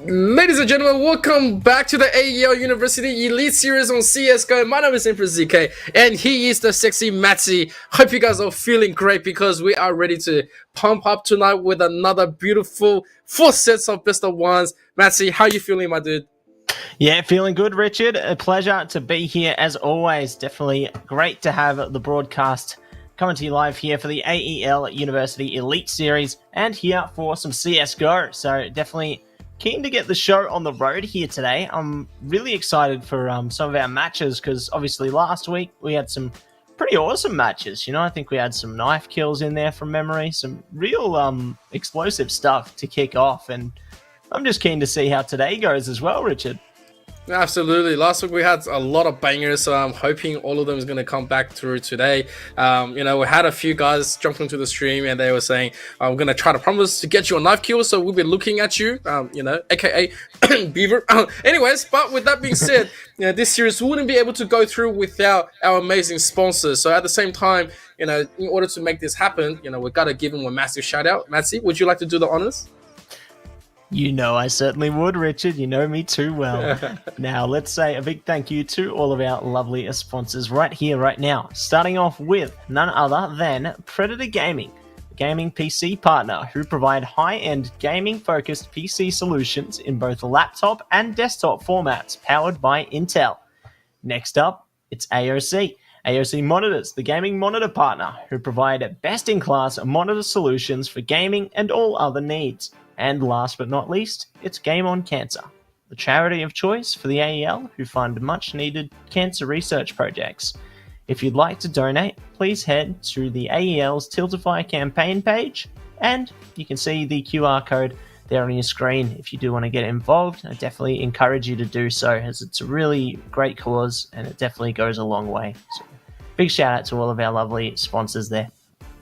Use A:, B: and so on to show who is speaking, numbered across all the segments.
A: Ladies and gentlemen, welcome back to the AEL University Elite Series on CSGO. My name is Empress ZK, and he is the sexy Matty. Hope you guys are feeling great because we are ready to pump up tonight with another beautiful 4 sets of best of ones. Matty, how you feeling, my dude?
B: Yeah, feeling good, Richard. A pleasure to be here as always. Definitely great to have the broadcast coming to you live here for the AEL University Elite Series and here for some CSGO. So definitely keen to get the show on the road here today. I'm really excited for some of our matches because obviously last week we had some pretty awesome matches. You know, I think we had some knife kills in there from memory, some real explosive stuff to kick off, and I'm just keen to see how today goes as well, Richard.
A: Absolutely. Last week we had a lot of bangers, so I'm hoping all of them is going to come back through today. We had a few guys jump into the stream and they were saying, I'm going to try to promise to get you a knife kill, so we'll be looking at you, aka Beaver. Anyways, but with that being said, this series wouldn't be able to go through without our amazing sponsors. So at the same time, in order to make this happen, we've got to give them a massive shout out. Matty, would you like to do the honors?
B: You know I certainly would, Richard. You know me too well. Now, let's say a big thank you to all of our lovely sponsors right here, right now. Starting off with none other than Predator Gaming, a gaming PC partner who provide high-end gaming-focused PC solutions in both laptop and desktop formats, powered by Intel. Next up, it's AOC. AOC Monitors, the gaming monitor partner who provide best-in-class monitor solutions for gaming and all other needs. And last but not least, it's Game On Cancer, the charity of choice for the AEL who fund much-needed cancer research projects. If you'd like to donate, please head to the AEL's Tiltify campaign page, and you can see the QR code there on your screen. If you do want to get involved, I definitely encourage you to do so, as it's a really great cause and it definitely goes a long way. So, big shout out to all of our lovely sponsors there.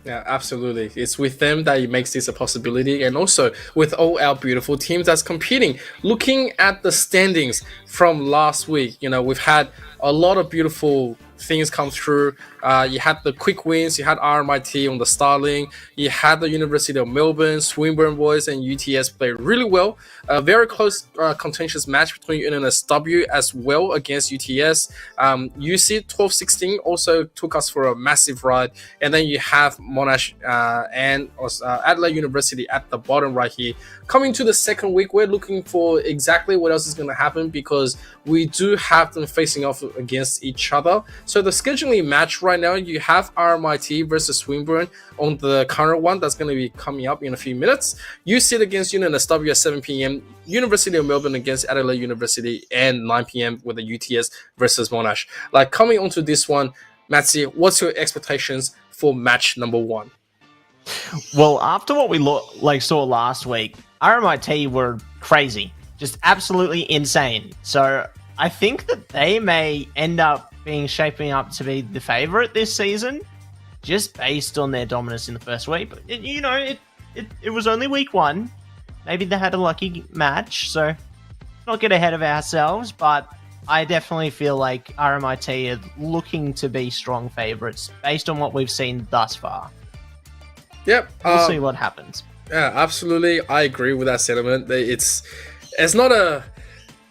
A: Yeah, absolutely. It's with them that it makes this a possibility, and also with all our beautiful teams that's competing. Looking at the standings from last week, we've had a lot of beautiful things come through. You had the quick wins, you had RMIT on the Starling, you had the University of Melbourne, Swinburne boys and UTS played really well. A very close contentious match between UNSW as well against UTS. UC 12-16 also took us for a massive ride, and then you have Monash and Adelaide University at the bottom right here. Coming to the second week, we're looking for exactly what else is going to happen because we do have them facing off against each other. So the scheduling match right now, you have RMIT versus Swinburne on the current one that's going to be coming up in a few minutes. You sit against UNSW at 7 p.m, University of Melbourne against Adelaide University, and 9 p.m. with the UTS versus Monash. Like, coming onto this one, Matty, what's your expectations for match number 1?
B: Well, after what we saw last week, RMIT were crazy, just absolutely insane. So I think that they may end up shaping up to be the favorite this season, just based on their dominance in the first week. But it was only week 1. Maybe they had a lucky match, so not get ahead of ourselves. But I definitely feel like RMIT are looking to be strong favorites based on what we've seen thus far.
A: Yep,
B: we'll see what happens.
A: Yeah, absolutely. I agree with that sentiment. It's not a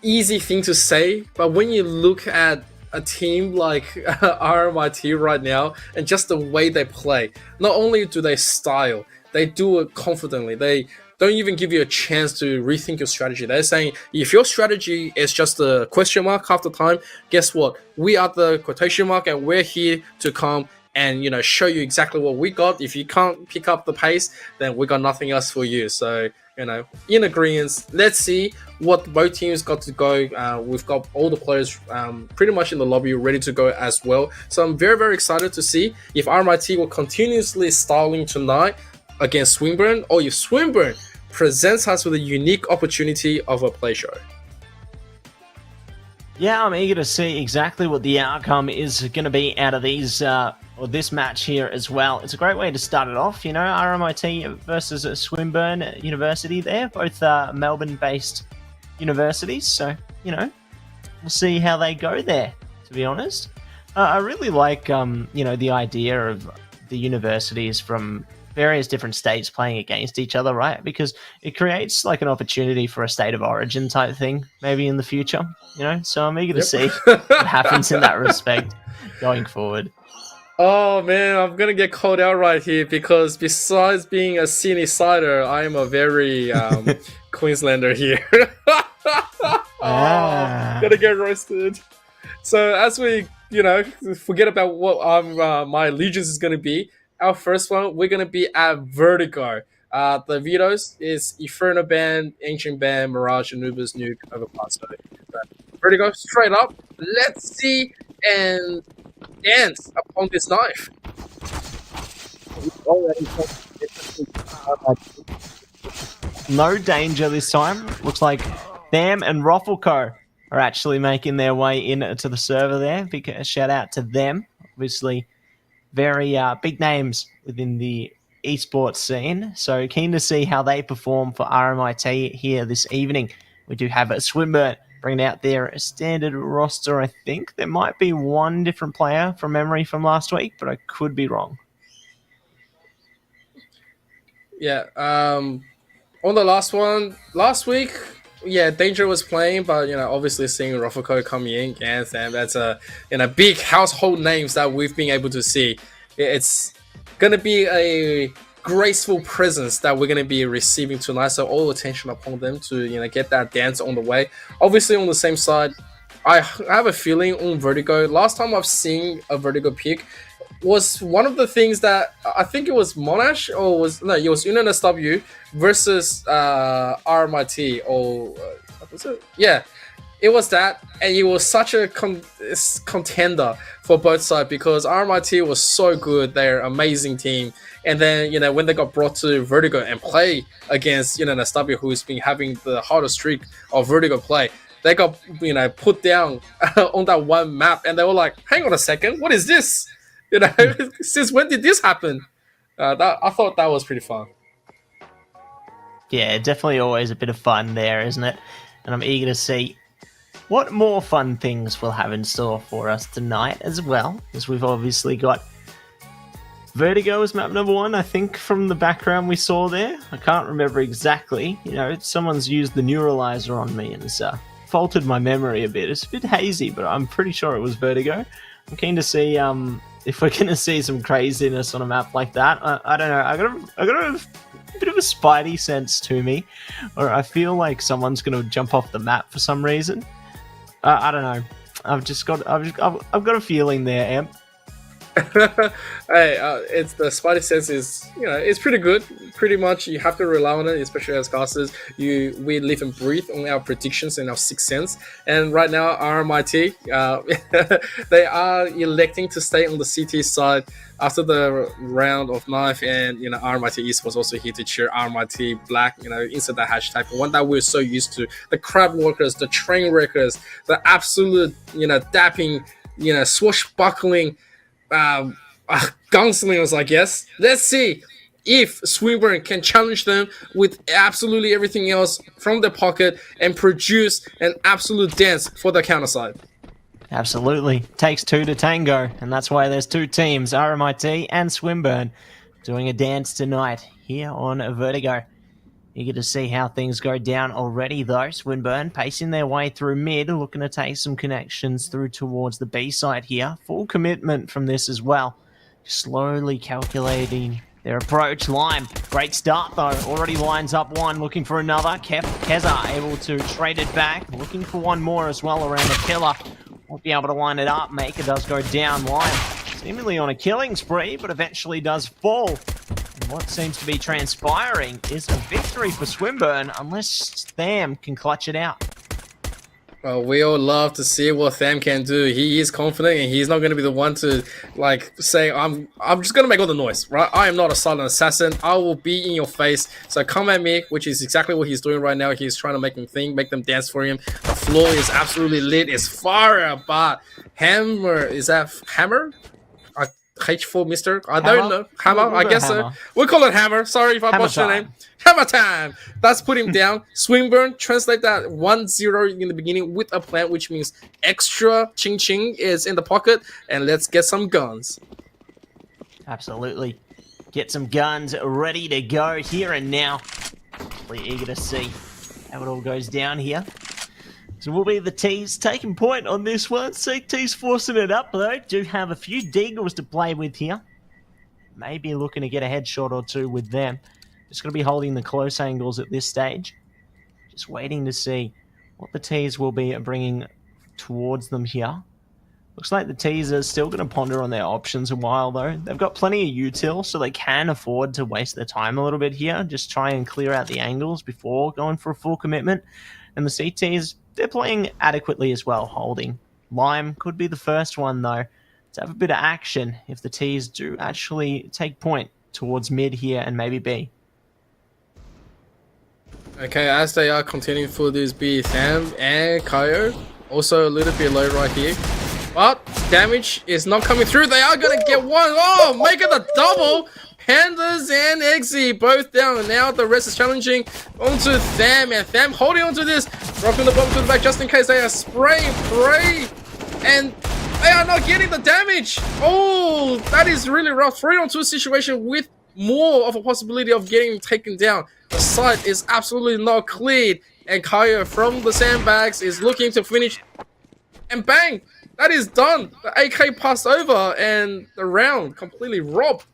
A: easy thing to say, but when you look at a team like RMIT right now and just the way they play, not only do they style, they do it confidently. They don't even give you a chance to rethink your strategy. They're saying, if your strategy is just a question mark half the time, guess what? We are the quotation mark and we're here to come and show you exactly what we got. If you can't pick up the pace, then we got nothing else for you. So in agreement, let's see what both teams got to go. We've got all the players pretty much in the lobby ready to go as well. So I'm very, very excited to see if RMIT will continuously styling tonight against Swinburne, or if Swinburne presents us with a unique opportunity of a play show.
B: Yeah, I'm eager to see exactly what the outcome is going to be out of these or this match here as well. It's a great way to start it off, RMIT versus Swinburne University there, both Melbourne-based universities. So, we'll see how they go there, to be honest. I really like, the idea of the universities from various different states playing against each other, right? Because it creates like an opportunity for a state of origin type thing, maybe in the future, you know? So I'm eager to see what happens in that respect going forward.
A: Oh man, I'm gonna get called out right here because besides being a Sydney sider, I am a very Queenslander here. Gonna get roasted. So as we, forget about what my allegiance is gonna be, our first one we're gonna be at Vertigo. The vetoes is Inferno Band, Ancient Band, Mirage, Anubis, Nuke, Overpass. So, Vertigo, straight up. Let's see and dance upon this knife.
B: No danger this time. Looks like Tham and Roffleco are actually making their way into the server there. Big shout out to them. Obviously, very big names within the esports scene. So keen to see how they perform for RMIT here this evening. We do have a Swinburne bringing out their standard roster, I think. There might be one different player from memory from last week, but I could be wrong.
A: Yeah, on the last week, Danger was playing, but obviously seeing Rofako coming in and Sam, that's a big household names that we've been able to see. It's gonna be a graceful presence that we're gonna be receiving tonight. So all attention upon them to get that dance on the way. Obviously on the same side, I have a feeling on Vertigo. Last time I've seen a Vertigo pick was one of the things that I think it was Monash or it was UNSW versus RMIT or what was it? Yeah, it was that, and it was such a contender for both sides because RMIT was so good. They're an amazing team, and then when they got brought to Vertigo and play against UNSW, who's been having the hardest streak of Vertigo play, they got put down on that one map, and they were like, "Hang on a second, what is this?" Since when did this happen? I thought that was pretty fun.
B: Yeah, definitely always a bit of fun there, isn't it? And I'm eager to see what more fun things we'll have in store for us tonight as well, as we've obviously got Vertigo as map number 1, I think, from the background we saw there. I can't remember exactly. Someone's used the neuralizer on me and it's faulted my memory a bit. It's a bit hazy, but I'm pretty sure it was Vertigo. I'm keen to see if we're going to see some craziness on a map like that. I don't know. I got a bit of a spidey sense to me, or I feel like someone's going to jump off the map for some reason. I don't know. I've got a feeling there, Amp.
A: Hey, it's the spidey sense is it's pretty good. Pretty much you have to rely on it, especially as casters. We live and breathe on our predictions and our sixth sense. And right now RMIT they are electing to stay on the CT side after the round of knife, and RMIT East was also here to cheer RMIT Black, insert that hashtag, one that we're so used to. The crab walkers, the train wreckers, the absolute dapping, swashbuckling gunslingers, I guess. Let's see if Swinburne can challenge them with absolutely everything else from their pocket and produce an absolute dance for the counter side.
B: Absolutely. Takes two to tango, and that's why there's two teams, RMIT and Swinburne, doing a dance tonight here on Vertigo. Eager to see how things go down already, though. Swinburne pacing their way through mid, looking to take some connections through towards the B side here. Full commitment from this as well. Slowly calculating their approach. Lime, great start, though. Already lines up one, looking for another. Keza able to trade it back. Looking for one more as well around the pillar. Won't be able to line it up. Maker does go down. Lime seemingly on a killing spree, but eventually does fall. What seems to be transpiring is a victory for Swinburne, unless Tham can clutch it out.
A: Well, we all love to see what Tham can do. He is confident, and he's not going to be the one to say, I'm just going to make all the noise, right? I am not a silent assassin. I will be in your face. So come at me, which is exactly what he's doing right now. He's trying to make them think, make them dance for him. The floor is absolutely lit. It's fire, but Hammer, is that Hammer? H4 Mister, I don't know. Hammer, I guess so. We'll call it Hammer. Sorry if I botched your name. Hammer time. That's put him down. Swinburne, translate that 1-0 in the beginning with a plan, which means extra ching ching is in the pocket, and let's get some guns.
B: Absolutely. get some guns ready to go here and now. Really eager to see how it all goes down here. So we'll be the T's taking point on this one. CT's forcing it up though. Do have a few deagles to play with here. Maybe looking to get a headshot or two with them. Just going to be holding the close angles at this stage. Just waiting to see what the T's will be bringing towards them here. Looks like the T's are still going to ponder on their options a while though. They've got plenty of util, so they can afford to waste their time a little bit here. Just try and clear out the angles before going for a full commitment. And the CTs, they're playing adequately as well, holding. Lime could be the first one though to have a bit of action if the T's do actually take point towards mid here and maybe B.
A: Okay, as they are continuing for this B, Sam and Kyo also a little bit low right here. But damage is not coming through. They are going to get one. Oh, make it a double. Pandas and Eggsy both down. And now the rest is challenging onto Tham. And Tham holding onto this. Dropping the bomb to the back just in case they are spraying prey. And they are not getting the damage. Oh, that is really rough. 3-on-2 situation with more of a possibility of getting taken down. The site is absolutely not cleared. And Kyo from the sandbags is looking to finish. And bang! That is done. The AK passed over and the round completely robbed.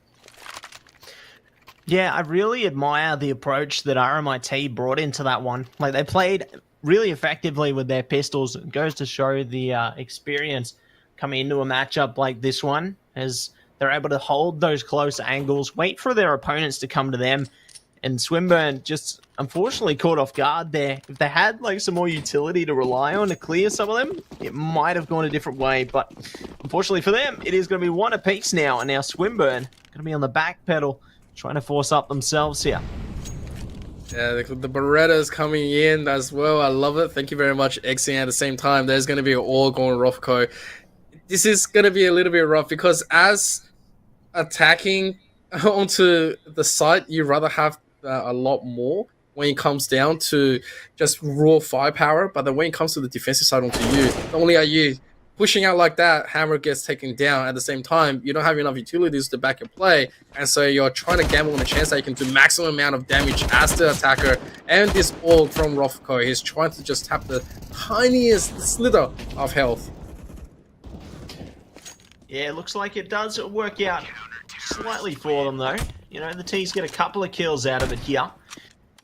B: Yeah, I really admire the approach that RMIT brought into that one. Like, they played really effectively with their pistols. It goes to show the experience coming into a matchup like this one, as they're able to hold those close angles, wait for their opponents to come to them. And Swinburne just unfortunately caught off guard there. If they had like some more utility to rely on to clear some of them, it might have gone a different way. But unfortunately for them, it is going to be one apiece now. And now Swinburne going to be on the back pedal, trying to force up themselves here.
A: Yeah, the Berettas coming in as well. I love it. Thank you very much, Xing. At the same time, there's going to be an all going Rothko. This is going to be a little bit rough because as attacking onto the site, you rather have a lot more when it comes down to just raw firepower, but then when it comes to the defensive side onto you, not only are you pushing out like that, Hammer gets taken down. At the same time, you don't have enough utilities to back your play, and so you're trying to gamble on the chance that you can do maximum amount of damage as the attacker. And this org from Rothko, he's trying to just tap the tiniest slither of health.
B: Yeah, it looks like it does work out slightly for them though. You know, the T's get a couple of kills out of it here.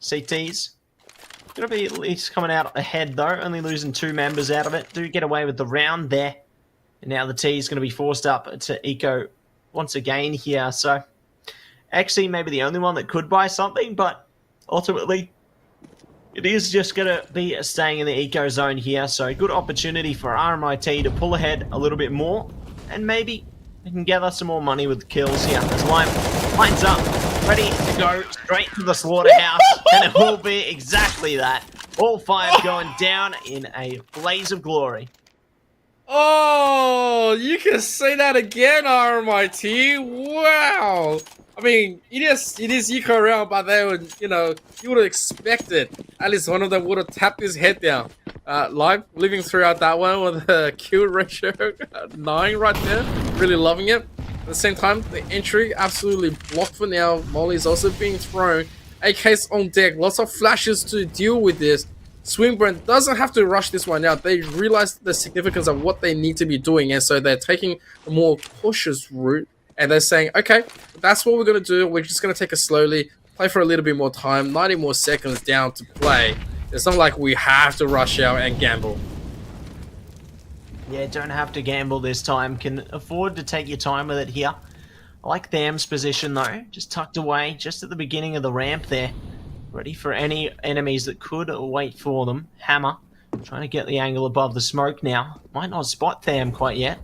B: CT's going to be at least coming out ahead though, only losing 2 members out of it. Do get away with the round there. And now the T's going to be forced up to eco once again here. So actually maybe the only one that could buy something, but ultimately it is just going to be staying in the eco zone here. So good opportunity for RMIT to pull ahead a little bit more, and maybe we can gather some more money with the kills here. As Lime lines up, ready to go straight to the slaughterhouse, and it will be exactly that. All 5 going down in a blaze of glory.
A: Oh, you can say that again, RMIT. Wow. I mean, it is eco around, but they would, you would have expected at least one of them would have tapped his head down. Live living throughout that one with a kill ratio 9 right there. Really loving it. At the same time, the entry absolutely blocked for now. Molly's also being thrown. AK's on deck. Lots of flashes to deal with this. Swinburne doesn't have to rush this one out. They realize the significance of what they need to be doing, and so they're taking a more cautious route. And they're saying, okay, that's what we're going to do. We're just going to take it slowly, play for a little bit more time, 90 more seconds down to play. It's not like we have to rush out and gamble.
B: Yeah, don't have to gamble this time. Can afford to take your time with it here. I like Tham's position though. Just tucked away just at the beginning of the ramp there. Ready for any enemies that could wait for them. Hammer trying to get the angle above the smoke now. Might not spot Tham quite yet.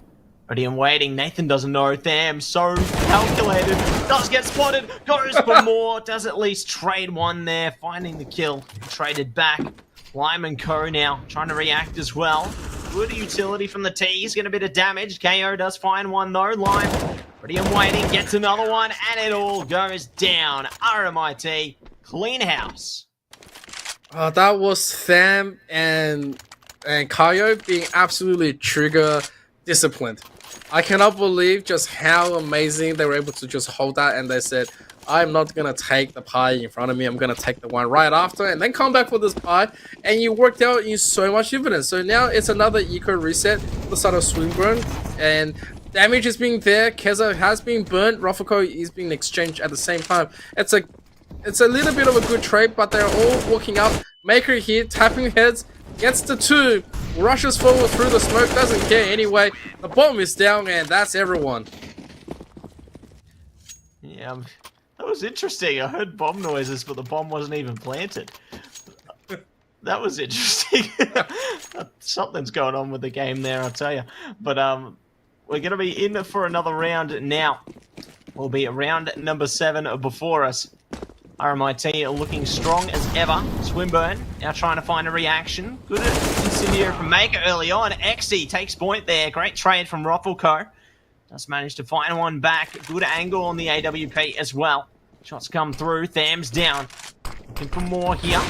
B: Ready and waiting. Nathan doesn't know. Tham so calculated. Does get spotted. Goes for more. Does at least trade one there. Finding the kill. Traded back. Lime and Co now trying to react as well. Good utility from the T's. Get a bit of damage. KO does find one though. Lime ready and waiting. Gets another one. And it all goes down. RMIT. Clean house.
A: That was Tham and Kyo being absolutely trigger disciplined. I cannot believe just how amazing they were able to just hold that, and they said, I'm not gonna take the pie in front of me, I'm gonna take the one right after and then come back for this pie, and you worked out in so much dividends. So now it's another eco reset for the side of Swinburne, and damage is being there, Keza has been burnt, Rofoko is being exchanged at the same time. It's a little bit of a good trade, but they're all walking up. Maker here, tapping heads, gets the 2, rushes forward through the smoke, doesn't care anyway. The bomb is down, and that's everyone.
B: Yeah, that was interesting. I heard bomb noises, but the bomb wasn't even planted. That was interesting. Something's going on with the game there, I'll tell you. But we're going to be in for another round now. We'll be at round number 7 before us. RMIT are looking strong as ever. Swinburne now trying to find a reaction. Good incendiary from Maker early on. XE takes point there. Great trade from Roffelco. Just managed to find one back. Good angle on the AWP as well. Shots come through. Tham's down. Looking for more here.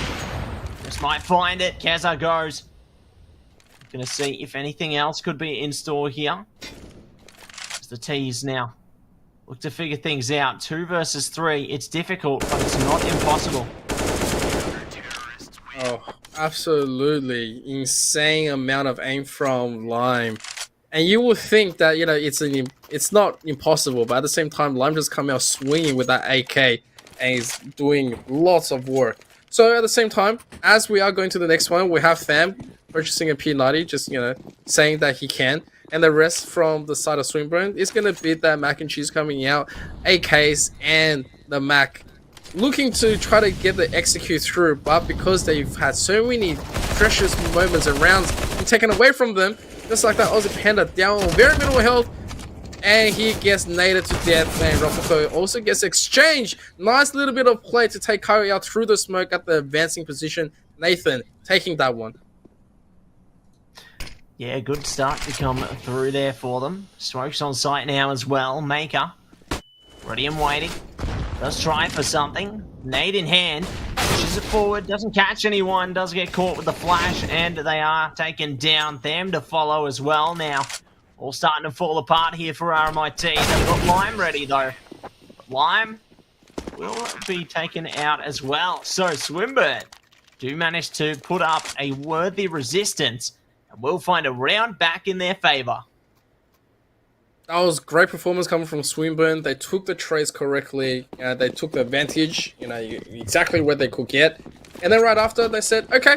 B: Just might find it. Keza goes. Gonna see if anything else could be in store here. It's the T's now. Look to figure things out. 2 versus 3. It's difficult, but it's not impossible.
A: Oh, absolutely insane amount of aim from Lime. And you would think that, you know, it's not impossible, but at the same time, Lime just come out swinging with that AK and he's doing lots of work. So at the same time, as we are going to the next one, we have Tham purchasing a P90, just, you know, saying that he can. And the rest from the side of Swinburne is going to be that mac and cheese coming out, AKs and the Mac looking to try to get the execute through, but because they've had so many precious moments and rounds taken away from them, just like that Aussie Panda down on very minimal health, and he gets naded to death, and Roffelco also gets exchanged. Nice little bit of play to take Kyo out through the smoke at the advancing position. Nathan taking that one.
B: Yeah, good start to come through there for them. Smoke's on site now as well. Maker, ready and waiting. Does try for something. Nade in hand. Pushes it forward. Doesn't catch anyone. Does get caught with the flash. And they are taken down. Them to follow as well now. All starting to fall apart here for RMIT. They've got Lime ready though. Lime will be taken out as well. So Swinburne do manage to put up a worthy resistance. We'll find a round back in their favour.
A: That was great performance coming from Swinburne. They took the trades correctly. They took the advantage, you know, exactly where they could get. And then right after, they said, okay,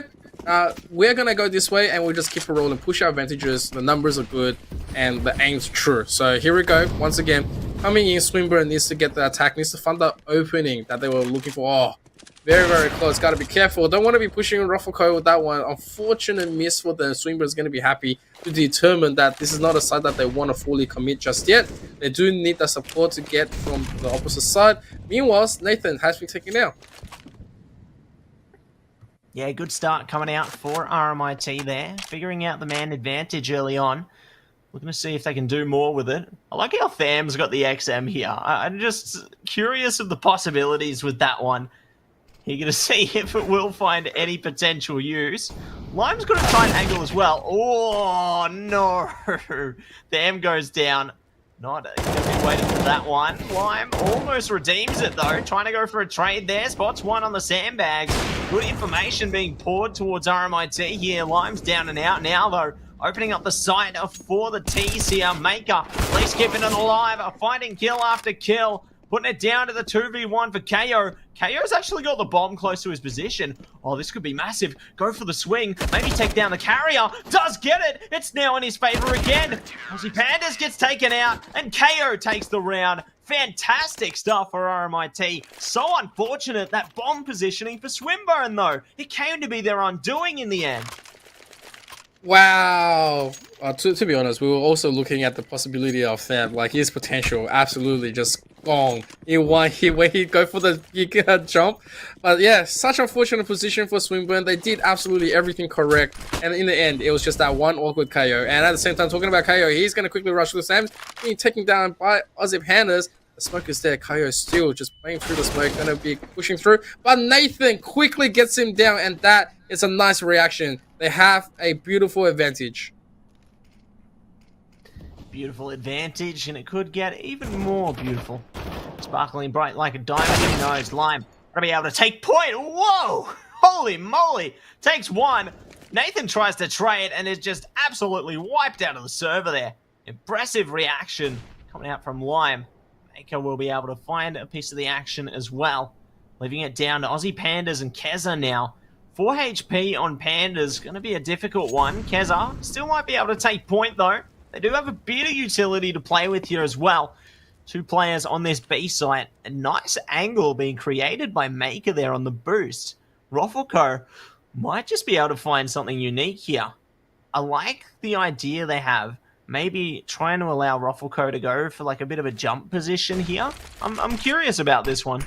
A: we're going to go this way and we'll just keep it rolling, push our advantages. The numbers are good and the aim's true. So here we go. Once again, coming in, Swinburne needs to get the attack, needs to find the opening that they were looking for. Oh, very, very close. Got to be careful. Don't want to be pushing Roffelco with that one. Unfortunate miss for the Swinburne is going to be happy to determine that this is not a side that they want to fully commit just yet. They do need the support to get from the opposite side. Meanwhile, Nathan has been taken out.
B: Yeah, good start coming out for RMIT there. Figuring out the man advantage early on. Looking to see if they can do more with it. I like how Tham's got the XM here. I'm just curious of the possibilities with that one. You're going to see if it will find any potential use. Lime's got a tight angle as well. Oh, no. Tham goes down. Not going to be waiting for that one. Lime almost redeems it, though. Trying to go for a trade there. Spots one on the sandbags. Good information being poured towards RMIT here. Lime's down and out now, though. Opening up the site for the T's here. Maker, at least keeping it alive. Finding kill after kill. Putting it down to the 2v1 for KO. KO's actually got the bomb close to his position. Oh, this could be massive. Go for the swing. Maybe take down the carrier. Does get it. It's now in his favor again. Aussie Pandas gets taken out, and KO takes the round. Fantastic stuff for RMIT. So unfortunate that bomb positioning for Swinburne, though. It came to be their undoing in the end.
A: Wow. To be honest, we were also looking at the possibility of Tham, like his potential absolutely just gone in one hit where he'd go for the jump. But yeah, such a fortunate position for Swinburne. They did absolutely everything correct, and in the end, it was just that one awkward KO. And at the same time, talking about KO, he's going to quickly rush through Tham, being taken down by Aussie Pandas. The smoke is there. KO still just playing through the smoke, going to be pushing through. But Nathan quickly gets him down, and that is a nice reaction. They have a beautiful advantage.
B: beautiful advantage, and it could get even more beautiful. Sparkling bright like a diamond. Who knows? Lime gonna be able to take point. Whoa! Holy moly! Takes one. Nathan tries to trade and is just absolutely wiped out of the server there. Impressive reaction coming out from Lime. Maker will be able to find a piece of the action as well. Leaving it down to Aussie Pandas and Keza now. 4 HP on Pandas, going to be a difficult one. Keza still might be able to take point though. They do have a bit of utility to play with here as well. 2 players on this B site. A nice angle being created by Maker there on the boost. Roffelco might just be able to find something unique here. I like the idea they have. Maybe trying to allow Roffelco to go for like a bit of a jump position here. I'm curious about this one.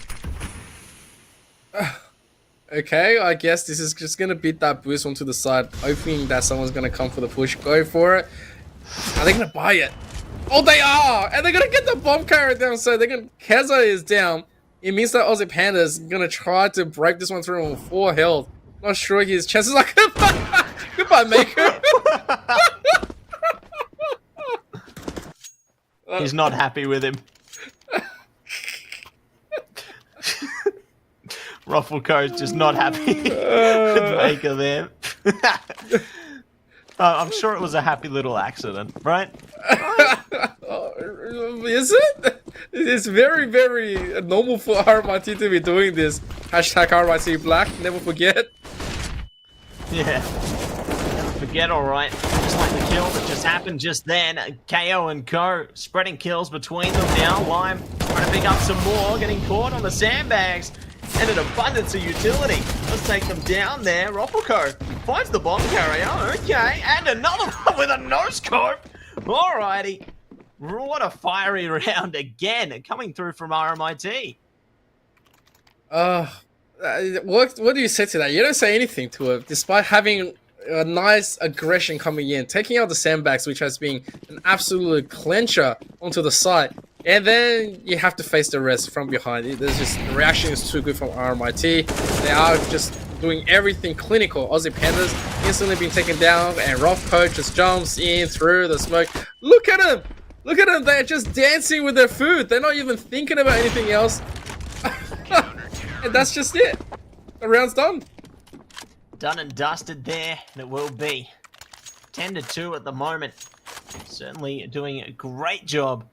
A: Okay, I guess this is just gonna beat that boost onto the side, hoping that someone's gonna come for the push. Go for it. Are they gonna buy it? Oh, they are! And they're gonna get the bomb carrier down, so they're gonna... Keza is down. It means that Aussie Panda is gonna try to break this one through on 4 health. Not sure his chances are goodbye. Goodbye, Maker.
B: He's not happy with him. Roffelco's just not happy with Maker there. I'm sure it was a happy little accident, right?
A: Is it? It's very, very normal for RMIT to be doing this. Hashtag RMIT Black, never forget.
B: Yeah. Never forget, alright. Just like the kill that just happened just then. KO and Co. spreading kills between them now. Lime trying to pick up some more, getting caught on the sandbags. And an abundance of utility. Let's take them down there. Roffelco finds the bomb carrier. Okay, and another one with a no-scope. Alrighty. What a fiery round again, coming through from RMIT.
A: What do you say to that? You don't say anything to it, despite having a nice aggression coming in, taking out the sandbags, which has been an absolute clincher onto the side. And then you have to face the rest from behind. There's just, the reaction is too good from RMIT. They are just doing everything clinical. Aussie Pandas instantly being taken down, and Rofco just jumps in through the smoke. Look at them! Look at them! They're just dancing with their food. They're not even thinking about anything else. And that's just it. The round's done.
B: Done and dusted there, and it will be 10-2 at the moment. Certainly doing a great job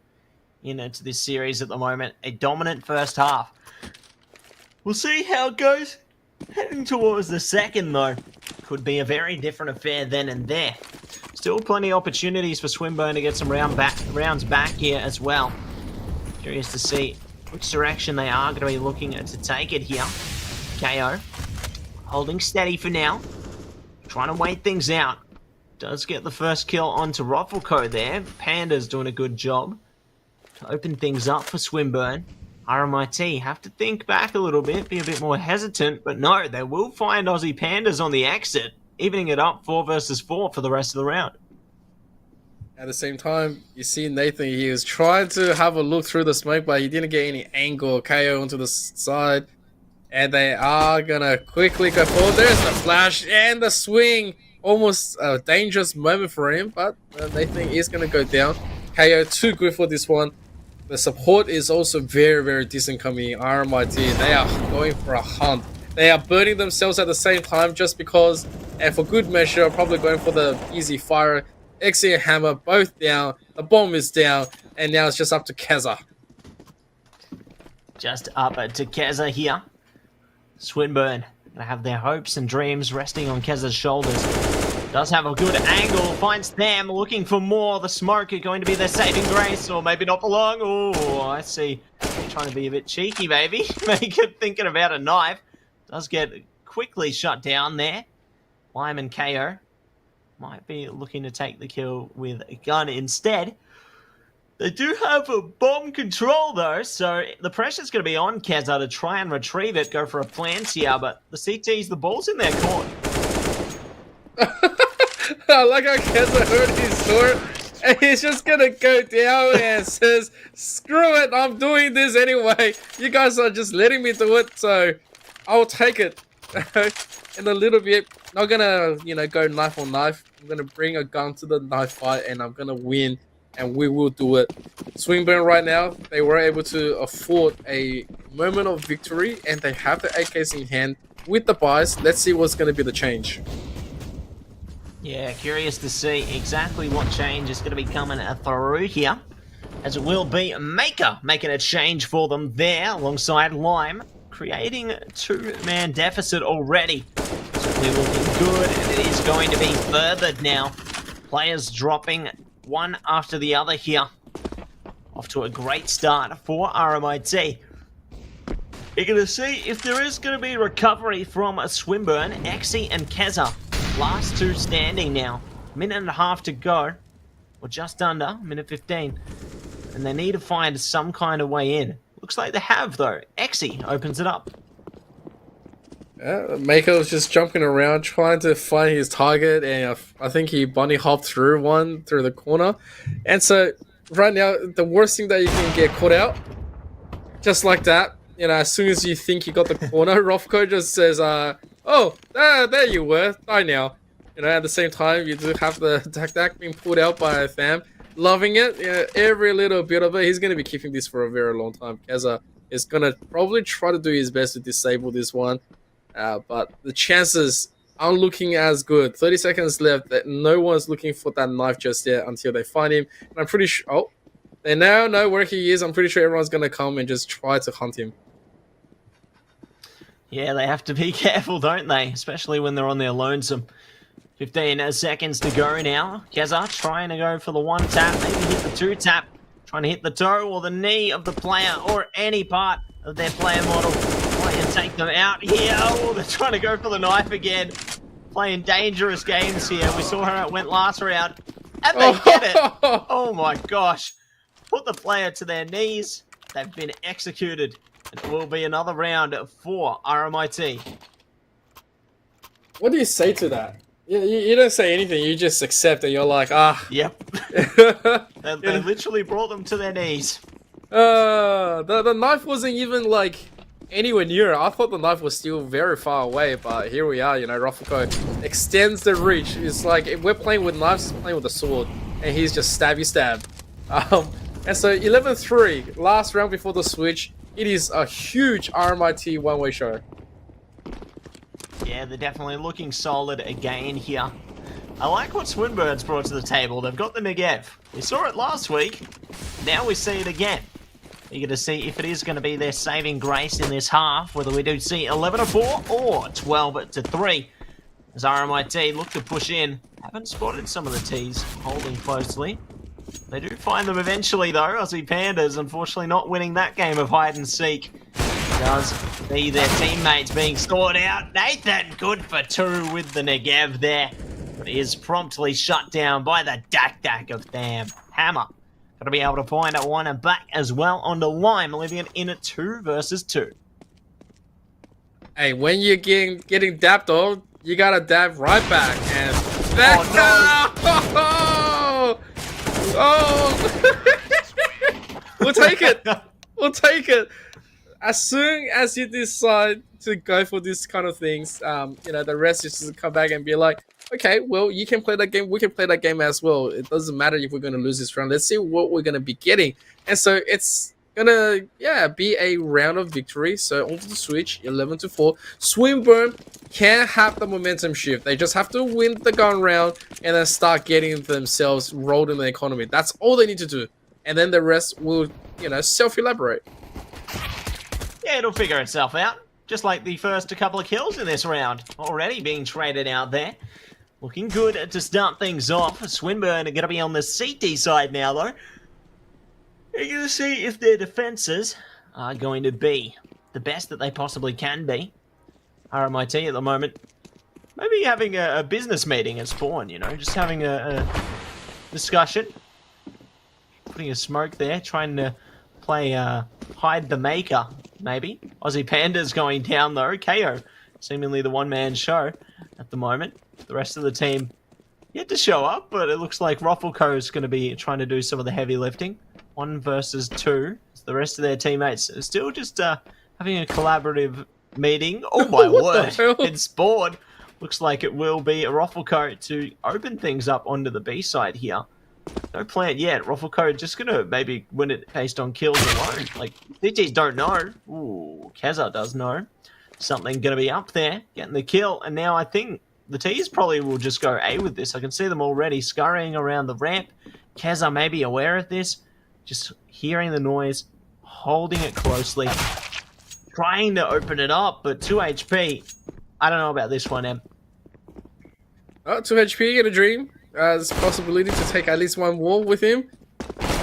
B: into this series at the moment. A dominant first half. We'll see how it goes. Heading towards the second, though, could be a very different affair then and there. Still plenty of opportunities for Swinburne to get some rounds back here as well. Curious to see which direction they are going to be looking to take it here. KO holding steady for now, trying to wait things out. Does get the first kill onto Roffelco there. Panda's doing a good job to open things up for Swinburne. RMIT have to think back a little bit, be a bit more hesitant, but no, they will find Aussie Pandas on the exit, evening it up 4 versus 4 for the rest of the round.
A: At the same time, you see Nathan, he was trying to have a look through the smoke, but he didn't get any angle. KO onto the side, and they are gonna quickly go forward. There's the flash and the swing. Almost a dangerous moment for him, but Nathan is gonna go down. KO too good for this one. The support is also very, very decent coming in. RMIT, they are going for a hunt. They are burning themselves at the same time just because, and for good measure, probably going for the easy fire. Exi and Hammer both down. The bomb is down, and now it's just up to Keza.
B: Just up to Keza here. Swinburne gonna have their hopes and dreams resting on Keza's shoulders. Does have a good angle, finds them looking for more. The smoke is going to be their saving grace, or maybe not for long. Oh, I see. Trying to be a bit cheeky, maybe. Make it thinking about a knife. Does get quickly shut down there. Lime and KO might be looking to take the kill with a gun instead. They do have a bomb control though, so the pressure's going to be on Keza to try and retrieve it, go for a plant here, but the CT's, the ball's in their court.
A: I like how Keza heard his sword, and he's just gonna go down and says, screw it, I'm doing this anyway. You guys are just letting me do it, so I'll take it. In a little bit, not gonna, go knife on knife. I'm gonna bring a gun to the knife fight, and I'm gonna win and we will do it. Swinburne right now, they were able to afford a moment of victory, and they have the AKs in hand with the buys. Let's see what's going to be the change.
B: Yeah, curious to see exactly what change is going to be coming through here, as it will be Maker making a change for them there alongside Lime, creating a two-man deficit already. Certainly looking good, and it is going to be furthered now. Players dropping one after the other here. Off to a great start for RMIT. You're going to see if there is going to be recovery from Swinburne, Exy and Keza. Last two standing now. Minute and a half to go. Or just under, minute 15. And they need to find some kind of way in. Looks like they have, though. Exy opens it up.
A: Yeah, Maker was just jumping around trying to find his target, and I think he bunny hopped through the corner. And so right now, the worst thing that you can get caught out, just like that, you know, as soon as you think you got the corner, Rofko just says, oh, there you were, die now. You know, at the same time, you do have the Dak being pulled out by Tham. Loving it, yeah, every little bit of it. He's going to be keeping this for a very long time. Keza is going to probably try to do his best to disable this one. But the chances aren't looking as good. 30 seconds left. That no one's looking for that knife just yet until they find him. And I'm pretty sure... Oh, they now know where he is. I'm pretty sure everyone's going to come and just try to hunt him.
B: Yeah, they have to be careful, don't they? Especially when they're on their lonesome. 15 seconds to go now. Keza trying to go for the one tap, maybe hit the two tap. Trying to hit the toe or the knee of the player or any part of their player model. Try and take them out here. Oh, they're trying to go for the knife again. Playing dangerous games here. We saw how it went last round. And they get it. Oh my gosh. Put the player to their knees. They've been executed. It will be another round for RMIT.
A: What do you say to that? You don't say anything. You just accept it. You're like, ah.
B: Yep. they literally brought them to their knees.
A: The knife wasn't even like anywhere near. I thought the knife was still very far away, but here we are. You know, Rofko extends the reach. It's like if we're playing with knives, he's playing with a sword, and he's just stabby stab. And so 11-3, last round before the switch. It is a huge RMIT one-way show.
B: Yeah, they're definitely looking solid again here. I like what Swinburne's brought to the table. They've got the Negev. We saw it last week. Now we see it again. Eager to see if it is going to be their saving grace in this half, whether we do see 11-4 or 12-3. As RMIT look to push in. Haven't spotted some of the T's, holding closely. They do find them eventually, though. Aussie Pandas, unfortunately, not winning that game of hide and seek. Does see their teammates being scored out. Nathan, good for two with the Negev there. But is promptly shut down by the Dak of Tham. Hammer. Got to be able to find a one and back as well onto Lime, leaving it in a 2 versus 2.
A: Hey, when you're getting dapped on, you got to dab right back. And that...
B: Oh,
A: Oh! We'll take it. We'll take it. As soon as you decide to go for these kind of things, you know, the rest is just come back and be like, okay, well, you can play that game. We can play that game as well. It doesn't matter if we're going to lose this round. Let's see what we're going to be getting. And so it's going to, yeah, be a round of victory. So onto the switch, 11-4. Swinburne can have the momentum shift. They just have to win the gun round and then start getting themselves rolled in the economy. That's all they need to do. And then the rest will, you know, self-elaborate.
B: Yeah, it'll figure itself out. Just like the first couple of kills in this round. Already being traded out there. Looking good to start things off. Swinburne are going to be on the CT side now, though. You're going to see if their defenses are going to be the best that they possibly can be. RMIT at the moment, maybe having a business meeting at spawn, you know, just having a discussion. Putting a smoke there, trying to play hide the maker, maybe. Aussie Panda's going down, though. KO, seemingly the one-man show at the moment. The rest of the team yet to show up, but it looks like Ruffleco's going to be trying to do some of the heavy lifting. 1 versus 2. The rest of their teammates are still just having a collaborative meeting. Oh my word! It's bored. Looks like it will be a Ruffleco to open things up onto the B side here. No plant yet. Rufflecoat just gonna maybe win it based on kills alone. Like, DGs don't know. Ooh, Keza does know. Something gonna be up there, getting the kill, and now I think the T's probably will just go A with this. I can see them already scurrying around the ramp. Keza may be aware of this, just hearing the noise, holding it closely, trying to open it up, but 2 HP. I don't know about this one, Em.
A: 2 HP, get a dream. There's a possibility to take at least one wall with him.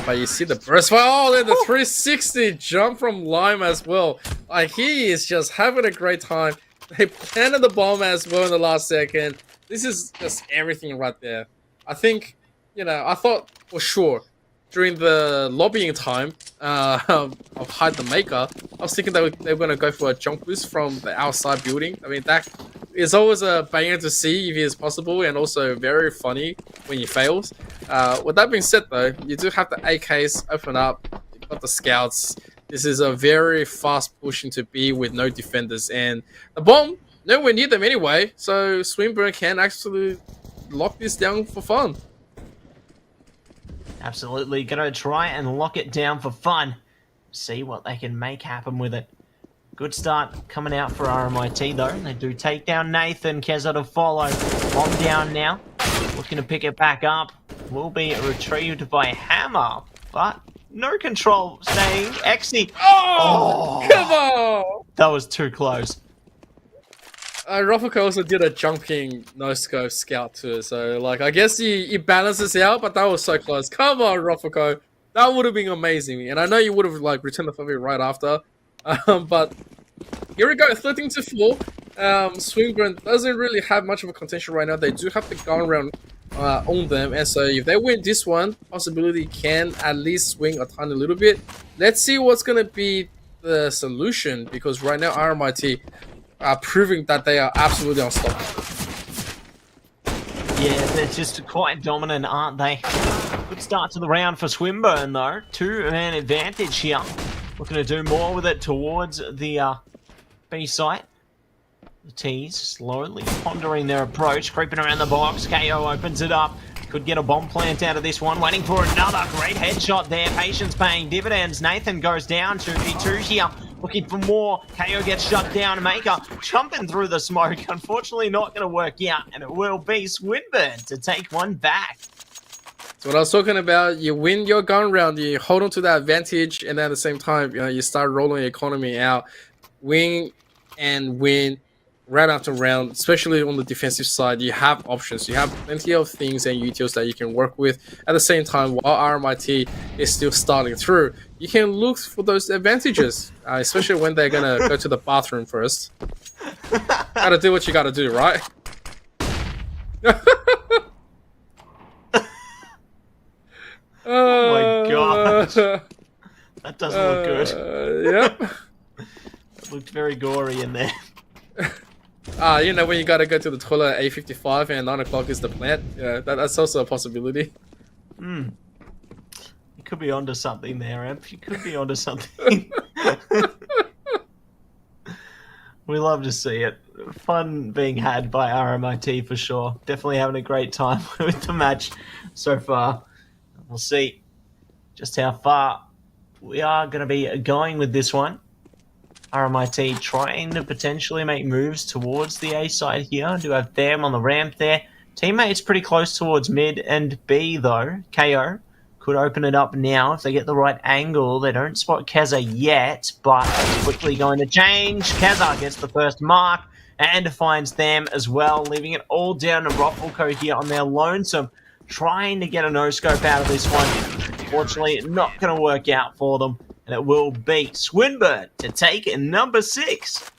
A: But you see the burst fire. Oh, then the 360 jump from Lime as well. Like, he is just having a great time. They planted the bomb as well in the last second. This is just everything right there. I think, you know, I thought for sure during the lobbying time of Hide the Maker, I was thinking that they were going to go for a jump boost from the outside building. I mean, that is always a banger to see if it is possible, and also very funny when he fails. With that being said, though, you do have the AKs open up. You've got the scouts. This is a very fast push into B with no defenders, and the bomb nowhere near them anyway. So Swinburne can actually lock this down for fun.
B: Absolutely, gonna try and lock it down for fun. See what they can make happen with it. Good start coming out for RMIT though. They do take down Nathan. Keza to follow. Bomb down now. Looking to pick it back up. Will be retrieved by Hammer, but no control. Staying. Exy.
A: Oh, come on!
B: That was too close.
A: Rufflecoat also did a jumping no-scope scout too, so like I guess he balances out, but that was so close. Come on, Rufflecoat. That would have been amazing. And I know you would have like returned the favor right after. But here we go, 13-4. Swinburne doesn't really have much of a contention right now. They do have the gun round on them, and so if they win this one, possibility can at least swing a tiny little bit. Let's see what's gonna be the solution, because right now RMIT are proving that they are absolutely unstoppable.
B: Yeah, they're just quite dominant, aren't they? Good start to the round for Swinburne though. 2-man advantage here. Looking to do more with it towards the B site. The T's slowly pondering their approach, creeping around the box. KO opens it up. Could get a bomb plant out of this one. Waiting for another great headshot there. Patience paying dividends. Nathan goes down 2v2 here. Looking for more. KO gets shut down. Maker jumping through the smoke. Unfortunately not going to work out. And it will be Swinburne to take one back.
A: So what I was talking about, you win your gun round, you hold on to that advantage, and then at the same time, you know, you start rolling your economy out. Win and win round after round, especially on the defensive side. You have options. You have plenty of things and utils that you can work with. At the same time, while RMIT is still starting through, you can look for those advantages, especially when they're going to go to the bathroom first. Gotta do what you gotta do, right?
B: Oh my god. That doesn't look good.
A: Yep.
B: It looked very gory in there.
A: You know, when you gotta go to the toilet at 8:55 and 9 o'clock is the plant. Yeah, that's also a possibility.
B: You could be onto something there, Emp. You could be onto something. We love to see it. Fun being had by RMIT for sure. Definitely having a great time with the match so far. We'll see just how far we are going to be going with this one. RMIT trying to potentially make moves towards the A side here. Do have them on the ramp there. Teammates pretty close towards mid and B though. KO could open it up now if they get the right angle. They don't spot Keza yet, but it's quickly going to change. Keza gets the first mark and finds them as well, leaving it all down to Rufflecoat here on their lonesome, trying to get a no-scope out of this one. Unfortunately, not going to work out for them, and it will be Swinburne to take number 6.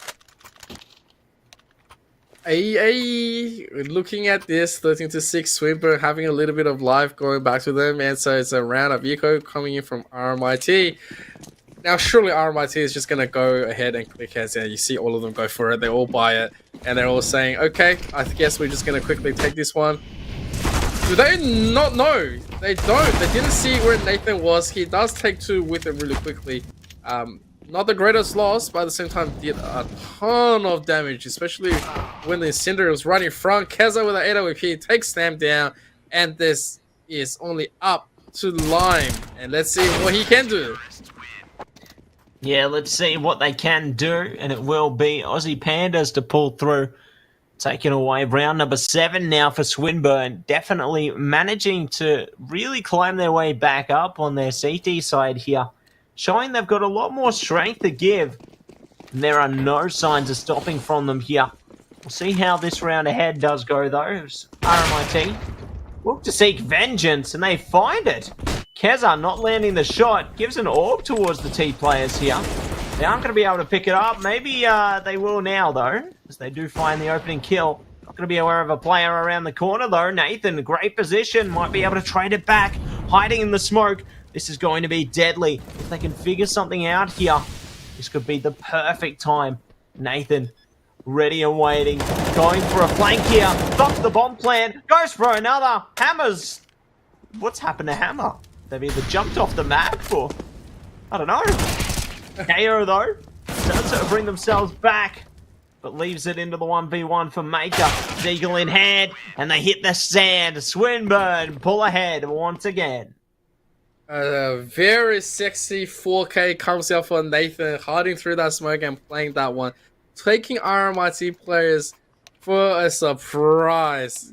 A: Looking at this, 13-6, Swinburne having a little bit of life going back to them, and so it's a round of eco coming in from RMIT. Now, surely RMIT is just going to go ahead and click heads, and you see all of them go for it. They all buy it, and they're all saying, okay, I guess we're just going to quickly take this one. Do they not know? They don't. They didn't see where Nathan was. He does take 2 with it really quickly. Not the greatest loss, but at the same time did a ton of damage, especially when the Cinder was right in front. Keza with an AWP takes them down, and this is only up to Lime, and let's see what he can do.
B: Yeah, let's see what they can do, and it will be Aussie Pandas to pull through. Taking away round number 7 now for Swinburne. Definitely managing to really climb their way back up on their CT side here. Showing they've got a lot more strength to give. And there are no signs of stopping from them here. We'll see how this round ahead does go though. RMIT look to seek vengeance, and they find it. Keza not landing the shot. Gives an orb towards the T players here. They aren't going to be able to pick it up. Maybe they will now, though, as they do find the opening kill. Not going to be aware of a player around the corner, though. Nathan, great position. Might be able to trade it back. Hiding in the smoke. This is going to be deadly. If they can figure something out here, this could be the perfect time. Nathan, ready and waiting. Going for a flank here. Stops the bomb plan. Goes for another. Hammers. What's happened to Hammer? They've either jumped off the map or... I don't know. KO, though, does bring themselves back, but leaves it into the 1v1 for Maker. Deagle in hand, and they hit the sand. Swinburne pull ahead once again.
A: A very sexy 4K comes out for Nathan, hiding through that smoke and playing that one. Taking RMIT players for a surprise.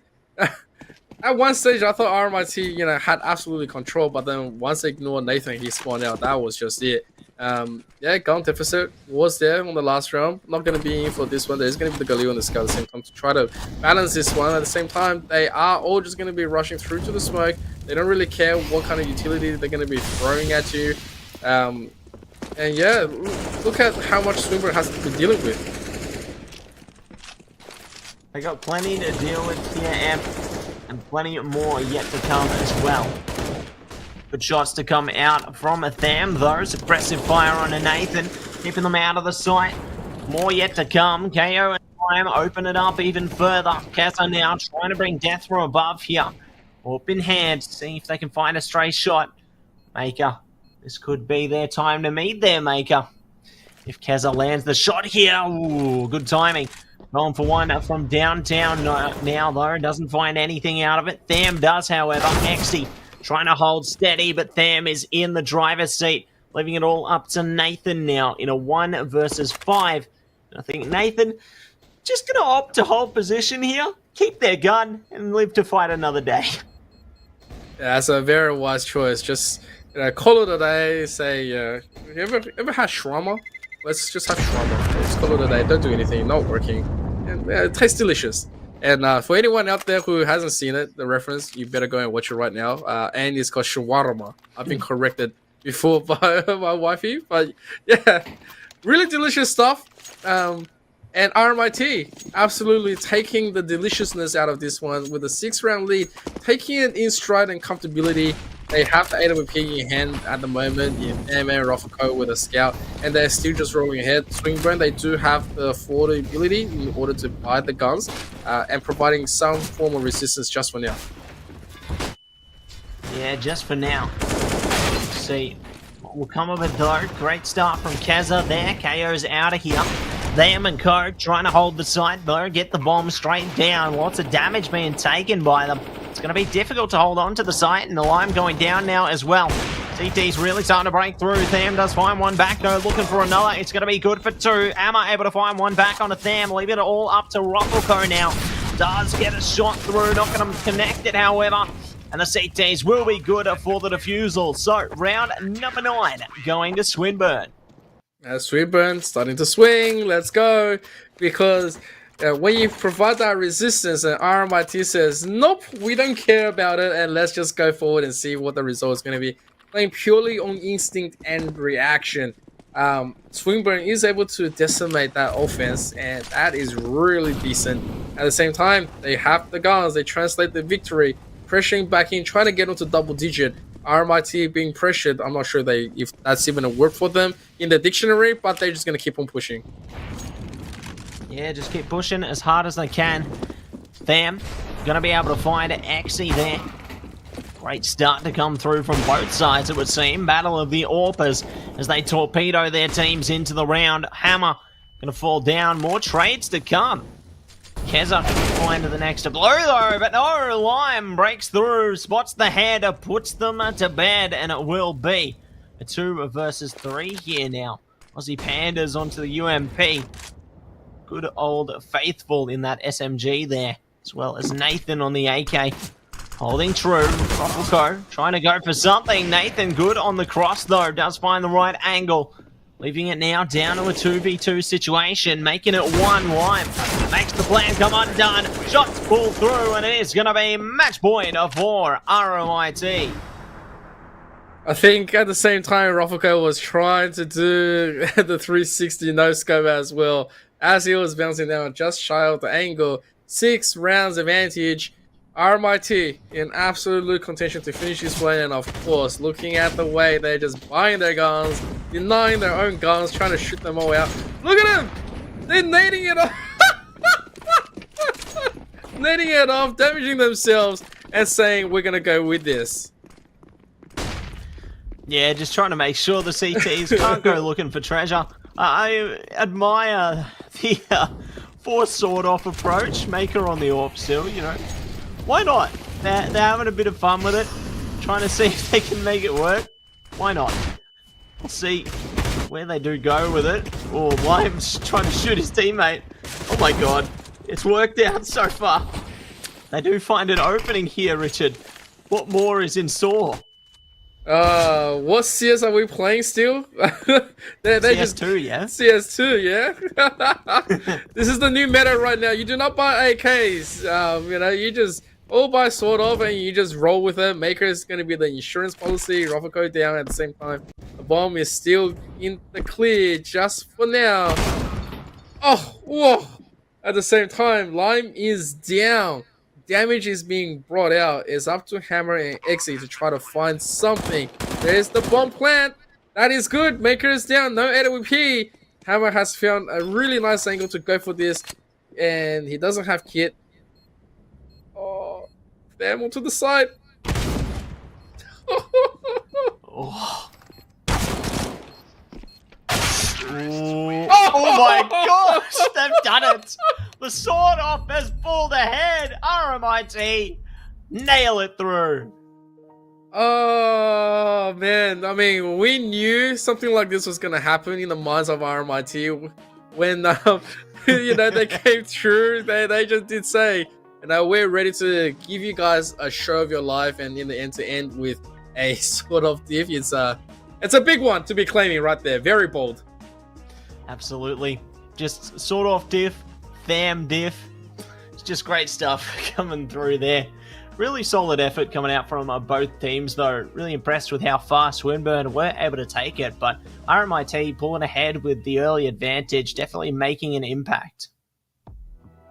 A: At one stage, I thought RMIT, had absolutely control, but then once they ignored Nathan, he spawned out. That was just it. Yeah, gun deficit was there on the last round. Not going to be in for this one. There's going to be the Galil and the Scout at the same time to try to balance this one. At the same time, they are all just going to be rushing through to the smoke. They don't really care what kind of utility they're going to be throwing at you. And yeah, look at how much Swinburne has to be dealing with.
B: They got plenty to deal with here, and plenty more yet to come as well. Good shots to come out from a Tham, though. Suppressive fire on a Nathan, keeping them out of the sight. More yet to come. KO and Time open it up even further. Kessa now trying to bring death from above here. Orb in hand, see if they can find a stray shot. Maker, this could be their time to meet their Maker. If Keza lands the shot here, ooh, good timing. Going for one from downtown now, though. Doesn't find anything out of it. Tham does, however. Exy trying to hold steady, but Tham is in the driver's seat, leaving it all up to Nathan now in a 1 versus 5. I think Nathan just going to opt to hold position here, keep their gun, and live to fight another day.
A: Yeah, that's a very wise choice. Just call it a day. Say, you ever had shawarma? Let's just have shawarma. Let's call it a day. Don't do anything. Not working. And it tastes delicious. And for anyone out there who hasn't seen it, the reference, you better go and watch it right now. And it's called shawarma. I've been corrected before by my wifey, but yeah, really delicious stuff. And RMIT absolutely taking the deliciousness out of this one with a 6-round lead, taking it in stride and comfortability. They have the AWP in hand at the moment in MMA Rofako with a scout, and they're still just rolling ahead. Swinburne, they do have the affordability in order to buy the guns and providing some form of resistance just for now.
B: Yeah, just for now. Let's see what will come of it though. Great start from Keza there. KO's out of here. Them and Co trying to hold the site though, get the bomb straight down. Lots of damage being taken by them. It's going to be difficult to hold on to the site, and the lime going down now as well. CT's really starting to break through. Tham does find one back though, looking for another. It's going to be good for 2. Amma able to find one back on a Tham, leave it all up to Roffelco now. Does get a shot through, not going to connect it however. And the CTs will be good for the defusal. So round number 9 going to Swinburne.
A: Swinburne starting to swing. Let's go. Because when you provide that resistance and RMIT says, nope, we don't care about it, and let's just go forward and see what the result is going to be. Playing purely on instinct and reaction. Swinburne is able to decimate that offense, and that is really decent. At the same time, they have the guns. They translate the victory. Pressuring back in, trying to get onto double digit. RMIT being pressured, I'm not sure if that's even a word for them in the dictionary, but they're just going to keep on pushing.
B: Yeah, just keep pushing as hard as they can. Tham going to be able to find Exy there. Great start to come through from both sides, it would seem. Battle of the Orpers as they torpedo their teams into the round. Hammer going to fall down. More trades to come. Keza can find the next blow though, but no, Lime breaks through, spots the head, puts them to bed, and it will be a 2 versus 3 here now. Aussie Pandas onto the UMP. Good old Faithful in that SMG there, as well as Nathan on the AK. Holding true, Tropico trying to go for something. Nathan good on the cross though, does find the right angle. Leaving it now down to a 2v2 situation, making it 1 Lime. Makes the plan come undone, shots pull through, and it is going to be match point for RMIT.
A: I think at the same time, Rofoko was trying to do the 360 no-scope as well, as he was bouncing down just shy of the angle. 6 rounds advantage. RMIT in absolute contention to finish this play, and of course, looking at the way they're just buying their guns, denying their own guns, trying to shoot them all out. Look at them! They're nading it off! Nading it off, damaging themselves, and saying, we're gonna go with this.
B: Yeah, just trying to make sure the CTs can't go looking for treasure. I admire the force sword-off approach. Maker on the AWP still, you know. Why not? They're having a bit of fun with it, trying to see if they can make it work. Why not? We'll see where they do go with it. Oh, Lime's trying to shoot his teammate. Oh my god, it's worked out so far. They do find an opening here, Richard. What more is in store?
A: What CS are we playing still? they're
B: CS2, yeah?
A: CS2, yeah? This is the new meta right now. You do not buy AKs. You know, you just all buy sword off and you just roll with it. Maker is going to be the insurance policy. Rofoko down at the same time. The bomb is still in the clear just for now. Oh, whoa! At the same time, Lime is down. Damage is being brought out. It's up to Hammer and Exy to try to find something. There's the bomb plant. That is good. Maker is down. No AWP. Hammer has found a really nice angle to go for this. And he doesn't have kit. Oh, Thermal to the side.
B: Oh. Oh my gosh, they've done it. The sword off has pulled ahead. RMIT nail it through.
A: Oh man, I mean, we knew something like this was gonna happen in the minds of RMIT when you know, they came through. They just did say, you know, we're ready to give you guys a show of your life, and in the end to end with a sort of diff. It's a big one to be claiming right there. Very bold.
B: Absolutely. Just sort of diff, fam diff. It's just great stuff coming through there. Really solid effort coming out from both teams though. Really impressed with how far Swinburne were able to take it, but RMIT pulling ahead with the early advantage, definitely making an impact.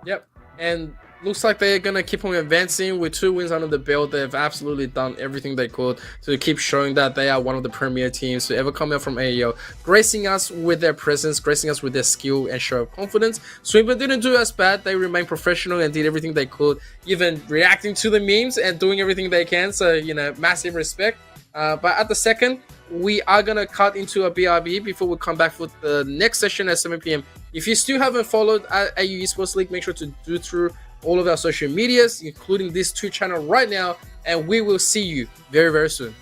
A: Yep, and looks like they're going to keep on advancing with 2 wins under the belt. They've absolutely done everything they could to keep showing that they are one of the premier teams to ever come out from AEL, gracing us with their presence, gracing us with their skill and show of confidence. Swinburne didn't do as bad. They remained professional and did everything they could, even reacting to the memes and doing everything they can. So, you know, massive respect. But at the second, we are going to cut into a BRB before we come back for the next session at 7 p.m. If you still haven't followed AU Esports League, make sure to do through all of our social medias, including this Twitch channel right now, and we will see you very, very soon.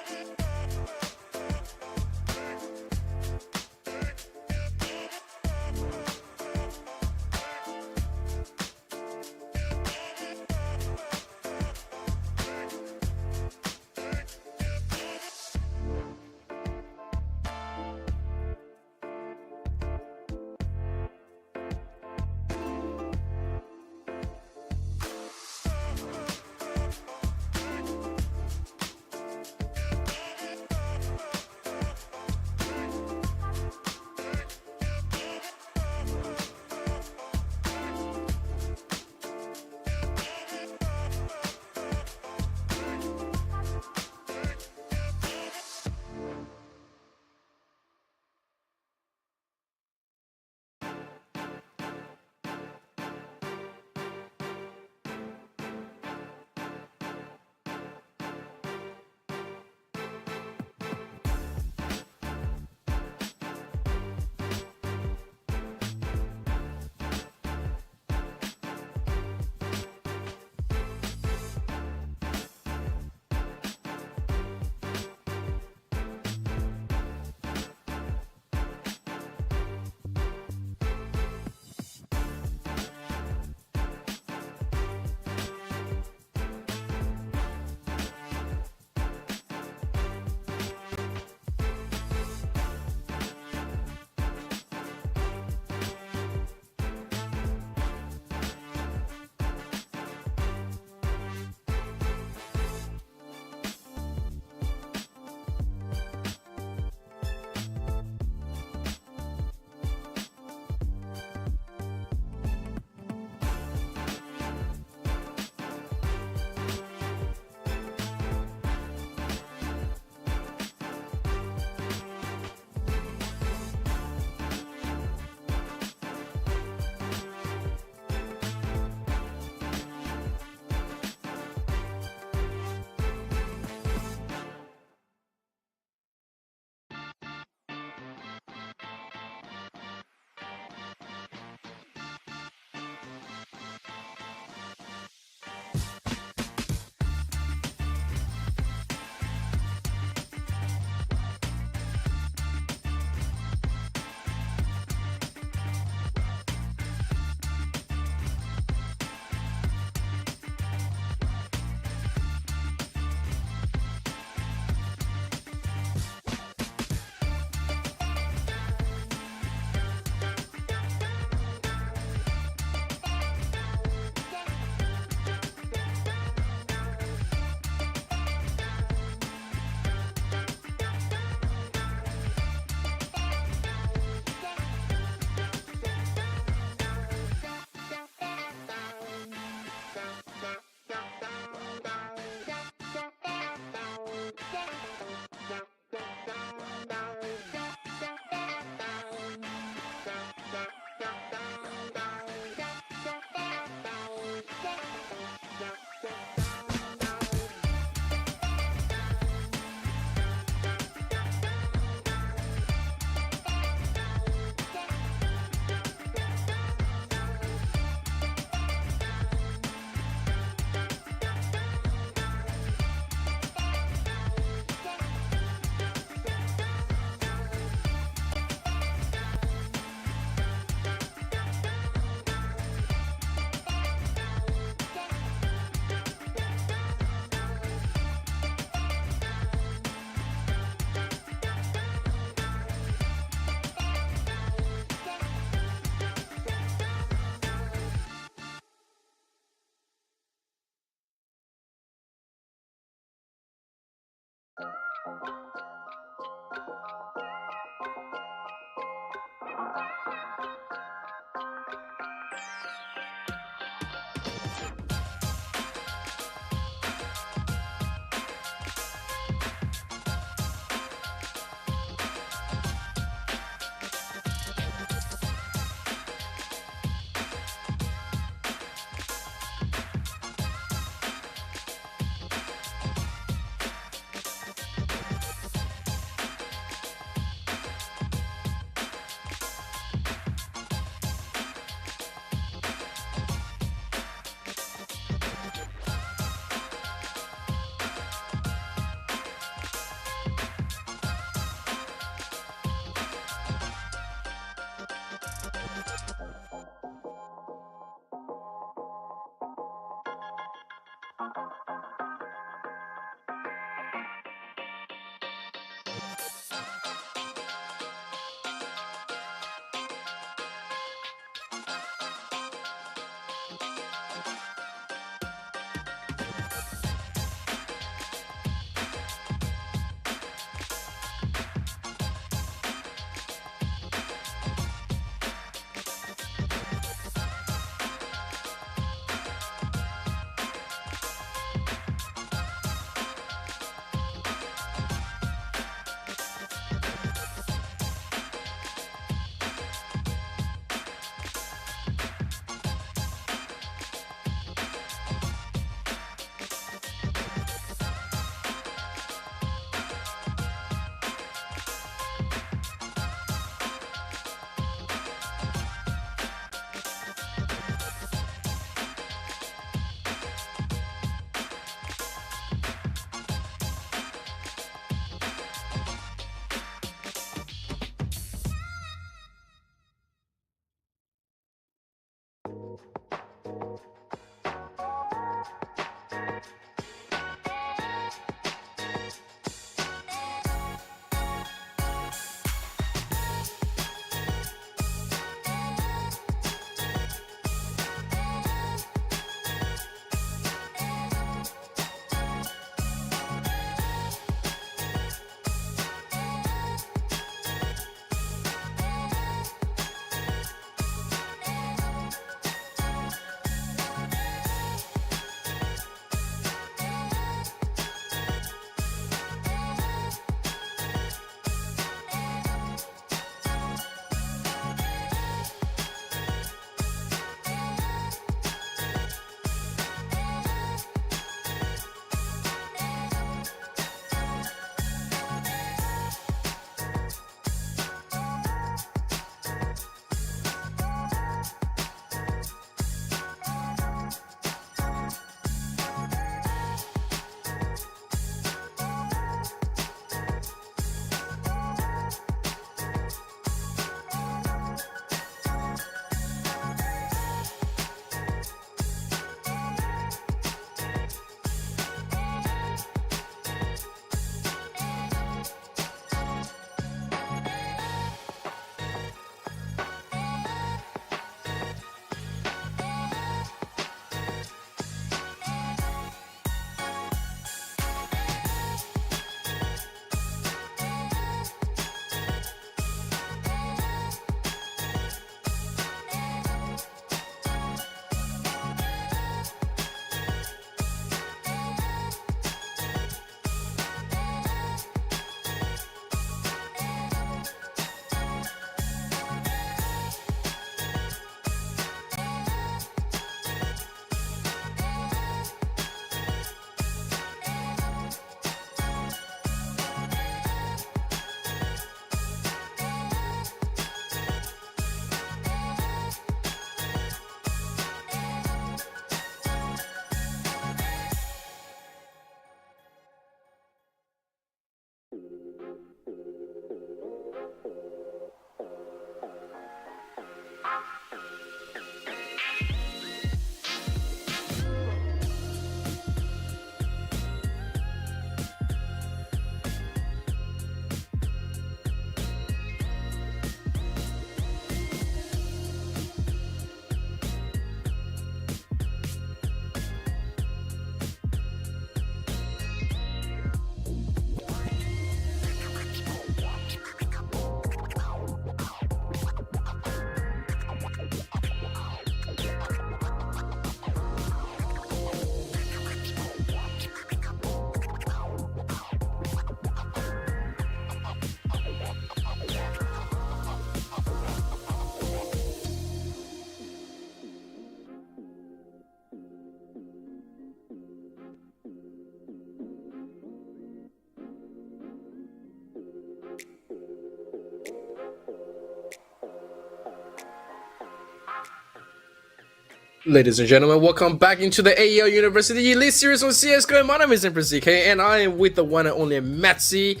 A: Ladies and gentlemen, welcome back into the AEL University Elite Series on CSGO. My name is Emperor ZK, and I am with the one and only Matzy.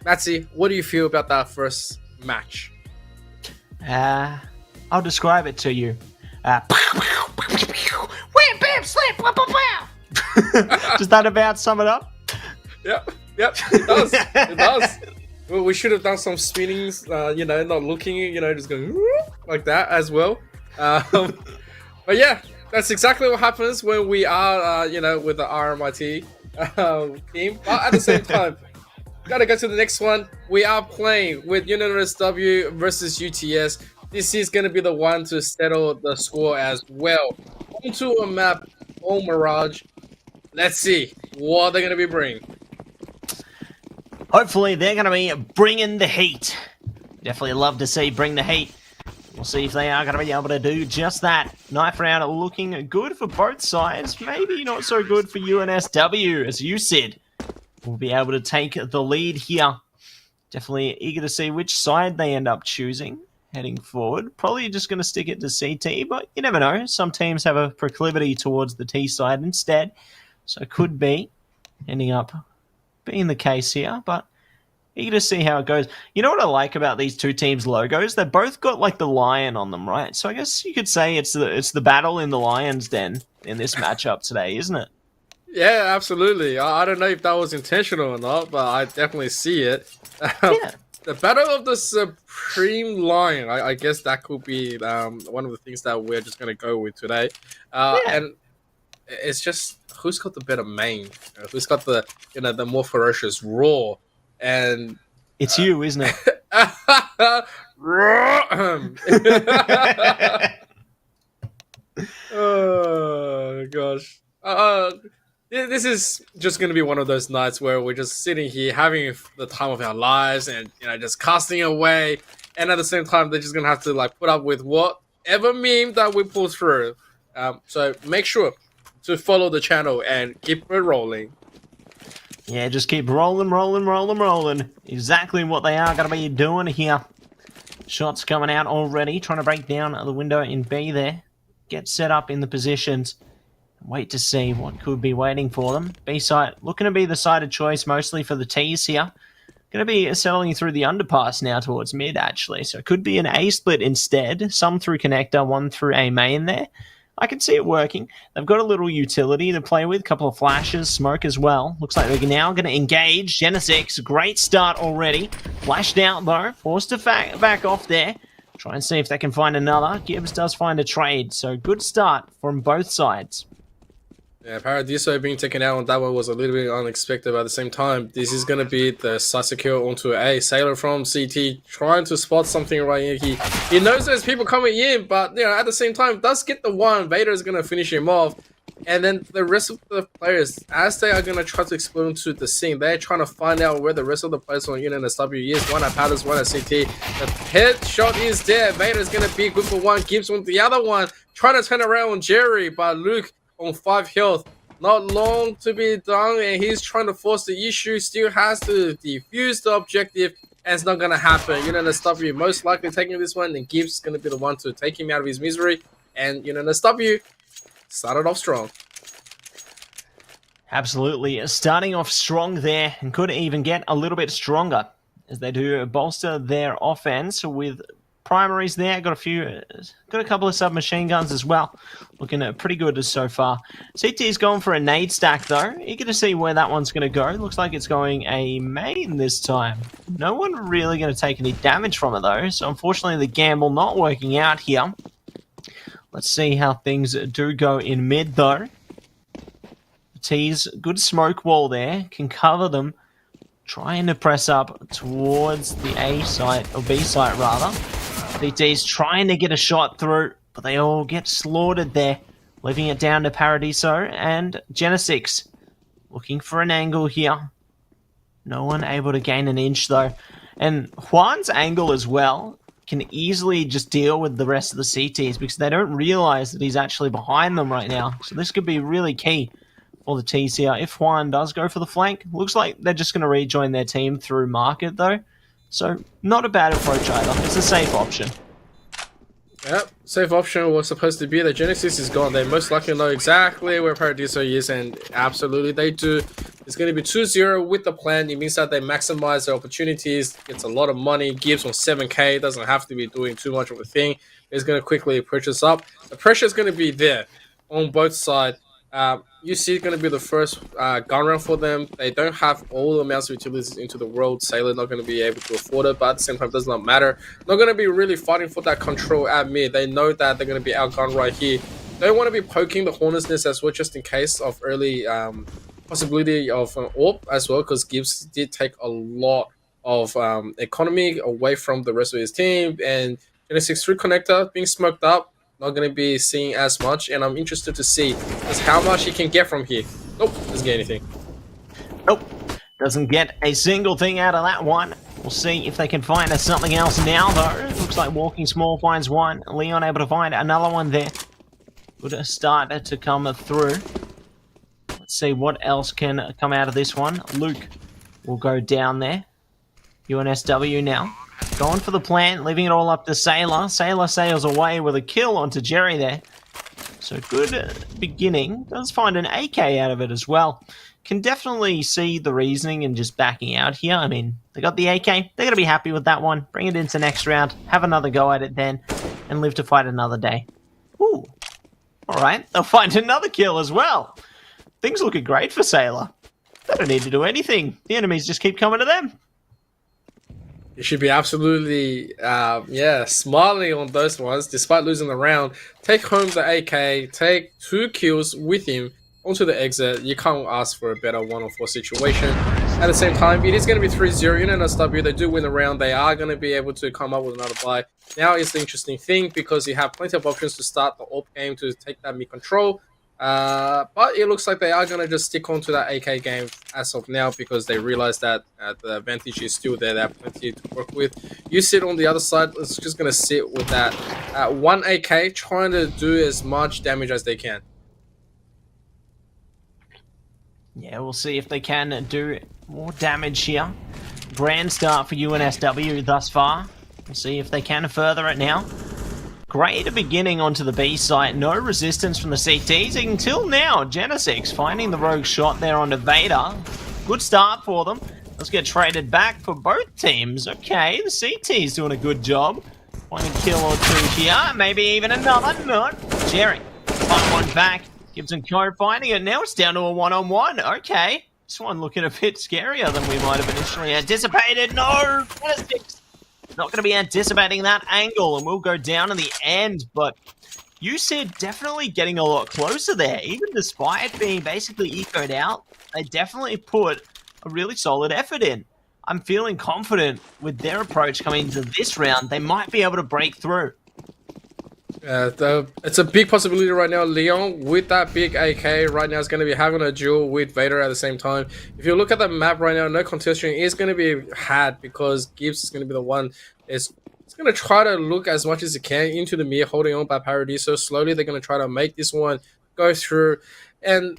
A: Matzy, what do you feel about that first match?
B: I'll describe it to you. Wham, bam, slap, pow, pow, pow. Does that about sum it up?
A: Yep, it does. It does. Well, we should have done some spinnings, not looking, just going like that as well. But yeah, that's exactly what happens when we are, with the RMIT team. But at the same time, gotta go to the next one. We are playing with UNSW versus UTS. This is gonna be the one to settle the score as well. Onto a map on Mirage. Let's see what they're gonna be bringing.
B: Hopefully, they're gonna be bringing the heat. Definitely love to see bring the heat. We'll see if they are going to be able to do just that. Knife round looking good for both sides. Maybe not so good for UNSW, as you said. We'll be able to take the lead here. Definitely eager to see which side they end up choosing heading forward. Probably just going to stick it to CT, but you never know. Some teams have a proclivity towards the T side instead. So it could be ending up being the case here, but eager to see how it goes. You know what I like about these two teams' logos? They've both got like the lion on them, right? So I guess you could say it's the battle in the lion's den in this matchup today, isn't it?
A: Yeah, absolutely. I don't know if that was intentional or not, but I definitely see it.
B: Yeah.
A: The battle of the supreme lion. I guess that could be one of the things that we're just gonna go with today. And it's just who's got the better main? Who's got the the more ferocious roar? And
B: it's you, isn't it?
A: Oh gosh. This is just gonna be one of those nights where we're just sitting here having the time of our lives and just casting away, and at the same time they're just gonna have to like put up with whatever meme that we pull through. So make sure to follow the channel and keep it rolling.
B: Yeah, just keep rolling. Exactly what they are going to be doing here. Shots coming out already. Trying to break down the window in B there. Get set up in the positions. Wait to see what could be waiting for them. B side looking to be the side of choice mostly for the T's here. Going to be settling through the underpass now towards mid actually. So it could be an A split instead. Some through connector, one through A main there. I can see it working. They've got a little utility to play with, a couple of flashes, smoke as well. Looks like they're now going to engage. Genesix, great start already. Flashed out though, forced to back off there. Try and see if they can find another. Gibbs does find a trade, so good start from both sides.
A: Yeah, Paradiso being taken out on that one was a little bit unexpected, but at the same time, this is going to be the Sasakyo onto A. Sailor from CT trying to spot something right here. He knows there's people coming in, but at the same time, does get the one. Vader is going to finish him off. And then the rest of the players, as they are going to try to explode into the scene, they're trying to find out where the rest of the players on UNSW is. One at Paddles, one at CT. The headshot is there. Vader is going to be good for one. Gibbs on the other one. Trying to turn around on Jerry, but Luke on 5 health. Not long to be done, and he's trying to force the issue. Still has to defuse the objective, and it's not going to happen. UNSW most likely taking this one, and Gibbs is going to be the one to take him out of his misery. And UNSW started off strong.
B: Absolutely. Starting off strong there, and could even get a little bit stronger as they do bolster their offense with primaries there. Got a couple of submachine guns as well. Looking pretty good so far. CT's going for a nade stack though. Eager to see where that one's going to go. Looks like it's going a main this time. No one really going to take any damage from it though. So unfortunately the gamble not working out here. Let's see how things do go in mid though. The T's good smoke wall there. Can cover them. Trying to press up towards the A site, or B site rather. CT's trying to get a shot through, but they all get slaughtered there, leaving it down to Paradiso and Genesix. Looking for an angle here. No one able to gain an inch though. And Juan's angle as well can easily just deal with the rest of the CTs because they don't realize that he's actually behind them right now. So this could be really key for the T's here. If Juan does go for the flank, looks like they're just going to rejoin their team through market though. So, not a bad approach either. It's a safe option.
A: Yep, safe option was supposed to be the Genesis is gone. They most likely know exactly where Paradiso is, and absolutely they do. It's going to be 2-0 with the plan. It means that they maximize their opportunities, gets a lot of money, gives on 7k, doesn't have to be doing too much of a thing. It's going to quickly purchase up. The pressure is going to be there on both sides. You see it's going to be the first gun round for them. They don't have all the amounts of utilities into the world. Sailor not going to be able to afford it, but at the same time, it does not matter. Not going to be really fighting for that control at mid. They know that they're going to be outgunned right here. They want to be poking the Hornet's Nest as well, just in case of early possibility of an AWP as well, because Gibbs did take a lot of economy away from the rest of his team. And Genesis 3 connector being smoked up. Not going to be seeing as much, and I'm interested to see just how much he can get from here. Nope, doesn't get anything.
B: Nope, doesn't get a single thing out of that one. We'll see if they can find us something else now, though. Looks like Walking Small finds one. Leon able to find another one there. Good start to come through. Let's see what else can come out of this one. Luke will go down there. UNSW now. Going for the plant, leaving it all up to Sailor. Sailor sails away with a kill onto Jerry there. So good beginning. Does find an AK out of it as well. Can definitely see the reasoning and just backing out here. I mean, they got the AK. They're going to be happy with that one. Bring it into next round. Have another go at it then. And live to fight another day. Ooh. Alright, they'll find another kill as well. Things looking great for Sailor. They don't need to do anything. The enemies just keep coming to them.
A: You should be absolutely, smiling on those ones, despite losing the round. Take home the AK, take 2 kills with him onto the exit. You can't ask for a better 1-on-4 situation. At the same time, it is going to be 3-0 in UNSW. They do win the round. They are going to be able to come up with another buy. Now is the interesting thing, because you have plenty of options to start the AWP game to take that mid control. But it looks like they are going to just stick on to that AK game as of now, because they realize that the advantage is still there. They have plenty to work with. You sit on the other side. It's just going to sit with that 1 AK, trying to do as much damage as they can.
B: Yeah, we'll see if they can do more damage here. Grand start for UNSW thus far. We'll see if they can further it now. Great beginning onto the B site. No resistance from the CTs until now. Genesis finding the rogue shot there onto Vader. Good start for them. Let's get traded back for both teams. Okay, the CT's doing a good job. One kill or two here. Maybe even another. Not. Jerry. Find one back. Gibson Co finding it. Now it's down to a 1-on-1. Okay. This one looking a bit scarier than we might have initially anticipated. No! Genesis not going to be anticipating that angle, and we'll go down in the end, but USYD definitely getting a lot closer there. Even despite being basically ecoed out, they definitely put a really solid effort in. I'm feeling confident with their approach coming into this round. They might be able to break through.
A: It's a big possibility right now. Leon with that big AK right now is going to be having a duel with Vader at the same time. If you look at the map right now, no contestation is going to be had, because Gibbs is going to be the one. It's going to try to look as much as it can into the mirror, holding on by Paradiso. Slowly they're going to try to make this one go through, and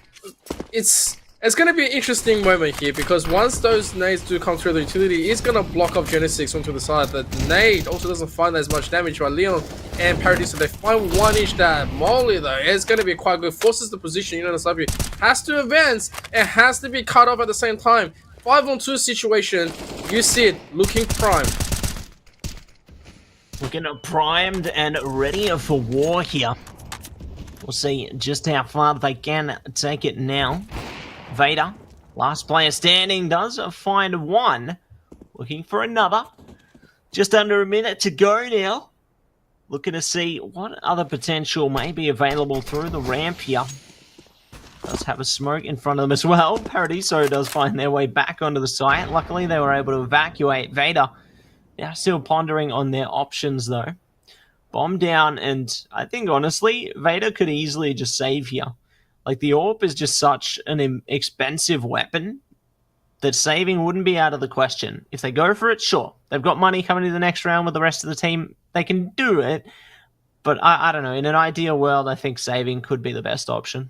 A: it's going to be an interesting moment here, because once those nades do come through, the utility is going to block off Genesis onto the side. The nade also doesn't find as much damage, but Leon and Paradiso, they find 1-inch that Molly, though, it's going to be quite good. Forces the position. UNSW has to advance and has to be cut off at the same time. 5-on-2 situation. You see it looking prime.
B: Looking primed and ready for war here. We'll see just how far they can take it now. Vader, last player standing, does find one. Looking for another. Just under a minute to go now. Looking to see what other potential may be available through the ramp here. Does have a smoke in front of them as well. Paradiso does find their way back onto the site. Luckily, they were able to evacuate Vader. Now still pondering on their options, though. Bomb down, and I think, honestly, Vader could easily just save here. Like, the AWP is just such an expensive weapon that saving wouldn't be out of the question. If they go for it, sure. They've got money coming to the next round with the rest of the team. They can do it. But I don't know. In an ideal world, I think saving could be the best option.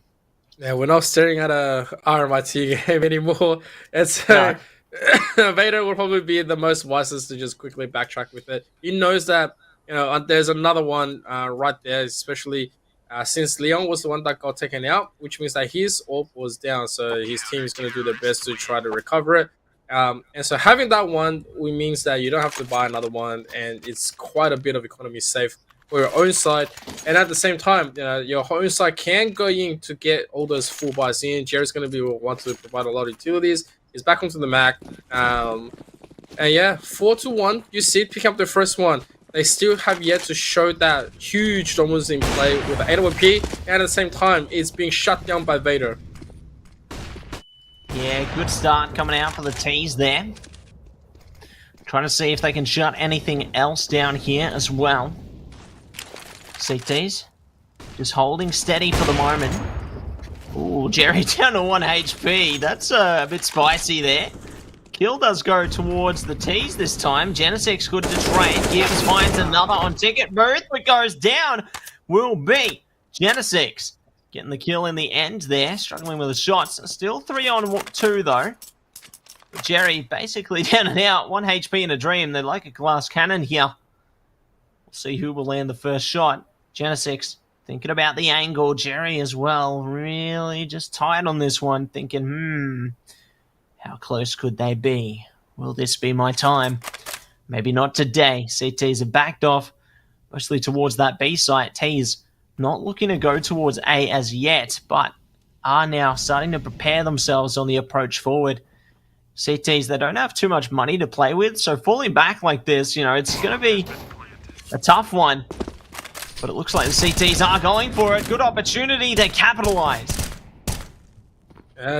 A: Yeah, we're not staring at a RMIT game anymore. It's Vader will probably be the most wisest to just quickly backtrack with it. He knows that you know, there's another one right there, especially since Leon was the one that got taken out, which means that his AWP was down. So his team is going to do their best to try to recover it. And so having that one means that you don't have to buy another one, and it's quite a bit of economy save for your own side. And at the same time, your own side can go in to get all those full buys in. Jerry's going to be want to provide a lot of utilities. He's back onto the Mac. And yeah, 4-1. You see it, pick up the first one. They still have yet to show that huge dominance in play with the AWP, and at the same time, it's being shut down by Vader.
B: Yeah, good start coming out for the T's there. Trying to see if they can shut anything else down here as well. CTs just holding steady for the moment. Ooh, Jerry down to 1 HP. That's a bit spicy there. Kill does go towards the T's this time. Genesix good to trade. Gibbs finds another on ticket booth, but goes down. Will be Genesix getting the kill in the end there. Struggling with the shots. Still 3-on-2 though. But Jerry basically down and out. 1 HP in a dream. They're like a glass cannon here. We'll see who will land the first shot. Genesix thinking about the angle. Jerry as well. Really just tight on this one. Thinking, how close could they be? Will this be my time? Maybe not today. CTs have backed off, mostly towards that B site. T's not looking to go towards A as yet, but are now starting to prepare themselves on the approach forward. CTs, they don't have too much money to play with, so falling back like this, it's going to be a tough one. But it looks like the CTs are going for it. Good opportunity. They capitalize.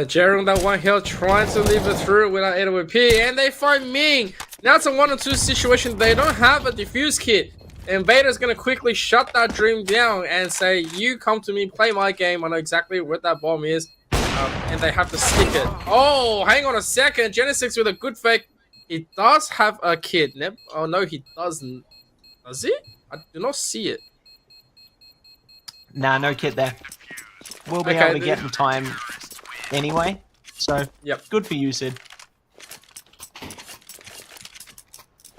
A: Jerry on that one hill trying to leave it through without AWP, and they find Ming. Now it's a 1-on-2 situation. They don't have a defuse kit, and Vader's gonna quickly shut that dream down and say, "You come to me, play my game. I know exactly where that bomb is," and they have to stick it. Oh, hang on a second. Genesix with a good fake. He does have a kit. Oh no, he doesn't. Does he? I do not see it.
B: Nah, no kit there. We'll be able to get the time anyway, so
A: yep.
B: Good for you, Sid.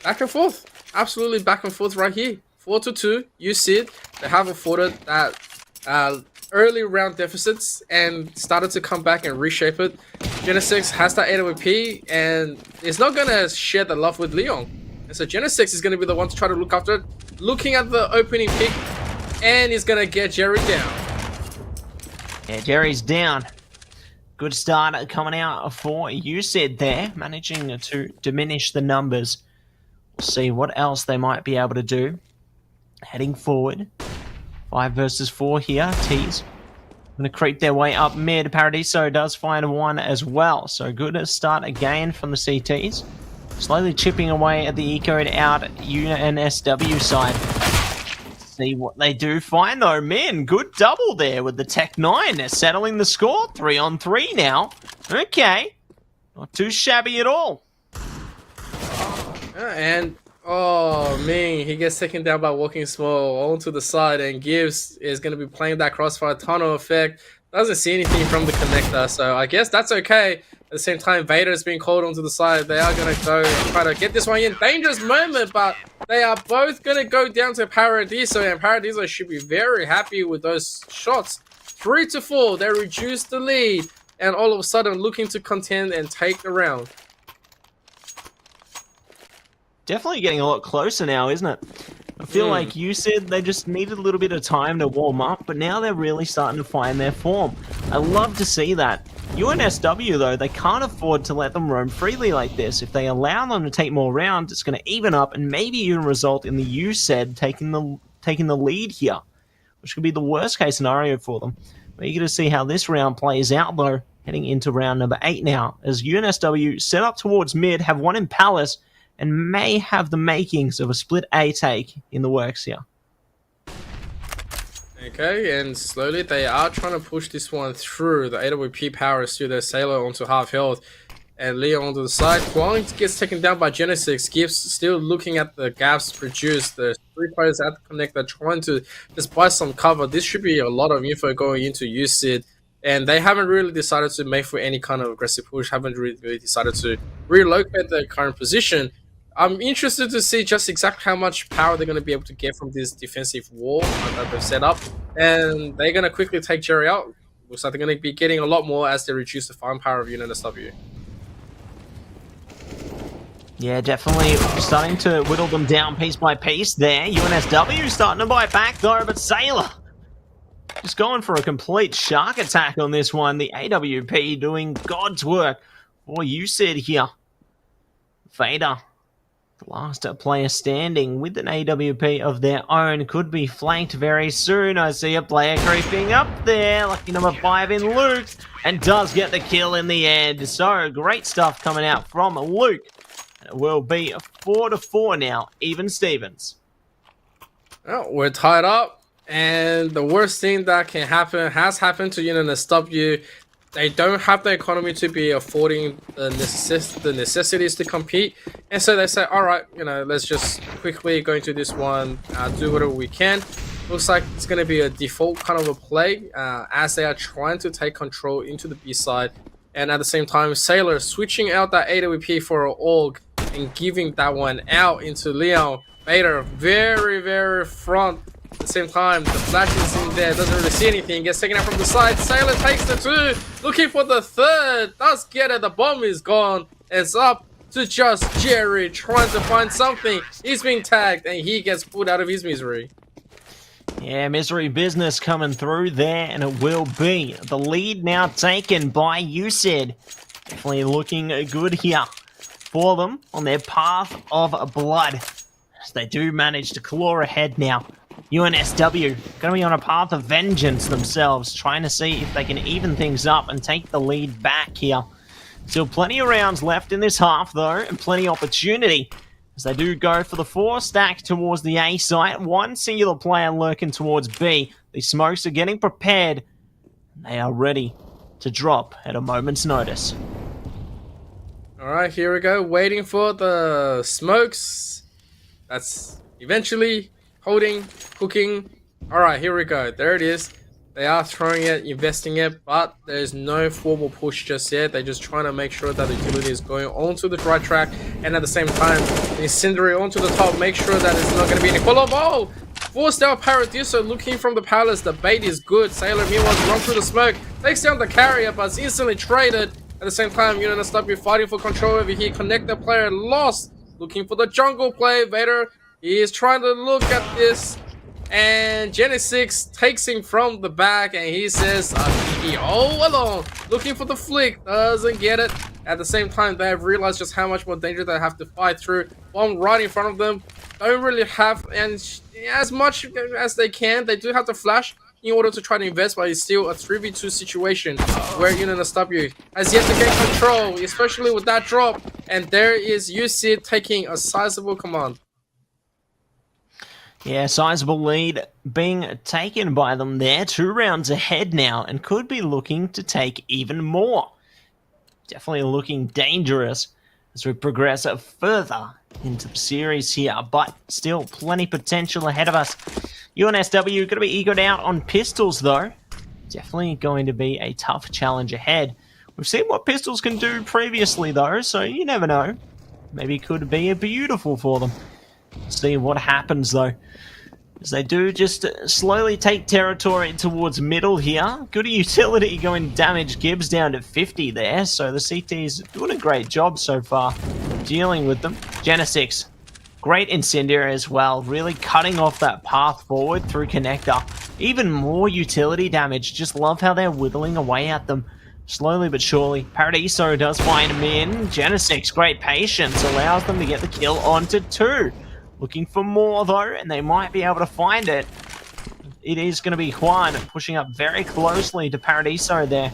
A: Back and forth, absolutely back and forth right here. 4-2. You see it. They have afforded that early round deficits and started to come back and reshape it. Genesix has that AWP and it's not gonna share the love with Leon, and so Genesix is gonna be the one to try to look after it. Looking at the opening pick, and he's gonna get Jerry down.
B: Yeah, Jerry's down. Good start coming out for USYD there, managing to diminish the numbers. We'll see what else they might be able to do. Heading forward. 5 versus 4 here. T's going to creep their way up mid. Paradiso does find one as well. So good start again from the CTs. Slowly chipping away at the ecoed out UNSW side. See what they do find though. Man, good double there with the Tech 9. They're settling the score. 3-on-3 now. Okay. Not too shabby at all.
A: And oh man, he gets taken down by walking small onto the side, and Gibbs is going to be playing that crossfire tunnel effect. Doesn't see anything from the connector, so I guess that's okay. At the same time, Vader is being called onto the side. They are going to go and try to get this one in. Dangerous moment, but they are both going to go down to Paradiso, and Paradiso should be very happy with those shots. 3-4, they reduce the lead, and all of a sudden looking to contend and take the round.
B: Definitely getting a lot closer now, isn't it? I feel like you said they just needed a little bit of time to warm up, but now they're really starting to find their form. I love to see that. UNSW, though, they can't afford to let them roam freely like this. If they allow them to take more rounds, it's going to even up and maybe even result in the USYD taking the lead here, which could be the worst case scenario for them. We're eager to see how this round plays out, though, heading into round number 8 now, as UNSW set up towards mid, have one in Palace, and may have the makings of a split A take in the works here.
A: Okay, and slowly they are trying to push this one through. The AWP power is still there. Sailor onto half health, and Leo onto the side. Huang gets taken down by Genesix. Gibbs still looking at the gaps produced. The 3 players at the connector trying to just buy some cover. This should be a lot of info going into USYD, and they haven't really decided to make for any kind of aggressive push. Haven't really decided to relocate their current position. I'm interested to see just exactly how much power they're going to be able to get from this defensive wall that they've set up. And they're going to quickly take Jerry out. Looks like they're going to be getting a lot more as they reduce the firepower of UNSW.
B: Yeah, definitely starting to whittle them down piece by piece there. UNSW starting to bite back though, but Sailor just going for a complete shark attack on this one. The AWP doing God's work for USYD here. Vader, the last player standing with an AWP of their own, could be flanked very soon. I see a player creeping up there. Lucky number 5 in Luke, and does get the kill in the end. So great stuff coming out from Luke. It will be 4-4 now, even Stevens.
A: Well, we're tied up, and the worst thing that can happen has happened to UNSW. They don't have the economy to be affording the necessities to compete, and so they say, all right, let's just quickly go into this one, do whatever we can. Looks like it's going to be a default kind of a play as they are trying to take control into the B side, and at the same time, Sailor switching out that AWP for an AUG and giving that one out into Leon. Vader very, very front. At the same time, the flash is in there, doesn't really see anything, gets taken out from the side. Sailor takes the 2, looking for the 3rd, does get it, the bomb is gone. It's up to just Jerry trying to find something. He's being tagged and he gets pulled out of his misery.
B: Yeah, misery business coming through there, and it will be the lead now taken by USYD. Definitely looking good here for them on their path of blood, as they do manage to claw ahead now. UNSW going to be on a path of vengeance themselves, trying to see if they can even things up and take the lead back here. Still plenty of rounds left in this half though, and plenty of opportunity as they do go for the 4 stack towards the A site. One singular player lurking towards B. The smokes are getting prepared. They are ready to drop at a moment's notice.
A: Alright, here we go, waiting for the smokes. That's eventually holding, cooking. Alright, here we go. There it is. They are throwing it, investing it, but there's no formal push just yet. They're just trying to make sure that the utility is going onto the right track, and at the same time, the incendiary onto the top, make sure that it's not going to be any follow-up. Oh! Forced out Paradiso looking from the palace. The bait is good. Sailor meanwhile run through the smoke, takes down the carrier, but it's instantly traded. At the same time, UNSW fighting for control over here. Connect the player lost. Looking for the jungle play. Vader, he is trying to look at this. And Genesis takes him from the back and he says, all alone. Looking for the flick. Doesn't get it. At the same time, they have realized just how much more danger they have to fight through. Bomb right in front of them. Don't really have as much as they can. They do have to flash in order to try to invest, but it's still a 3v2 situation where UNSW has yet to gain control, especially with that drop. And there is USYD taking a sizable command.
B: Yeah, sizable lead being taken by them there. 2 rounds ahead now, and could be looking to take even more. Definitely looking dangerous as we progress further into the series here, but still plenty potential ahead of us. UNSW going to be egoed out on pistols though. Definitely going to be a tough challenge ahead. We've seen what pistols can do previously though, so you never know. Maybe it could be beautiful for them. See what happens though, as they do just slowly take territory towards middle here. Good utility going to damage Gibbs down to 50 there, so the CT is doing a great job so far dealing with them. Genesis, great incendiary as well, really cutting off that path forward through connector. Even more utility damage, just love how they're whittling away at them slowly but surely. Paradiso does find him in. Genesis, great patience, allows them to get the kill onto 2. Looking for more though, and they might be able to find it. It is going to be Juan pushing up very closely to Paradiso there.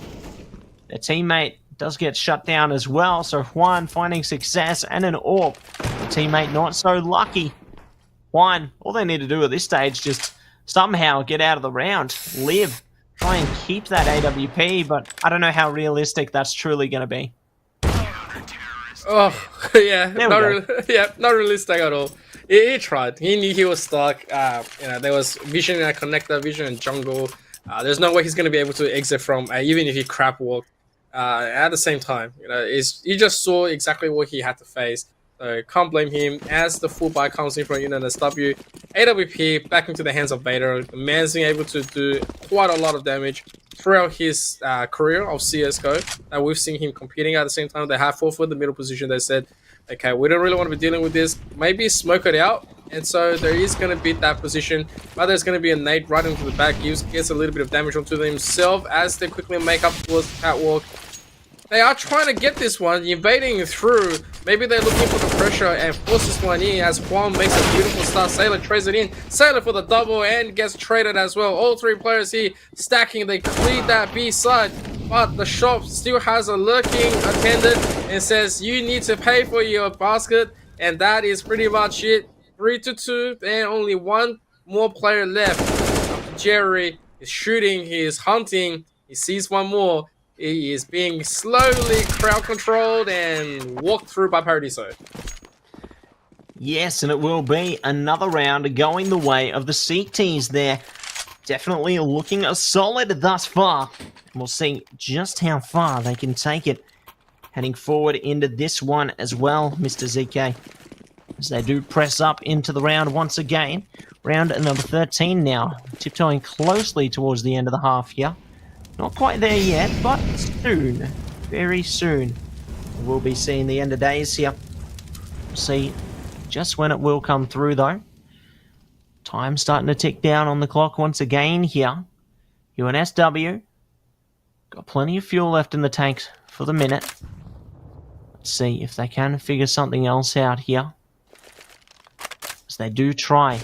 B: Their teammate does get shut down as well, so Juan finding success and an AWP. The teammate not so lucky. Juan, all they need to do at this stage, just somehow get out of the round, live, try and keep that AWP, but I don't know how realistic that's truly going to be.
A: Oh, yeah, not realistic at all. He tried. He knew he was stuck. There was vision in a connector, vision in jungle. There's no way he's going to be able to exit from, even if he crap walked. At the same time, he just saw exactly what he had to face. So can't blame him as the full buy comes in from UNSW. AWP back into the hands of Vader. The man's been able to do quite a lot of damage throughout his career of CSGO. And we've seen him competing at the same time. They have forfeited the middle position. They said, okay, we don't really want to be dealing with this. Maybe smoke it out. And so there is going to be that position. But there's going to be a nade right into the back. He gets a little bit of damage onto himself as they quickly make up towards the catwalk. They are trying to get this one, invading through. Maybe they're looking for the pressure and force this one in as Juan makes a beautiful start. Sailor trades it in. Sailor for the double and gets traded as well. All three players here stacking. They cleared that B side, but the shop still has a lurking attendant and says, you need to pay for your basket. And that is pretty much it. 3-2 and only one more player left. Jerry is shooting, he is hunting, he sees one more. He is being slowly crowd controlled and walked through by Paradiso.
B: Yes, and it will be another round going the way of the CTs there. Definitely looking solid thus far. We'll see just how far they can take it. Heading forward into this one as well, Mr. ZK. As they do press up into the round once again. Round number 13 now. Tiptoeing closely towards the end of the half here. Not quite there yet, but soon. Very soon. We'll be seeing the end of days here. We'll see just when it will come through, though. Time starting to tick down on the clock once again here. UNSW. Got plenty of fuel left in the tanks for the minute. Let's see if they can figure something else out here. As they do try.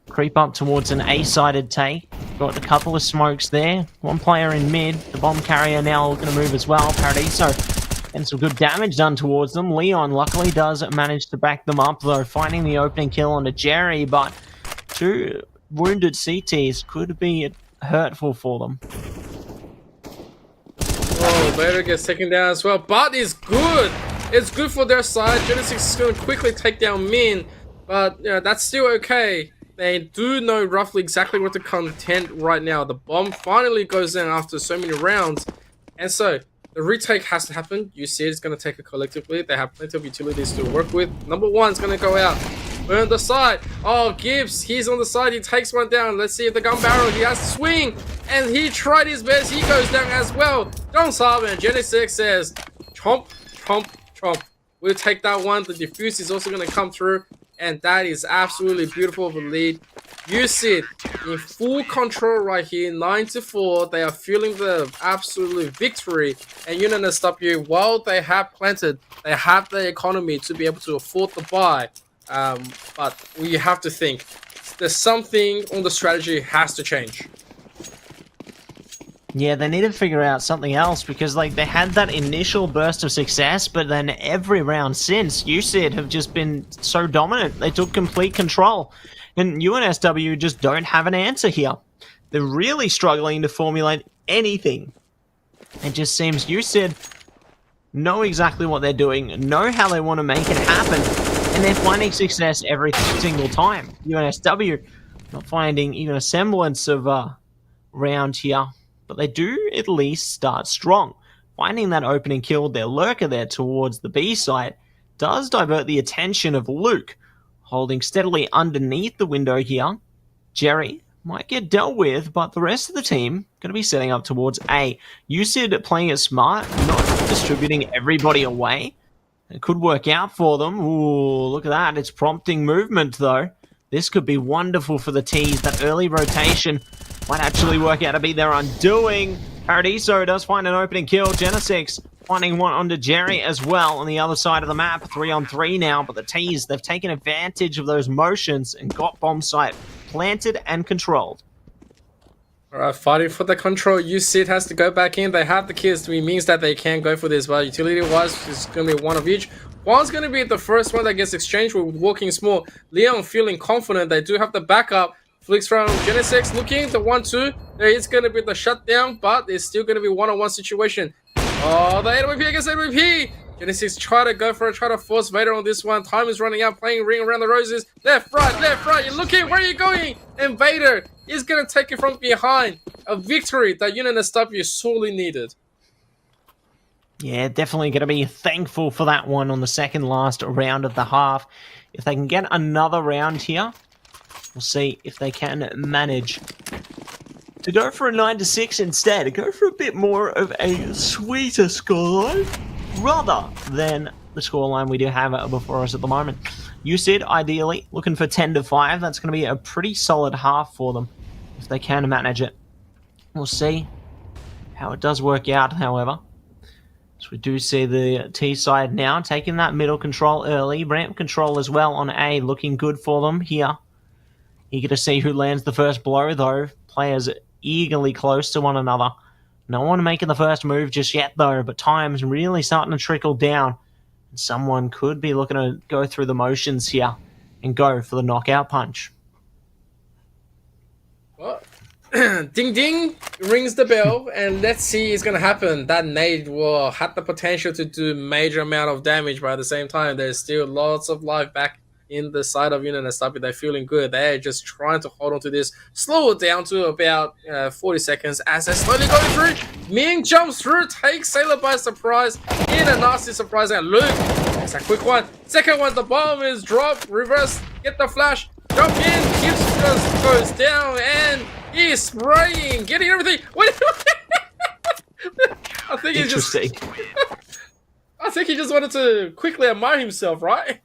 B: Creep up towards an A-sided take. Got a couple of smokes there. One player in mid. The bomb carrier now looking to move as well. Paradiso and some good damage done towards them. Leon luckily does manage to back them up though, finding the opening kill onto Jerry, but two wounded CTs could be hurtful for them.
A: Oh, Vader gets taken down as well, but it's good. It's good for their side. Genesis is going to quickly take down Min, but that's still okay. They do know roughly exactly what to contend right now. The bomb finally goes down after so many rounds. And so, the retake has to happen. You see it's going to take it collectively. They have plenty of utilities to work with. Number one's going to go out. Burn the side. Oh, Gibbs, he's on the side. He takes one down. Let's see if the gun barrel, he has to swing. And he tried his best. He goes down as well. Don't solve it. Genesis says, chomp, chomp, chomp. We'll take that one. The defuse is also going to come through. And that is absolutely beautiful of a lead. USYD in full control right here, 9-4. They are feeling the absolute victory. And UNSW, while they have planted, they have the economy to be able to afford the buy. But we have to think, there's something on the strategy has to change.
B: Yeah, they need to figure out something else because like they had that initial burst of success, but then every round since, USYD have just been so dominant. They took complete control. And UNSW just don't have an answer here. They're really struggling to formulate anything. It just seems USYD know exactly what they're doing, know how they want to make it happen, and they're finding success every single time. UNSW not finding even a semblance of a round here. But they do at least start strong. Finding that opening kill, their lurker there towards the B site, does divert the attention of Luke, holding steadily underneath the window here. Jerry might get dealt with, but the rest of the team going to be setting up towards A. USYD playing it smart, not distributing everybody away. It could work out for them. Ooh, look at that. It's prompting movement, though. This could be wonderful for the T's. That early rotation might actually work out to be their undoing. Paradiso does find an opening kill. Genesis finding one onto Jerry as well on the other side of the map. 3-on-3 now, but the T's, they've taken advantage of those motions and got bomb site planted and controlled.
A: Alright, fighting for the control. USYD has to go back in. They have the kills, which means that they can go for this. But utility-wise, it's going to be one of each. One's going to be the first one that gets exchanged with Walking Small. Leon feeling confident. They do have the backup. Flicks from Genesis looking, the 1-2. There is going to be the shutdown, but it's still going to be one-on-one situation. Oh, the AWP against AWP. Genesis try to go for it, try to force Vader on this one. Time is running out, playing Ring Around the Roses. Left, right. You're looking, where are you going? And Vader is going to take it from behind. A victory that UNSW sorely needed.
B: Yeah, definitely going to be thankful for that one on the second last round of the half. If they can get another round here, we'll see if they can manage to go for a 9-6 instead. Go for a bit more of a sweeter scoreline rather than the scoreline we do have before us at the moment. USYD ideally looking for 10-5. That's going to be a pretty solid half for them if they can manage it. We'll see how it does work out, however. So we do see the T side now taking that middle control early. Ramp control as well on A, looking good for them here. Eager to see who lands the first blow, though. Players eagerly close to one another. No one making the first move just yet, though, but time's really starting to trickle down. And someone could be looking to go through the motions here and go for the knockout punch.
A: Well, ding ding rings the bell, and let's see what's gonna happen. That nade will have the potential to do major amount of damage, but at the same time, there's still lots of life back in the side of UNSW. They're feeling good. They're just trying to hold on to this, slow it down to about 40 seconds as they're slowly going through. Ming jumps through, takes Sailor by surprise in a nasty surprise, and Luke takes a quick one. Second one, the bomb is dropped, reverse, get the flash, jump in, just goes down, and he's spraying, getting everything. Wait, I think he just. I think he just wanted to quickly admire himself, right?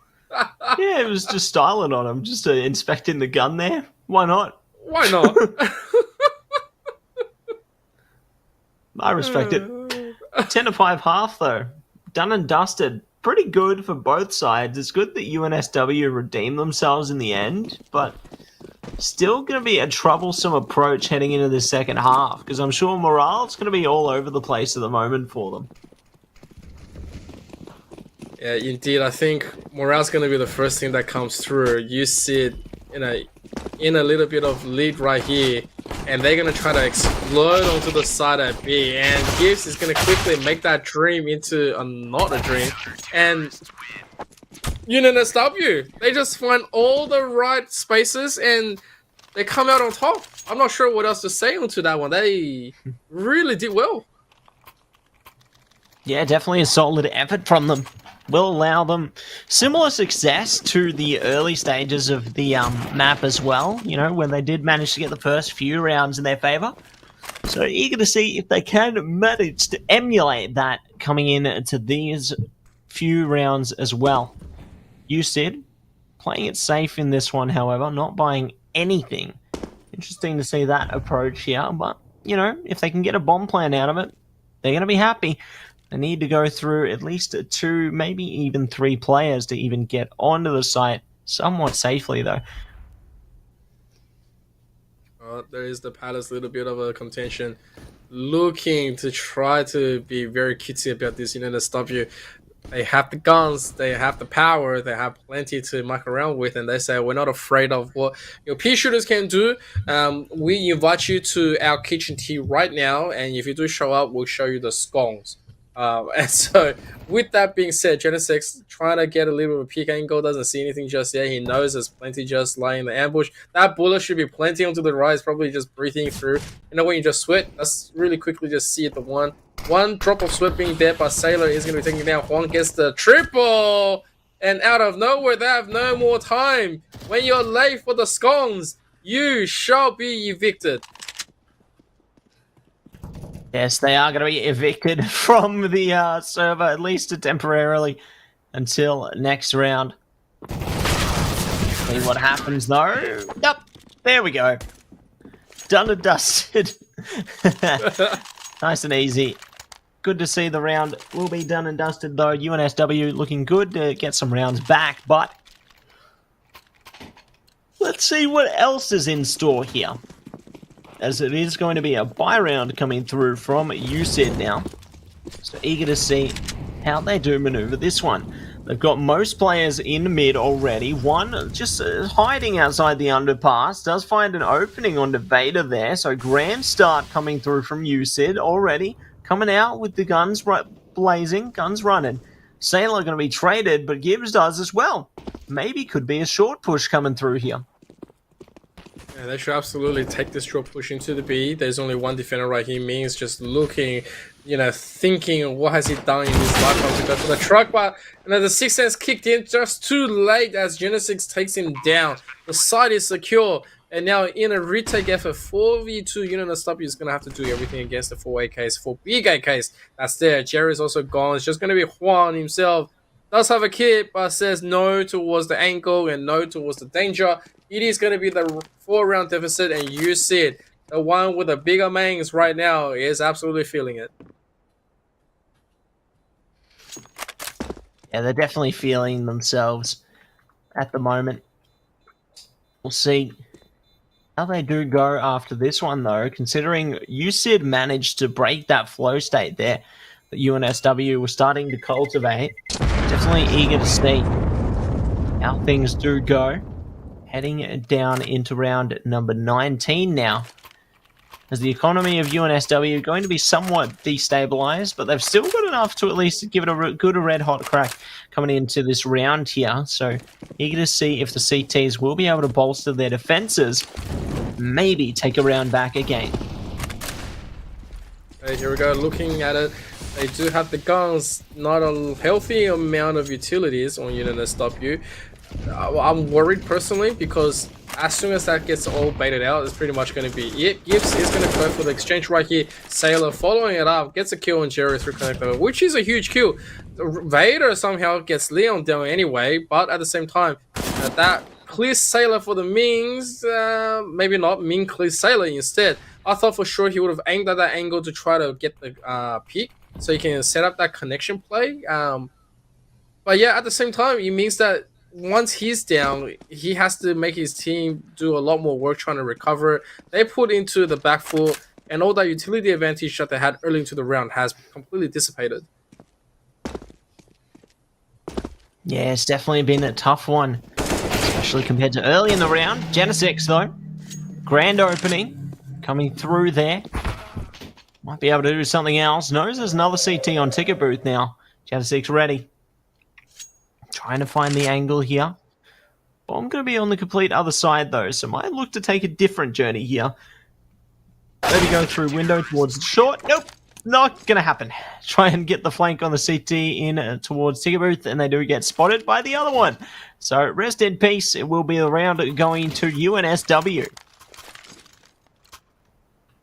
B: Yeah, it was just styling on him, just inspecting the gun there. Why not?
A: Why not?
B: I respect it. 10-5 half, though. Done and dusted. Pretty good for both sides. It's good that UNSW redeemed themselves in the end, but still going to be a troublesome approach heading into the second half, because I'm sure morale's going to be all over the place at the moment for them.
A: Yeah, indeed. I think morale's going to be the first thing that comes through. You sit in a little bit of lead right here, and they're going to try to explode onto the side of B, and Gibbs is going to quickly make that dream into not a dream. And UNSW, they just find all the right spaces, and they come out on top. I'm not sure what else to say onto that one. They really did well.
B: Yeah, definitely a solid effort from them. Will allow them similar success to the early stages of the map as well, you know, when they did manage to get the first few rounds in their favor. So eager to see if they can manage to emulate that coming in to these few rounds as well. USYD playing it safe in this one, however, not buying anything. Interesting to see that approach here, but, you know, if they can get a bomb plan out of it, they're going to be happy. They need to go through at least 2, maybe even 3 players to even get onto the site somewhat safely, though.
A: There is the Palace, little bit of a contention, looking to try to be very cutesy about this UNSW. They have the guns, they have the power, they have plenty to muck around with, and they say we're not afraid of what your pea shooters can do. We invite you to our kitchen tea right now, and if you do show up, we'll show you the scones. And so, with that being said, Genesis trying to get a little bit of a peek angle, doesn't see anything just yet. He knows there's plenty just lying in the ambush. That bullet should be plenty onto the right. It's probably just breathing through. You know, when you just sweat, let's really quickly just see it. The one drop of sweat being there, but Sailor is going to be taking it down. Huang gets the triple, and out of nowhere, they have no more time. When you're late for the scones, you shall be evicted.
B: Yes, they are going to be evicted from the server, at least temporarily, until next round. See what happens, though. Yep, there we go. Done and dusted. Nice and easy. Good to see the round will be done and dusted, though. UNSW looking good to get some rounds back, but let's see what else is in store here, as it is going to be a buy round coming through from USYD now. So eager to see how they do maneuver this one. They've got most players in mid already. One just hiding outside the underpass. Does find an opening on Vader there. So grand start coming through from USYD already. Coming out with the guns blazing, guns running. Sailor going to be traded, but Gibbs does as well. Maybe could be a short push coming through here.
A: Yeah, they should absolutely take this draw push into the B. There's only one defender right here. Ming's just looking, thinking what has he done in his lifetime to go for the truck, but the Sixth Sense kicked in just too late as Genesis takes him down. The side is secure, and now in a retake effort, 4v2, UNSW is going to have to do everything against the 4 AKs, 4 big AKs. That's there. Jerry's also gone. It's just going to be Juan himself. Does have a kit, but says no towards the angle and no towards the danger. It is going to be the 4-round deficit, and you see it. The one with the bigger mangs right now is absolutely feeling it.
B: Yeah, they're definitely feeling themselves at the moment. We'll see how they do go after this one, though, considering USYD managed to break that flow state there that UNSW was starting to cultivate. Definitely eager to see how things do go. Heading down into round number 19 now, as the economy of UNSW going to be somewhat destabilized, but they've still got enough to at least give it a good red hot crack coming into this round here. So eager to see if the CTs will be able to bolster their defenses, maybe take a round back again.
A: Okay, here we go, looking at it. They do have the guns, not a healthy amount of utilities on UNSW. I'm worried personally because as soon as that gets all baited out, it's pretty much going to be it. Gibbs is going to go for the exchange right here. Sailor following it up, gets a kill on Jerry through connector, which is a huge kill. Vader somehow gets Leon down anyway, but at the same time, that clears Sailor for the Mings. Maybe not. Ming clears Sailor instead. I thought for sure he would have aimed at that angle to try to get the peak so he can set up that connection play. But yeah, at the same time, it means that once he's down, he has to make his team do a lot more work trying to recover. They put into the back full, and all that utility advantage that they had early into the round has completely dissipated.
B: Yeah, it's definitely been a tough one, especially compared to early in the round. Genesis, though, grand opening coming through there. Might be able to do something else. Knows there's another CT on ticket booth now. Genesis ready. Trying to find the angle here. Bomb going to be on the complete other side, though, so might look to take a different journey here. Maybe go through window towards the short. Nope, not going to happen. Try and get the flank on the CT in towards ticket booth, and they do get spotted by the other one. So rest in peace. It will be a round going to UNSW.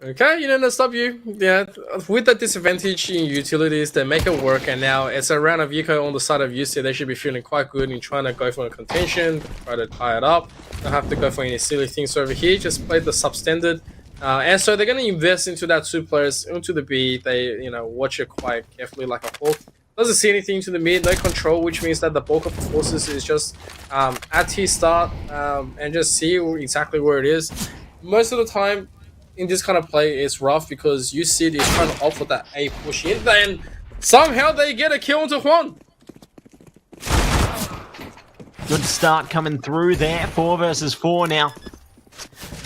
A: Okay, UNSW, yeah, with the disadvantage in utilities, they make it work, and now it's a round of Eco on the side of UC. They should be feeling quite good in trying to go for a contention, try to tie it up. Don't have to go for any silly things over here, just play the substandard. And so they're going to invest into that 2 players, into the B. They, watch it quite carefully like a hawk. Doesn't see anything to the mid, no control, which means that the bulk of the forces is just at T start and just see exactly where it is. Most of the time, in this kind of play, it's rough because USYD is trying to opt for that A push in, then somehow they get a kill onto Juan.
B: Good start coming through there. 4 versus 4 now.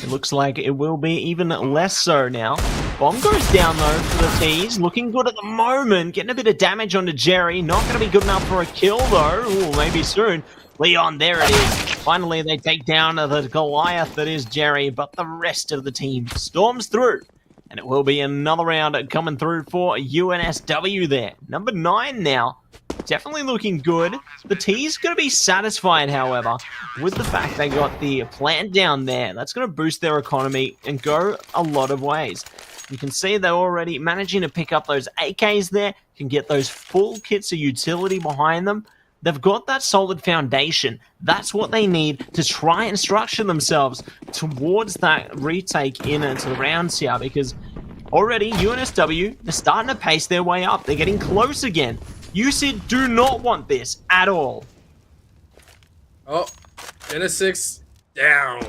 B: It looks like it will be even less so now. Bomb goes down though for the T's. Looking good at the moment. Getting a bit of damage onto Jerry. Not going to be good enough for a kill though. Ooh, maybe soon. Leon, there it is. Finally, they take down the Goliath that is Jerry, but the rest of the team storms through. And it will be another round coming through for UNSW there. Number 9 now. Definitely looking good. The T's going to be satisfied, however, with the fact they got the plant down there. That's going to boost their economy and go a lot of ways. You can see they're already managing to pick up those AKs there, can get those full kits of utility behind them. They've got that solid foundation. That's what they need to try and structure themselves towards that retake into the rounds here, because already UNSW, they're starting to pace their way up. They're getting close again. USYD do not want this at all.
A: Oh, Genesis down.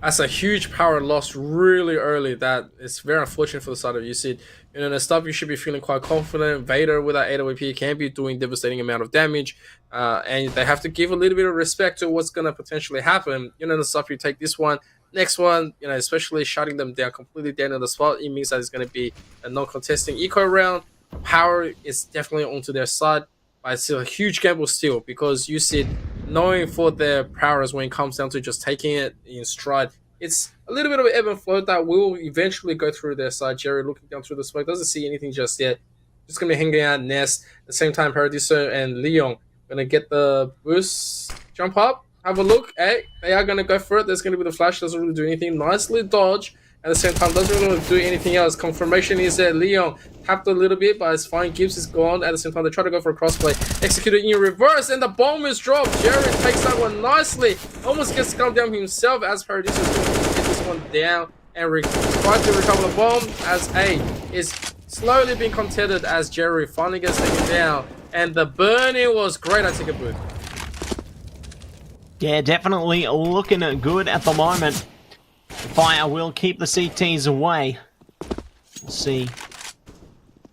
A: That's a huge power loss really early. That is very unfortunate for the side of USYD. UNSW should be feeling quite confident. Vader with that AWP can be doing devastating amount of damage. And they have to give a little bit of respect to what's going to potentially happen. UNSW take this one. Next one, especially shutting them down completely down in the spot, it means that it's going to be a non-contesting eco round. Power is definitely onto their side, but it's still a huge gamble still, because USYD, knowing for their prowess when it comes down to just taking it in stride, it's a little bit of an ebb and flow that will eventually go through their side. Jerry looking down through the smoke, doesn't see anything just yet. Just going to be hanging out Nest. At the same time, Paradiso and Leon going to get the boost, jump up, have a look. Hey, they are going to go for it. There's going to be the flash, doesn't really do anything. Nicely dodge. At the same time, doesn't really do anything else. Confirmation is that Leon tapped a little bit, but it's fine. Gibbs is gone. At the same time, they try to go for a crossplay. Executed in reverse, and the bomb is dropped. Jerry takes that one nicely. Almost gets calmed down himself as Paradiso is going to get this one down and try to recover the bomb as A is slowly being contested as Jerry finally gets taken down. And the burning was great. I take a boot.
B: Yeah, definitely looking good at the moment. Fire will keep the CTs away. We'll see.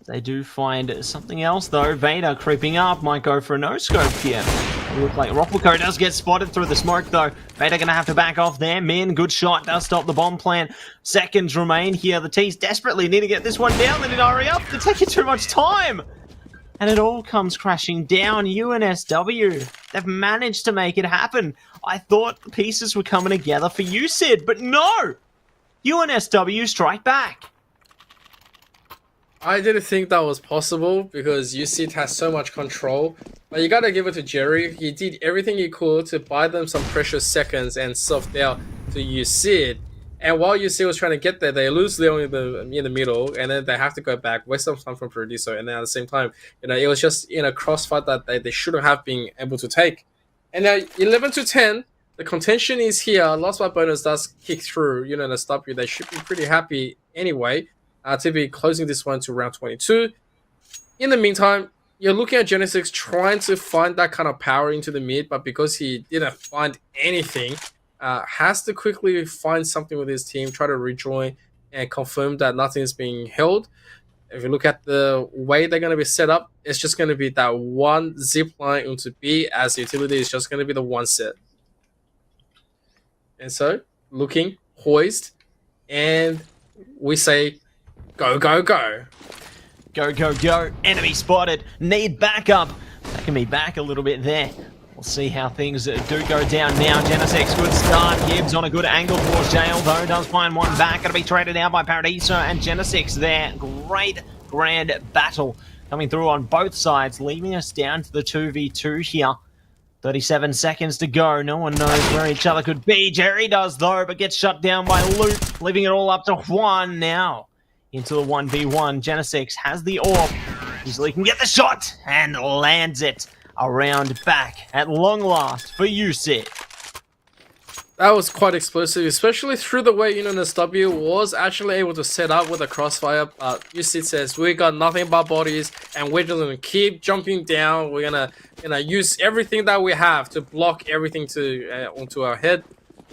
B: They do find something else though. Vader creeping up, might go for a no-scope here. It looks like Roplico does get spotted through the smoke though. Vader gonna have to back off there. Min, good shot, does stop the bomb plant. Seconds remain here. The T's desperately need to get this one down. They need to hurry up. They're taking too much time. And it all comes crashing down. UNSW, they've managed to make it happen. I thought the pieces were coming together for USYD, but no! UNSW strike back.
A: I didn't think that was possible because USYD has so much control. But you gotta give it to Jerry. He did everything he could to buy them some precious seconds and soft out to USYD. And while USYD was trying to get there, they lose Leon in the middle, and then they have to go back, waste some time from Paradiso, and then at the same time, it was just in a crossfight that they shouldn't have been able to take. And now 11-10, the contention is here. Lost by bonus does kick through UNSW. They should be pretty happy anyway to be closing this one to round 22. In the meantime, you're looking at Genesis trying to find that kind of power into the mid, but because he didn't find anything, has to quickly find something with his team, try to rejoin and confirm that nothing is being held. If you look at the way they're going to be set up, it's just going to be that one zip line into B, as the utility is just going to be the one set. And so, looking, poised, and we say, go, go, go.
B: Go, go, go. Enemy spotted. Need backup. That can be back a little bit there. We'll see how things do go down now. Genesis, good start. Gibbs on a good angle towards Jail, though. Does find one back. Gonna be traded out by Paradiso and Genesis there. Great grand battle coming through on both sides, leaving us down to the 2v2 here. 37 seconds to go. No one knows where each other could be. Jerry does, though, but gets shut down by Luke, leaving it all up to Juan now. Into the 1v1. Genesis has the orb. Easily can get the shot and lands it. Around back at long last for USYD.
A: That was quite explosive, especially through the way UNSW was actually able to set up with a crossfire. USYD says, we got nothing but bodies and we're just going to keep jumping down. We're going to use everything that we have to block everything onto our head.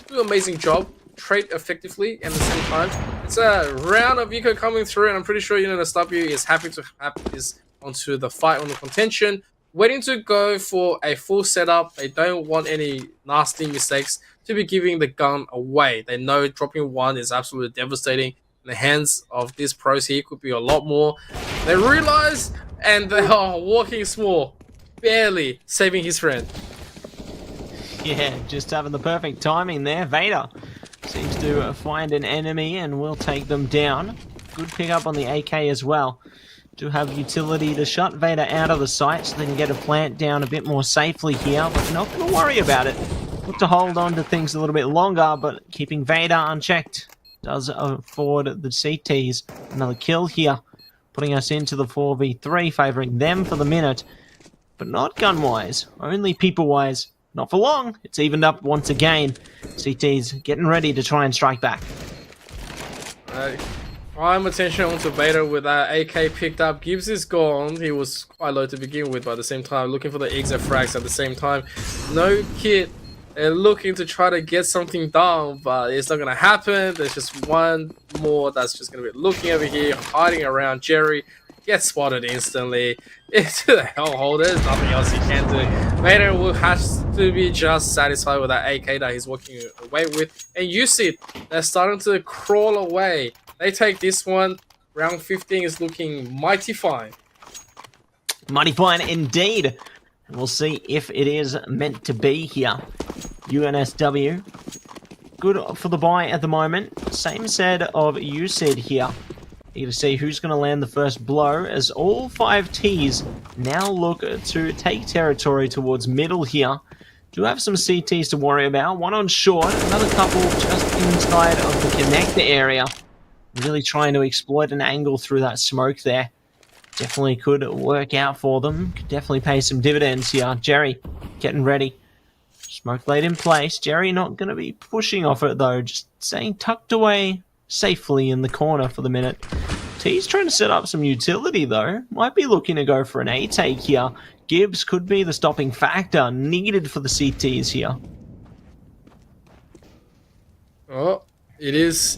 A: Do an amazing job. Trade effectively, and at the same time, it's a round of eco coming through, and I'm pretty sure UNSW is happy to have this onto the fight on the contention. Waiting to go for a full setup. They don't want any nasty mistakes to be giving the gun away. They know dropping one is absolutely devastating. In the hands of these pros here could be a lot more. They realize, and they are walking small, barely saving his friend.
B: Yeah, just having the perfect timing there. Vader seems to find an enemy and will take them down. Good pickup on the AK as well. Do have utility to shut Vader out of the sight so they can get a plant down a bit more safely here, but not going to worry about it. Look to hold on to things a little bit longer, but keeping Vader unchecked does afford the CTs another kill here, putting us into the 4v3, favouring them for the minute, but not gun-wise, only people-wise. Not for long, it's evened up once again. CTs getting ready to try and strike back.
A: Prime attention onto Vader with that AK picked up. Gibbs is gone. He was quite low to begin with, but at the same time, looking for the exit frags at the same time. No kit. They're looking to try to get something done, but it's not going to happen. There's just one more that's just going to be looking over here, hiding around Jerry. Gets spotted instantly. Into the hellhole. There's nothing else he can do. Vader will have to be just satisfied with that AK that he's walking away with. And USYD, they're starting to crawl away. They take this one. Round 15 is looking mighty fine.
B: Mighty fine indeed. And we'll see if it is meant to be here. UNSW good for the buy at the moment. Same set of USYD here. Eager to see who's going to land the first blow as all 5 Ts now look to take territory towards middle here. Do have some CTs to worry about. One on short, another couple just inside of the connector area. Really trying to exploit an angle through that smoke there. Definitely could work out for them. Could definitely pay some dividends here. Jerry getting ready. Smoke laid in place. Jerry not going to be pushing off it though. Just staying tucked away safely in the corner for the minute. T's trying to set up some utility though. Might be looking to go for an A take here. Gibbs could be the stopping factor needed for the CTs here.
A: Oh, it is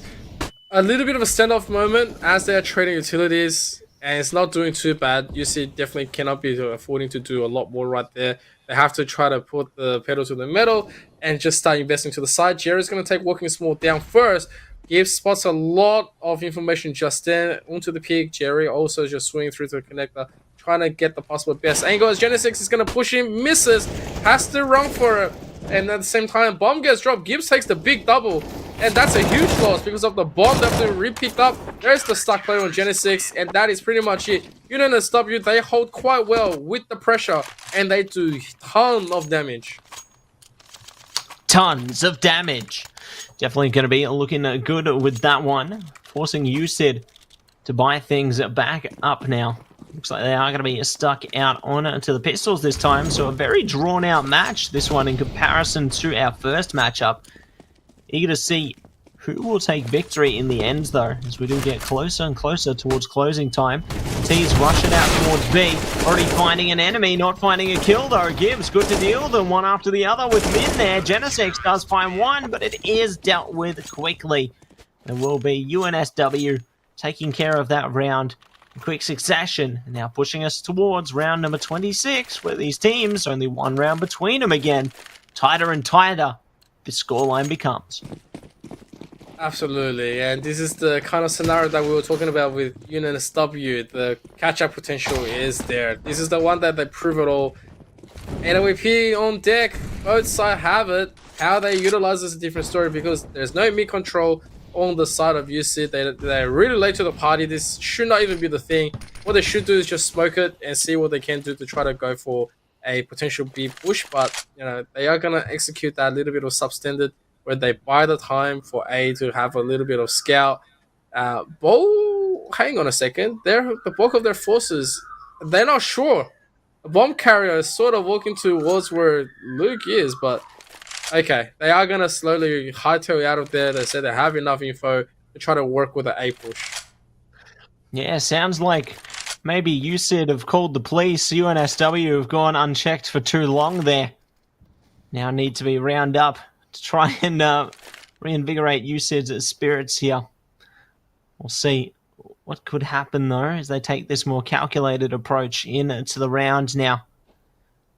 A: a little bit of a standoff moment as they are trading utilities, and it's not doing too bad. You see, definitely cannot be affording to do a lot more right there. They have to try to put the pedal to the metal and just start investing to the side. Jerry's going to take Walking Small down first. Gibbs spots a lot of information just then onto the peak. Jerry also just swinging through to the connector, trying to get the possible best angle as Genesis is going to push him, misses, has to run for it. And at the same time, bomb gets dropped. Gibbs takes the big double, and that's a huge loss because of the bomb that they re-picked up. There's the stuck play on Genesis, and that is pretty much it. UNSW, they hold quite well with the pressure, and they do ton of damage.
B: Tons of damage. Definitely going to be looking good with that one. Forcing USYD to buy things back up now. Looks like they are going to be stuck out on to the pistols this time. So a very drawn out match, this one, in comparison to our first matchup. Eager to see who will take victory in the end, though, as we do get closer and closer towards closing time. T's rushing out towards B. Already finding an enemy, not finding a kill, though. Gibbs, good to deal with them one after the other with Min there. Genesis does find one, but it is dealt with quickly. There will be UNSW taking care of that round in quick succession. Now pushing us towards round number 26, where these teams, only one round between them again. Tighter and tighter, the scoreline becomes.
A: Absolutely, and this is the kind of scenario that we were talking about with UNSW. The catch-up potential is there. This is the one that they prove it all. AWP on deck, both sides have it. How they utilize is a different story because there's no mid control on the side of UC. They're really late to the party. This should not even be the thing. What they should do is just smoke it and see what they can do to try to go for a potential B push, but you know, they are going to execute that little bit of substandard where they buy the time for A to have a little bit of scout. Hang on a second. The bulk of their forces, they're not sure. The bomb carrier is sort of walking towards where Luke is, but okay. They are going to slowly hightail out of there. They said they have enough info to try to work with an A push.
B: Yeah, sounds like maybe USYD have called the police. UNSW have gone unchecked for too long there. Now need to be round up to try and reinvigorate USYD's spirits here. We'll see what could happen, though, as they take this more calculated approach into the round now.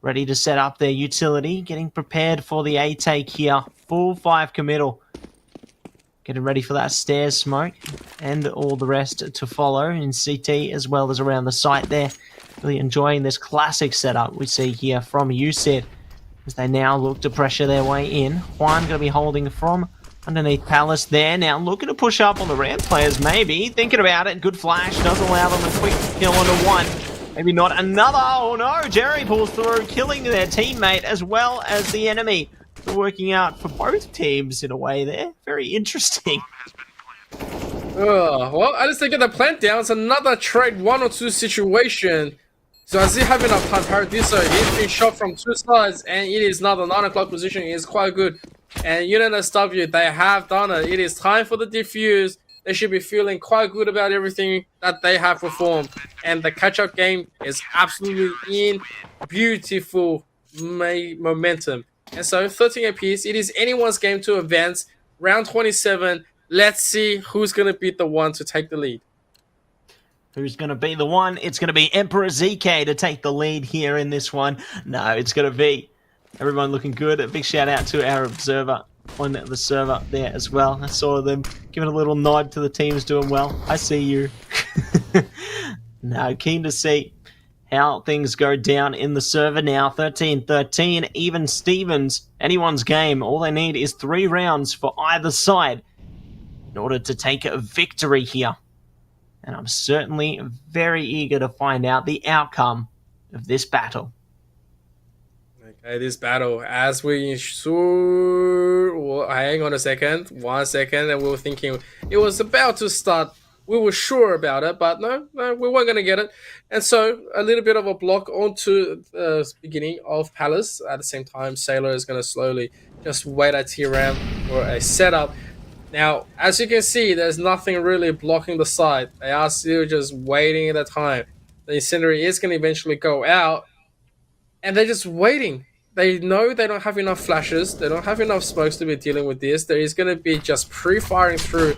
B: Ready to set up their utility, getting prepared for the A take here. Full 5 committal. Getting ready for that stairs smoke and all the rest to follow in CT as well as around the site there. Really enjoying this classic setup we see here from USYD as they now look to pressure their way in. Juan going to be holding from underneath Palace there. Now looking to push up on the ramp players maybe. Thinking about it. Good flash. Does allow them a quick kill onto one. Maybe not another. Oh no. Jerry pulls through, killing their teammate as well as the enemy. Working out for both teams in a way there. Very interesting.
A: Well, at least they get the plant down. It's another trade 1 or 2 situation. So as he have enough time, Paradiso, he's been shot from 2 sides, and it is now the 9 o'clock position. It is quite good. And UNSW, they have done it. It is time for the defuse. They should be feeling quite good about everything that they have performed. And the catch-up game is absolutely in beautiful momentum. And so 13 apiece, it is anyone's game to advance. Round 27, let's see who's going to be the one to take the lead.
B: Who's going to be the one? It's going to be Emperor ZK to take the lead here in this one. No, it's going to be everyone looking good. A big shout out to our observer on the server there as well. I saw them giving a little nod to the teams doing well. I see you. No, keen to see how things go down in the server now. 13-13, even Stevens, anyone's game. All they need is 3 rounds for either side in order to take a victory here. And I'm certainly very eager to find out the outcome of this battle.
A: Okay, this battle, as we well, hang on a second, 1 second, and we were thinking it was about to start. We were sure about it, but no, we weren't going to get it. And so a little bit of a block onto the beginning of Palace. At the same time, Sailor is going to slowly just wait at TRAM for a setup. Now, as you can see, there's nothing really blocking the side. They are still just waiting at the time. The incendiary is going to eventually go out, and they're just waiting. They know they don't have enough flashes. They don't have enough smokes to be dealing with this. There is going to be just pre-firing through.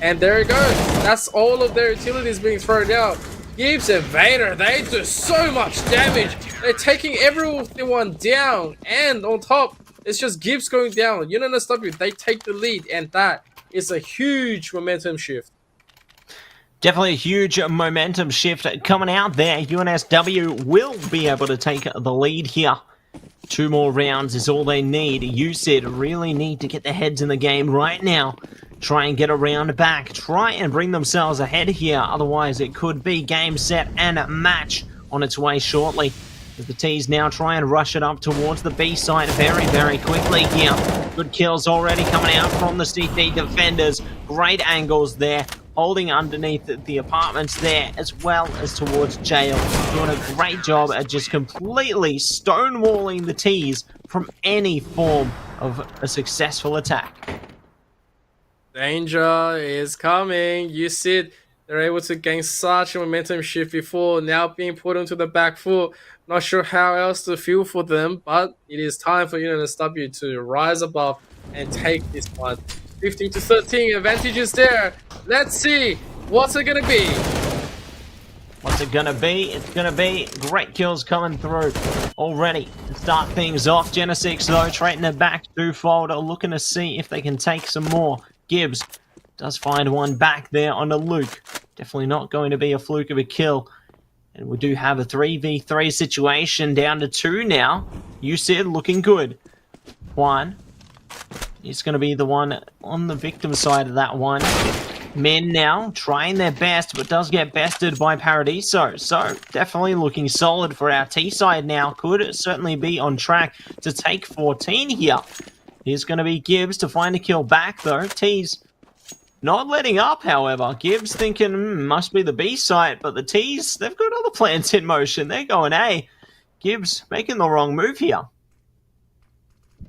A: And there it goes. That's all of their utilities being thrown out. Gibbs and Vader, they do so much damage. They're taking everyone down. And on top, it's just Gibbs going down. UNSW, they take the lead. And that is a huge momentum shift.
B: Definitely a huge momentum shift coming out there. UNSW will be able to take the lead here. 2 more rounds is all they need. USYD really need to get their heads in the game right now. Try and get a round back. Try and bring themselves ahead here. Otherwise, it could be game, set, and match on its way shortly. As the T's now try and rush it up towards the B side very, very quickly here. Good kills already coming out from the CT defenders. Great angles there. Holding underneath the apartments there, as well as towards jail. Doing a great job at just completely stonewalling the T's from any form of a successful attack.
A: Danger is coming. USYD, they're able to gain such a momentum shift before, now being put into the back foot. Not sure how else to feel for them, but it is time for UNSW to rise above and take this one. 15-13, advantage is there. Let's see, what's it gonna be?
B: What's it gonna be? It's gonna be great kills coming through already to start things off. Genesix though, trading it back twofold, looking to see if they can take some more. Gibbs does find one back there on a Luke. Definitely not going to be a fluke of a kill. And we do have a 3v3 situation, down to 2 now. USYD looking good. One. It's going to be the one on the victim side of that one. Men now trying their best, but does get bested by Paradiso. So definitely looking solid for our T side now. Could certainly be on track to take 14 here. Here's going to be Gibbs to find a kill back though. T's not letting up, however. Gibbs thinking must be the B side, but the T's, they've got other plans in motion. They're going A. Gibbs making the wrong move here.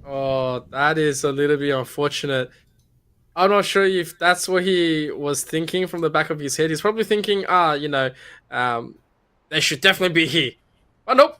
A: Oh, that is a little bit unfortunate. I'm not sure if that's what he was thinking from the back of his head. He's probably thinking, they should definitely be here. But nope.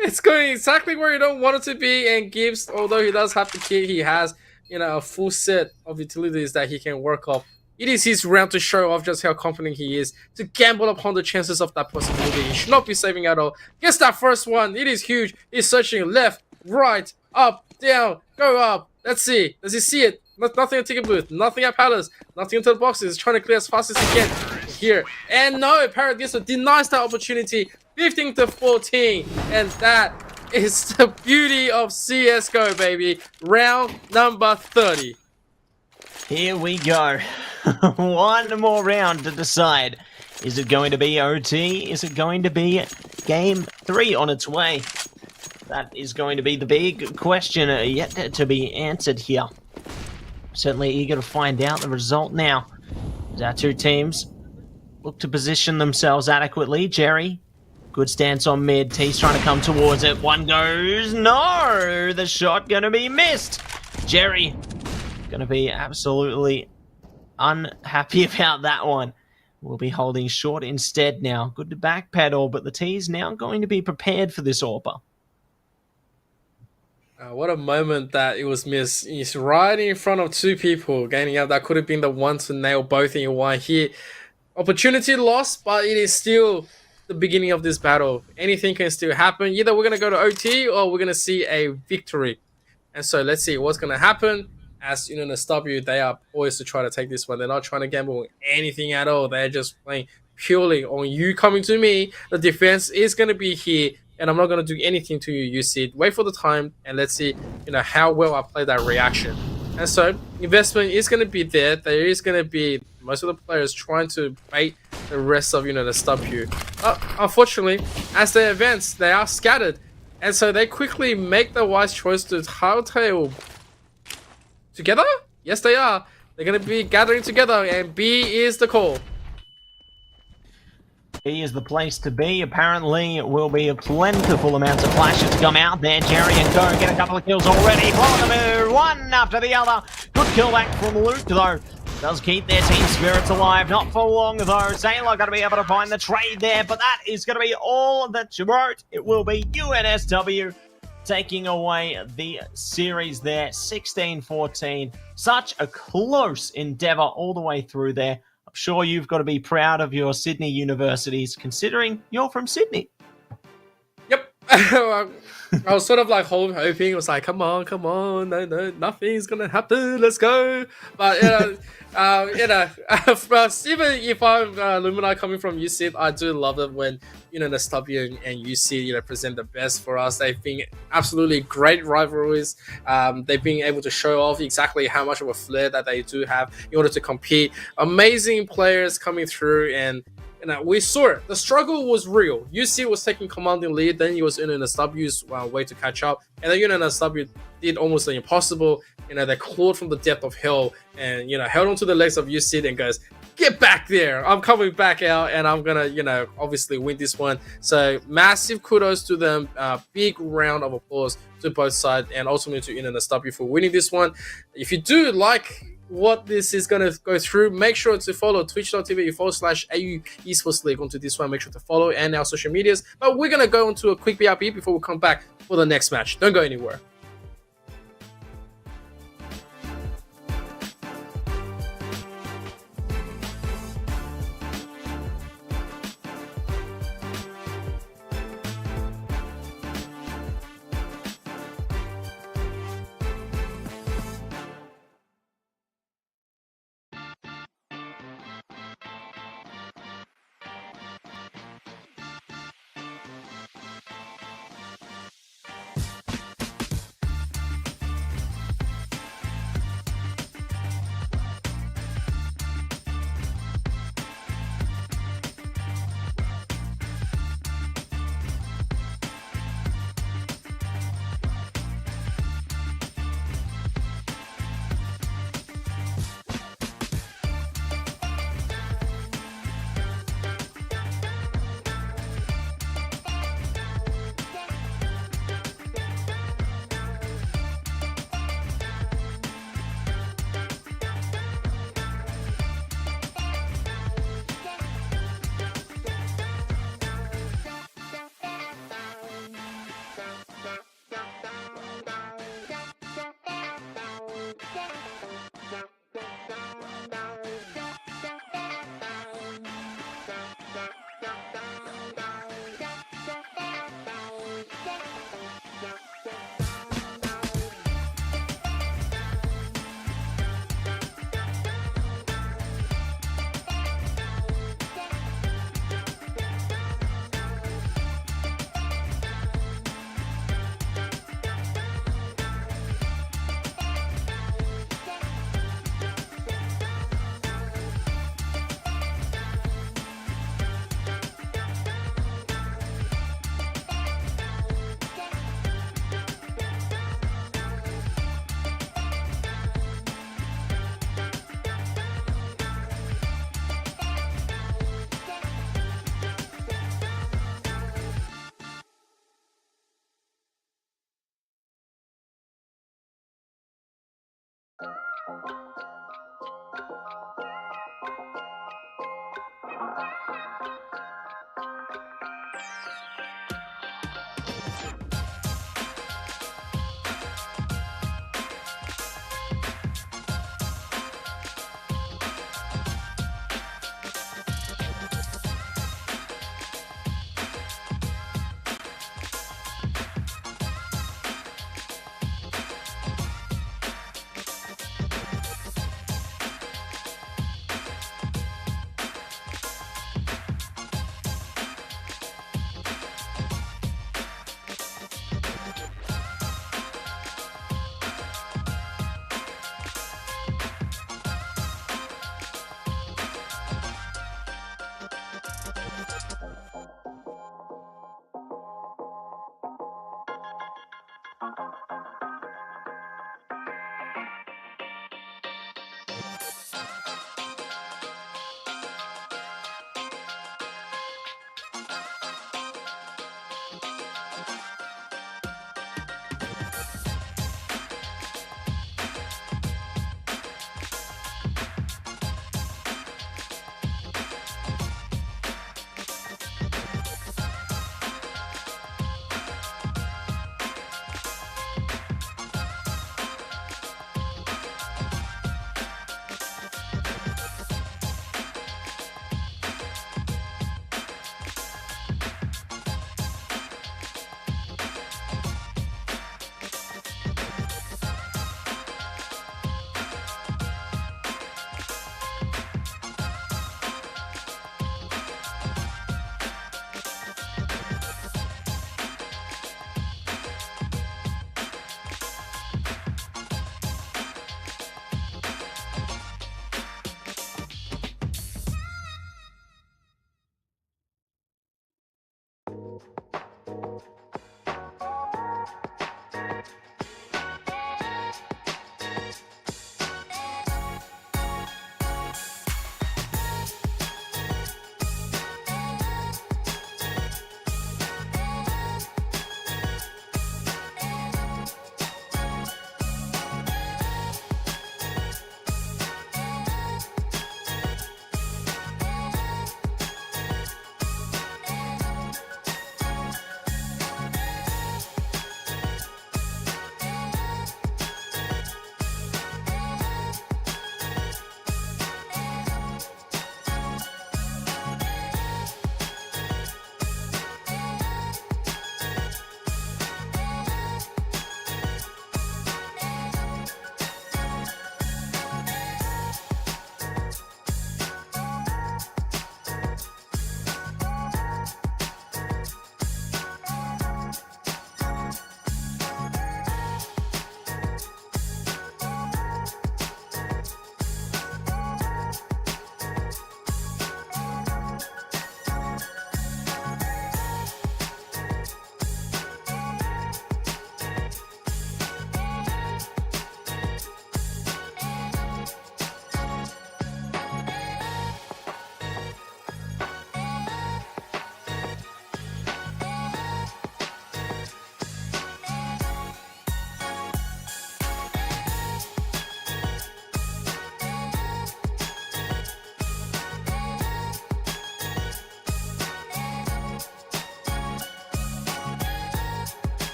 A: It's going exactly where you don't want it to be. And Gibbs, although he does have the kit, he has, a full set of utilities that he can work off. It is his round to show off just how confident he is, to gamble upon the chances of that possibility. He should not be saving at all. Gets that first one. It is huge. He's searching left, right, up, down, go up. Let's see. Does he see it? Nothing at ticket booth. Nothing at Palace. Nothing into the boxes. He's trying to clear as fast as he can here. And no, Paradiso denies that opportunity. 15-14. And that is the beauty of CSGO, baby. Round number 30.
B: Here we go. One more round to decide. Is it going to be OT? Is it going to be game 3 on its way? That is going to be the big question yet to be answered here. Certainly eager to find out the result now. As our 2 teams look to position themselves adequately. Jerry, good stance on mid. T's trying to come towards it. One goes. No! The shot going to be missed. Jerry going to be absolutely unhappy about that one. We'll be holding short instead now. Good to backpedal, but the T's now going to be prepared for this AWPer.
A: What a moment that it was missed. He's right in front of 2 people gaining out. That could have been the one to nail both in one hit. Opportunity lost, but it is still the beginning of this battle. Anything can still happen. Either we're going to go to OT or we're going to see a victory. And so let's see what's going to happen. As UNSW, they are poised to try to take this one. They're not trying to gamble anything at all. They're just playing purely on you coming to me. The defense is going to be here, and I'm not going to do anything to you. You see it. Wait for the time, and let's see, how well I play that reaction. And so investment is going to be there. There is going to be most of the players trying to bait the rest of, the stub queue. Unfortunately, as they advance, they are scattered. And so they quickly make the wise choice to hardtail together? Yes, they are. They're going to be gathering together, and B is the call.
B: B is the place to be. Apparently, it will be a plentiful amounts of flashes to come out there. Jerry and Go get a couple of kills already. On the move, one after the other. Good kill back from Luke, though. Does keep their team spirits alive. Not for long, though. Zayla going to be able to find the trade there, but that is going to be all that you wrote. It will be UNSW taking away the series there, 16-14. Such a close endeavour all the way through there. I'm sure you've got to be proud of your Sydney universities, considering you're from Sydney.
A: Yep. I was sort of like hoping. It was like, come on, no, nothing's gonna happen. Let's go. But even if I'm Lumina coming from UC, I do love it when the SW and UC present the best for us. They've been absolutely great rivalries. They've been able to show off exactly how much of a flair that they do have in order to compete. Amazing players coming through, and we saw it. The struggle was real. UC was taking commanding lead, then it was UNSW's way to catch up, and then UNSW did almost the impossible. They clawed from the depth of hell and held onto the legs of UC and goes, get back there. I'm coming back out, and I'm gonna obviously win this one. So massive kudos to them. Big round of applause to both sides, and ultimately to UNSW for winning this one. If you do like what this is going to go through, make sure to follow twitch.tv/AU Esports League onto this one. Make sure to follow and our social medias. But we're going to go into a quick BRB before we come back for the next match. Don't go anywhere.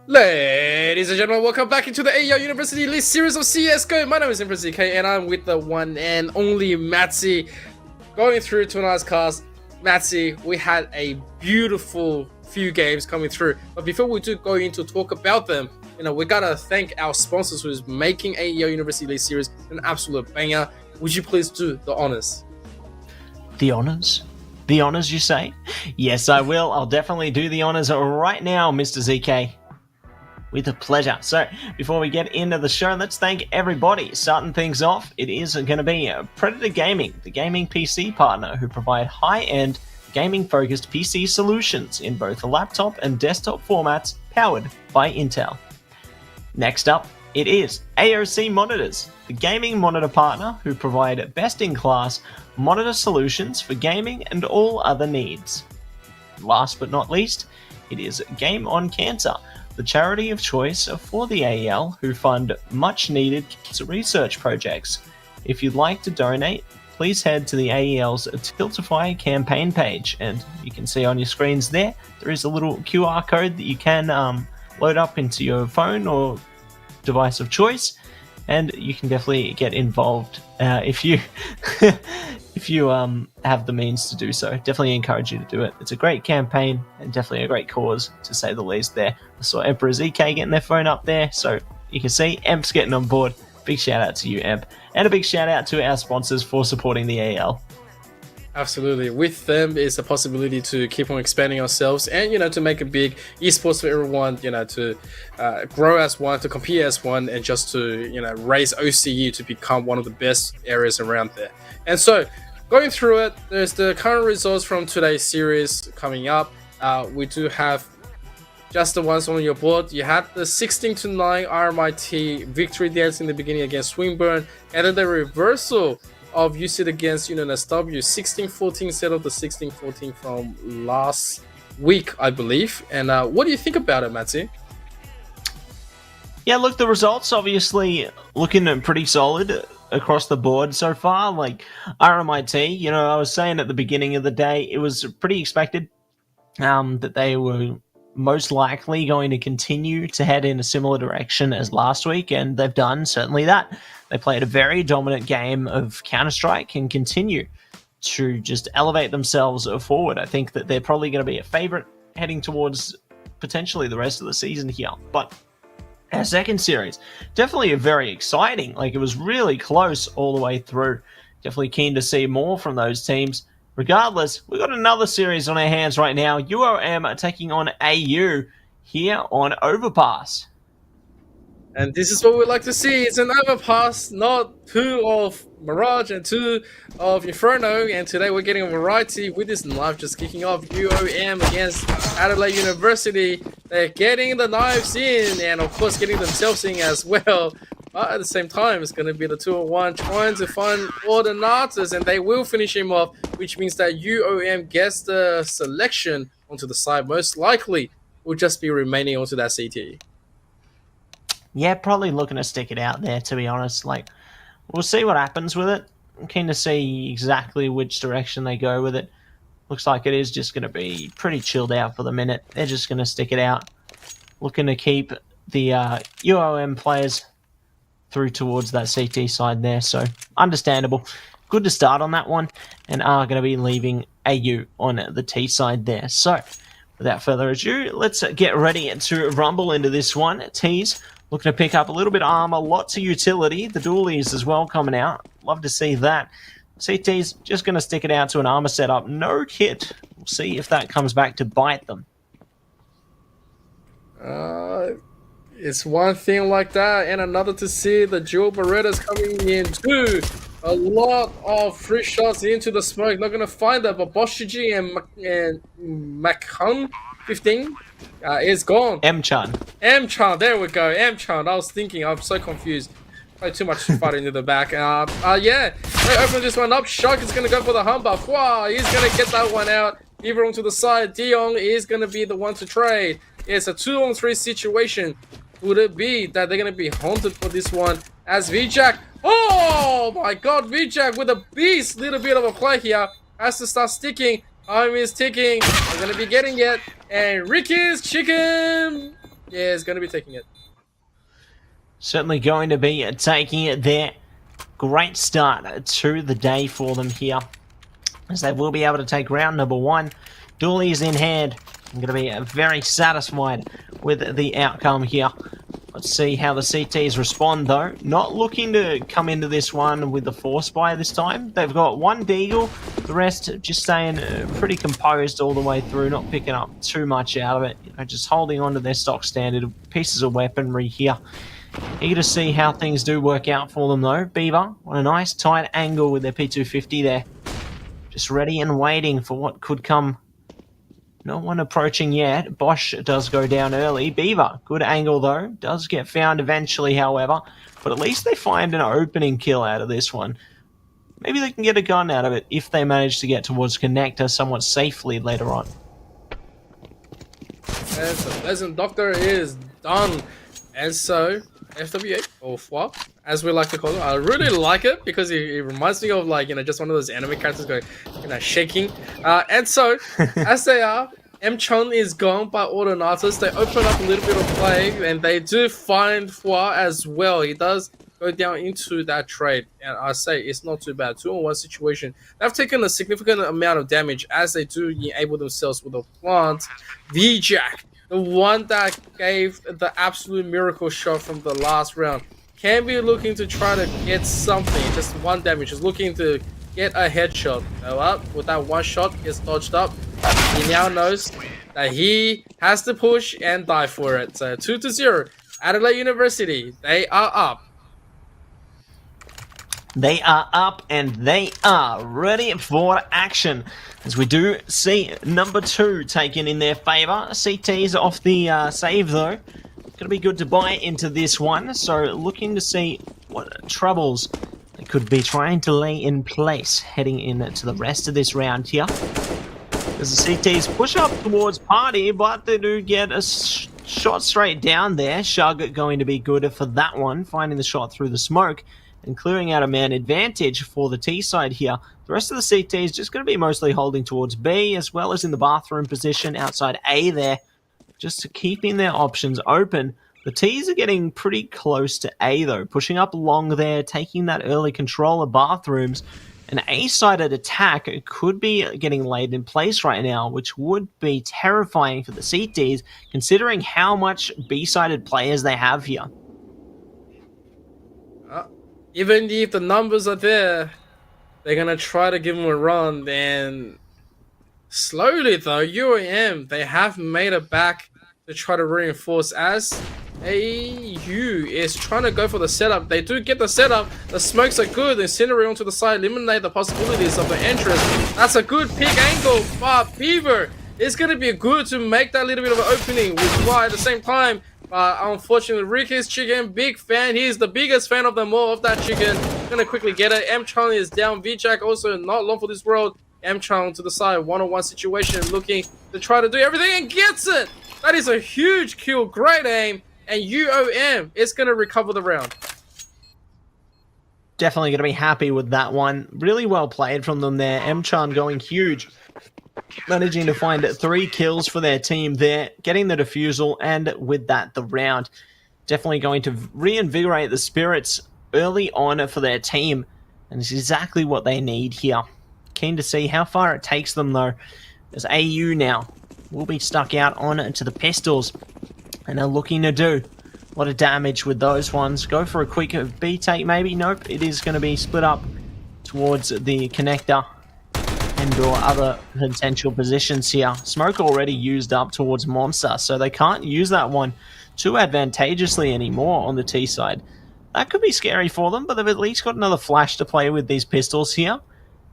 A: Ladies and gentlemen, welcome back into the AEL University Elite Series of CSGO. My name is Empress ZK and I'm with the one and only Matzy. Going through tonight's cast, Matzy, we had a beautiful few games coming through. But before we do go into talk about them, we gotta thank our sponsors who's making AEL University Elite Series an absolute banger. Would you please do the honors?
B: The honors? The honors, you say? Yes, I will. I'll definitely do the honors right now, Mr. ZK. With a pleasure. So, before we get into the show, let's thank everybody. Starting things off, it is going to be Predator Gaming, the gaming PC partner who provide high-end, gaming-focused PC solutions in both laptop and desktop formats, powered by Intel. Next up, it is AOC Monitors, the gaming monitor partner who provide best-in-class monitor solutions for gaming and all other needs. Last but not least, it is Game on Cancer, the charity of choice for the AEL who fund much-needed cancer research projects. If you'd like to donate, please head to the AEL's Tiltify campaign page, and you can see on your screens there is a little QR code that you can load up into your phone or device of choice, and you can definitely get involved if you have the means to do so. Definitely encourage you to do it. It's a great campaign and definitely a great cause, to say the least there. I saw Emperor ZK getting their phone up there, so you can see Emp's getting on board. Big shout out to you, Emp. And a big shout out to our sponsors for supporting the AEL.
A: Absolutely. With them is a possibility to keep on expanding ourselves and, to make a big esports for everyone, to grow as one, to compete as one, and just to, raise OCU to become one of the best areas around there. And so, going through it, there's the current results from today's series coming up. We do have just the ones on your board. You had the 16-9 RMIT victory dance in the beginning against SWIN, and then the reversal of USYD against UNSW, 16-14 instead of the 16-14 from last week, I believe. And what do you think about it, Matzy?
B: Yeah, look, the results obviously looking pretty solid across the board so far. Like RMIT, I was saying at the beginning of the day, it was pretty expected that they were most likely going to continue to head in a similar direction as last week, and they've done certainly that. They played a very dominant game of Counter-Strike and continue to just elevate themselves forward. I think that they're probably going to be a favorite heading towards potentially the rest of the season here. But our second series, definitely very exciting. Like, it was really close all the way through. Definitely keen to see more from those teams. Regardless, we've got another series on our hands right now. UOM taking on AU here on Overpass.
A: And this is what we like to see. It's an Overpass, not two of Mirage and two of Inferno. And today we're getting a variety with this live just kicking off. UOM against Adelaide University. They're getting the knives in and, of course, getting themselves in as well. But at the same time, it's going to be the 2-on-1 trying to find all the Nazis, and they will finish him off, which means that UOM gets the selection onto the side. Most likely will just be remaining onto that CT.
B: Yeah, probably looking to stick it out there, to be honest. Like, we'll see what happens with it. I'm keen to see exactly which direction they go with it. Looks like it is just going to be pretty chilled out for the minute. They're just going to stick it out. Looking to keep the UOM players through towards that CT side there, so understandable. Good to start on that one, and are going to be leaving AU on the T side there. So, without further ado, let's get ready to rumble into this one. T's looking to pick up a little bit of armor, lots of utility. The dualies as well coming out. Love to see that. CT's just going to stick it out to an armor setup. No kit. We'll see if that comes back to bite them.
A: It's one thing like that, and another to see the dual Berettas coming in too. A lot of free shots into the smoke. Not going to find that, but Boshiji and Macon 15 is gone.
B: M-Chan,
A: there we go. M-Chan. I was thinking, I'm so confused. Probably too much fight into the back. Yeah, they open this one up. Shark is going to go for the humbuff. Wow, he's going to get that one out. Give it onto the side. Dion is going to be the one to trade. It's a 2-on-3 situation. Would it be that they're going to be haunted for this one as VJack? Oh my god, VJack with a beast. Little bit of a play here. Has to start sticking. Time is ticking. We're going to be getting it. And Ricky's chicken Yeah, it's going to be taking it.
B: Certainly going to be taking it there. Great start to the day for them here, as they will be able to take round number 1. Dooley's in hand. I'm going to be very satisfied with the outcome here. Let's see how the CTs respond, though. Not looking to come into this one with the force buy this time. They've got one deagle, the rest just staying pretty composed all the way through, not picking up too much out of it. You know, just holding on to their stock standard pieces of weaponry here. Eager to see how things do work out for them, though. Beaver on a nice tight angle with their P250 there. Just ready and waiting for what could come. No one approaching yet. Bosch does go down early. Beaver, good angle though. Does get found eventually, however. But at least they find an opening kill out of this one. Maybe they can get a gun out of it if they manage to get towards connector somewhat safely later on.
A: And the Pleasant Doctor is done. And so, FWA, or FWA, as we like to call it, I really like it because it reminds me of, like, you know, just one of those anime characters going, you know, shaking. And so, as they are, M-Chun is gone by Autonatus. They open up a little bit of play, and they do find FWA as well. He does go down into that trade, and I say it's not too bad. 2-on-1 situation. They've taken a significant amount of damage as they do enable themselves with a plant. V-Jack, the one that gave the absolute miracle shot from the last round, can be looking to try to get something. Just one damage. Just looking to get a headshot. Well, with that one shot, gets dodged up. He now knows that he has to push and die for it. So 2-0. Adelaide University, they are up.
B: They are up and they are ready for action. As we do see number 2 taken in their favour. CT's off the save though. Going to be good to buy into this one. So looking to see what troubles they could be trying to lay in place heading into the rest of this round here. As the CTs push up towards Party, but they do get a shot straight down there. Shug going to be good for that one, finding the shot through the smoke and clearing out a man advantage for the T side here. The rest of the CT is just going to be mostly holding towards B, as well as in the bathroom position outside A there, just keeping their options open. The T's are getting pretty close to A though, pushing up long there, taking that early control of bathrooms. An A-sided attack could be getting laid in place right now, which would be terrifying for the CTs, considering how much B-sided players they have here.
A: Even if the numbers are there, they're going to try to give them a run. Then slowly though, UAM, they have made it back to try to reinforce as AU is trying to go for the setup. They do get the setup. The smokes are good. Incendiary onto the side, eliminate the possibilities of the entrance. That's a good pick angle, but Beaver is going to be good to make that little bit of an opening, which is why at the same time, unfortunately, Ricky's chicken, big fan. He's the biggest fan of them all, of that chicken. Gonna quickly get it. M-Chun is down. V-Jack also not long for this world. M-Chun to the side, one-on-one situation, looking to try to do everything and gets it. That is a huge kill, great aim, and UOM is gonna recover the round.
B: Definitely gonna be happy with that one. Really well played from them there. M-Chun going huge. Managing to find 3 kills for their team there, getting the defusal, and with that, the round. Definitely going to reinvigorate the spirits early on for their team, and it's exactly what they need here. Keen to see how far it takes them, though, as AU now will be stuck out on to the pistols, and are looking to do a lot of damage with those ones. Go for a quick B take, maybe? Nope, it is going to be split up towards the connector and/or other potential positions here. Smoke already used up towards Monster, so they can't use that one too advantageously anymore on the T side. That could be scary for them, but they've at least got another flash to play with these pistols here.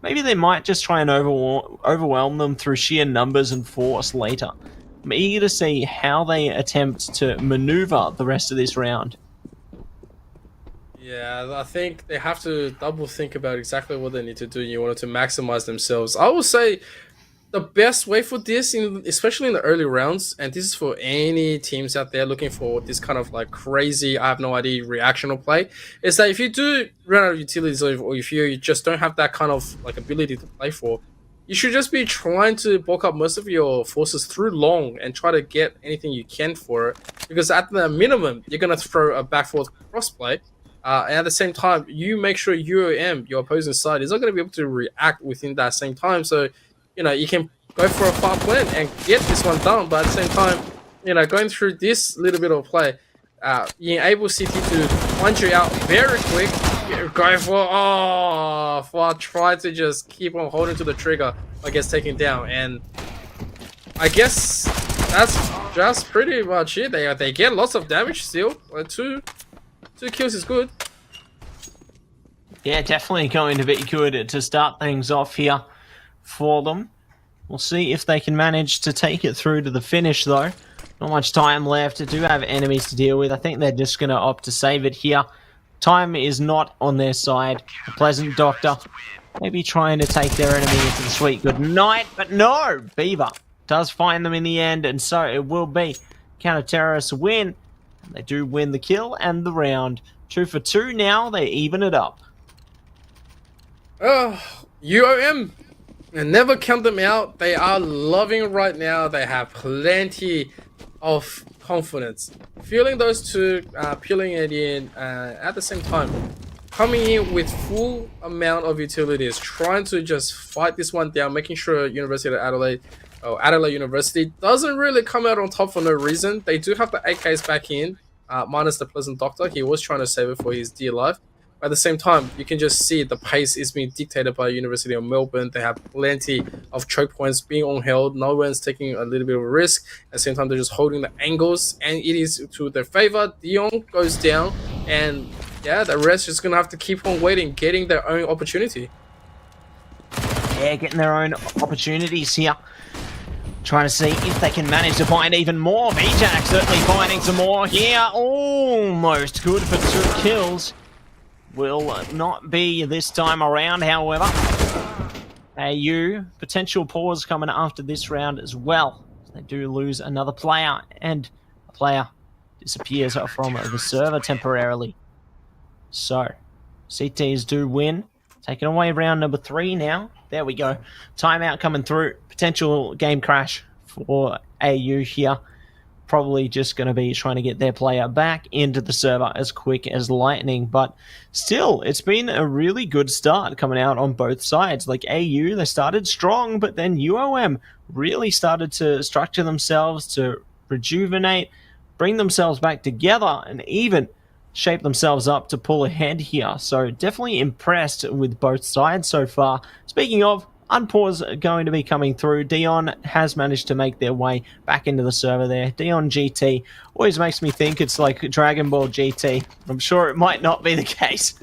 B: Maybe they might just try and overwhelm them through sheer numbers and force later. I'm eager to see how they attempt to maneuver the rest of this round.
A: Yeah, I think they have to double think about exactly what they need to do in order to maximize themselves. I would say the best way for this, especially in the early rounds, and this is for any teams out there looking for this kind of like crazy, I have no idea, reactional play, is that if you do run out of utilities or if you just don't have that kind of like ability to play for, you should just be trying to bulk up most of your forces through long and try to get anything you can for it. because at the minimum you're gonna throw a back forth crossplay. And at the same time, you make sure UOM, your opposing side, is not going to be able to react within that same time. So, you can go for a far plan and get this one done. But at the same time, going through this little bit of play, you enable CT to punch you out very quick. Go for try to just keep on holding to the trigger, I guess taken down. And I guess that's just pretty much it. They get lots of damage still. Two kills is good.
B: Yeah, definitely going to be good to start things off here for them. We'll see if they can manage to take it through to the finish, though. Not much time left. They do have enemies to deal with. I think they're just going to opt to save it here. Time is not on their side. The Pleasant Doctor maybe trying to take their enemy into the sweet good night, but no! Beaver does find them in the end, and so it will be counter-terrorist win. They do win the kill and the round. 2 for 2 now. They even it up.
A: UOM. And never count them out. They are loving right now. They have plenty of confidence. Feeling those two, peeling it in at the same time. Coming in with full amount of utilities. Trying to just fight this one down. Making sure University of Adelaide University doesn't really come out on top for no reason. They do have the AKs back in, minus the Pleasant Doctor. He was trying to save it for his dear life. At the same time, you can just see the pace is being dictated by University of Melbourne. They have plenty of choke points being on held. No one's taking a little bit of a risk. At the same time, they're just holding the angles, and it is to their favor. Dion goes down, and yeah, the rest is gonna have to keep on waiting, getting their own opportunity.
B: Yeah, getting their own opportunities here. Trying to see if they can manage to find even more. VJack certainly finding some more here. Almost good for 2 kills. Will not be this time around, however. AU, potential pause coming after this round as well. They do lose another player, and a player disappears from the server temporarily. So, CTs do win. Taking away round number 3 now. There we go. Timeout coming through. Potential game crash for AU here. Probably just going to be trying to get their player back into the server as quick as lightning. But still, it's been a really good start coming out on both sides. Like AU, they started strong, but then UOM really started to structure themselves, to rejuvenate, bring themselves back together, and even shape themselves up to pull ahead here. So definitely impressed with both sides so far. Speaking of, unpause going to be coming through. Dion has managed to make their way back into the server there. Dion GT always makes me think it's like Dragon Ball GT. I'm sure it might not be the case.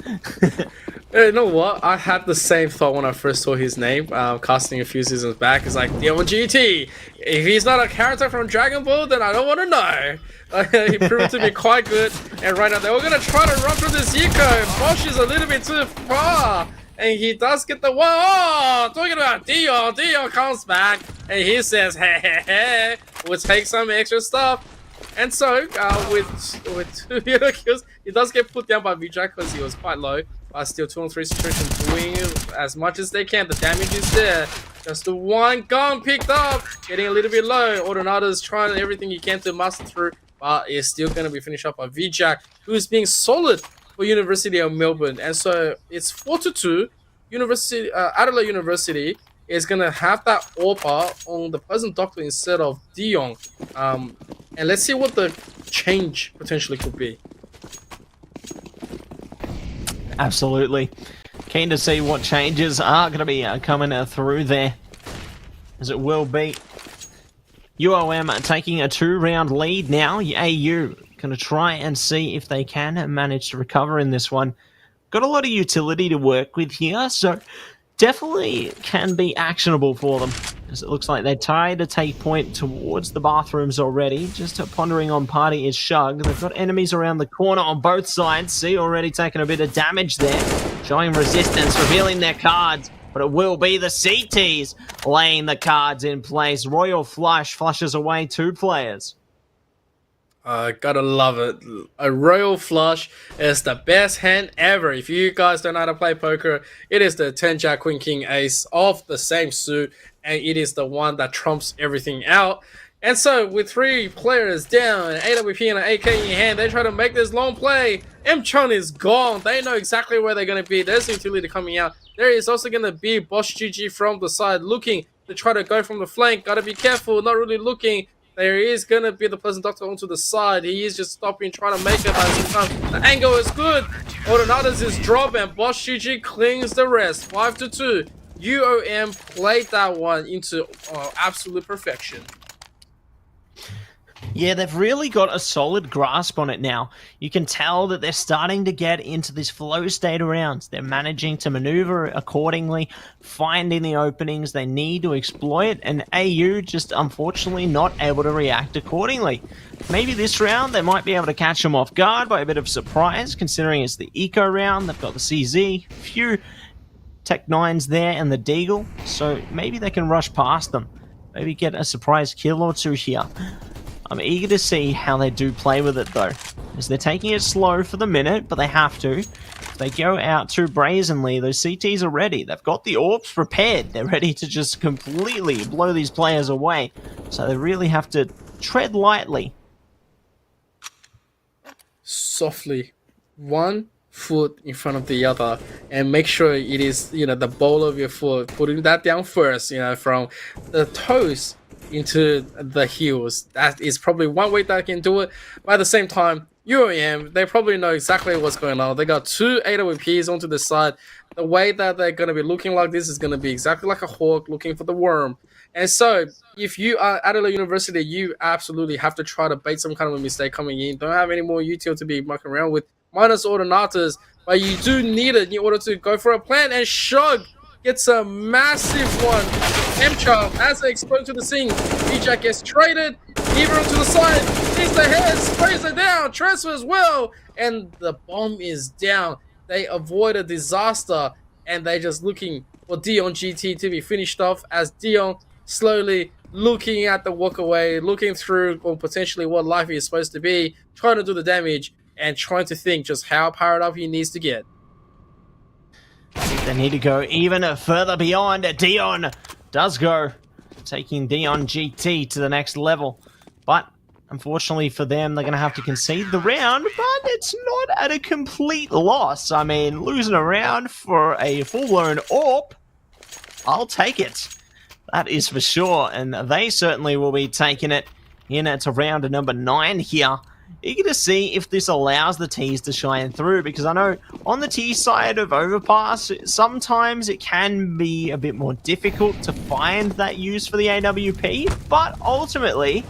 A: You know what? I had the same thought when I first saw his name, casting a few seasons back. It's like, Dion GT. If he's not a character from Dragon Ball, then I don't want to know. He proved to be quite good. And right now, they were going to try to run through this Eco. Bosch is a little bit too far. And he does get the one. Oh, talking about Dion. Dion comes back and he says, hey, we'll take some extra stuff. And so, with 2 hero kills, he does get put down by VJack because he was quite low. But still, 2-on-3 situation, doing as much as they can. The damage is there. Just the one gun picked up, getting a little bit low. Ordonato's trying everything he can to muster through, but it's still going to be finished up by VJack, who is being solid for University of Melbourne. And so it's 4-2. Adelaide University is gonna have that AWPA on the Pleasant Doctor instead of Dion. And let's see what the change potentially could be.
B: Absolutely. Keen to see what changes are going to be coming through there, as it will be UOM taking a 2-round lead now. AU going to try and see if they can manage to recover in this one. Got a lot of utility to work with here, so definitely can be actionable for them, as it looks like they're tied to take point towards the bathrooms already. Just pondering on party is Shug. They've got enemies around the corner on both sides. See, already taking a bit of damage there, showing resistance, revealing their cards. But it will be the CTs laying the cards in place. Royal Flush flushes away 2 players.
A: Gotta love it. A Royal Flush is the best hand ever. If you guys don't know how to play poker, it is the 10 Jack Queen King Ace of the same suit, and it is the one that trumps everything out. And so, with 3 players down, an AWP and an AK in hand, they try to make this long play. Mchon is gone. They know exactly where they're going to be. There's utility coming out. There is also going to be Bosch GG from the side, looking to try to go from the flank. Got to be careful, not really looking. There is going to be the Pleasant Doctor onto the side. He is just stopping, trying to make it. But at the same time, the angle is good. Ordinatas is drop, and Bosch GG cleans the rest. 5-2. UOM played that one into absolute perfection.
B: Yeah, they've really got a solid grasp on it now. You can tell that they're starting to get into this flow state of rounds. They're managing to maneuver accordingly, finding the openings they need to exploit, and AU just unfortunately not able to react accordingly. Maybe this round they might be able to catch them off guard by a bit of surprise, considering it's the eco round. They've got the CZ, a few Tech 9s there, and the Deagle, so maybe they can rush past them. Maybe get a surprise kill or 2 here. I'm eager to see how they do play with it though, as they're taking it slow for the minute, but they have to. If they go out too brazenly, those CTs are ready. They've got the orbs prepared. They're ready to just completely blow these players away. So they really have to tread lightly.
A: Softly. 1 foot in front of the other, and make sure it is, the ball of your foot, putting that down first, from the toes into the heels. That is probably one way that I can do it. But at the same time, UOM, they probably know exactly what's going on. They got 2 AWPs onto the side. The way that they're going to be looking like this is going to be exactly like a hawk looking for the worm. And so, if you are at Adelaide University, you absolutely have to try to bait some kind of a mistake coming in. Don't have any more util to be mucking around with, minus Ordinatas, but you do need it in order to go for a plan. And Shug gets a massive one. M-Charm, as they explode to the scene, VJack gets traded, Beaver onto the side, hits the head, sprays it down, transfers well, and the bomb is down. They avoid a disaster, and they're just looking for Dion GT to be finished off, as Dion slowly looking at the walkaway, looking through or potentially what life is supposed to be, trying to do the damage, and trying to think just how powered up he needs to get.
B: I think they need to go even further beyond. Dion does go, taking Dion GT to the next level. But unfortunately for them, they're going to have to concede the round, but it's not at a complete loss. I mean, losing a round for a full-blown AWP, I'll take it. That is for sure, and they certainly will be taking it in to round number 9 here. Eager to see if this allows the T's to shine through, because I know on the T side of Overpass, sometimes it can be a bit more difficult to find that use for the AWP, but ultimately,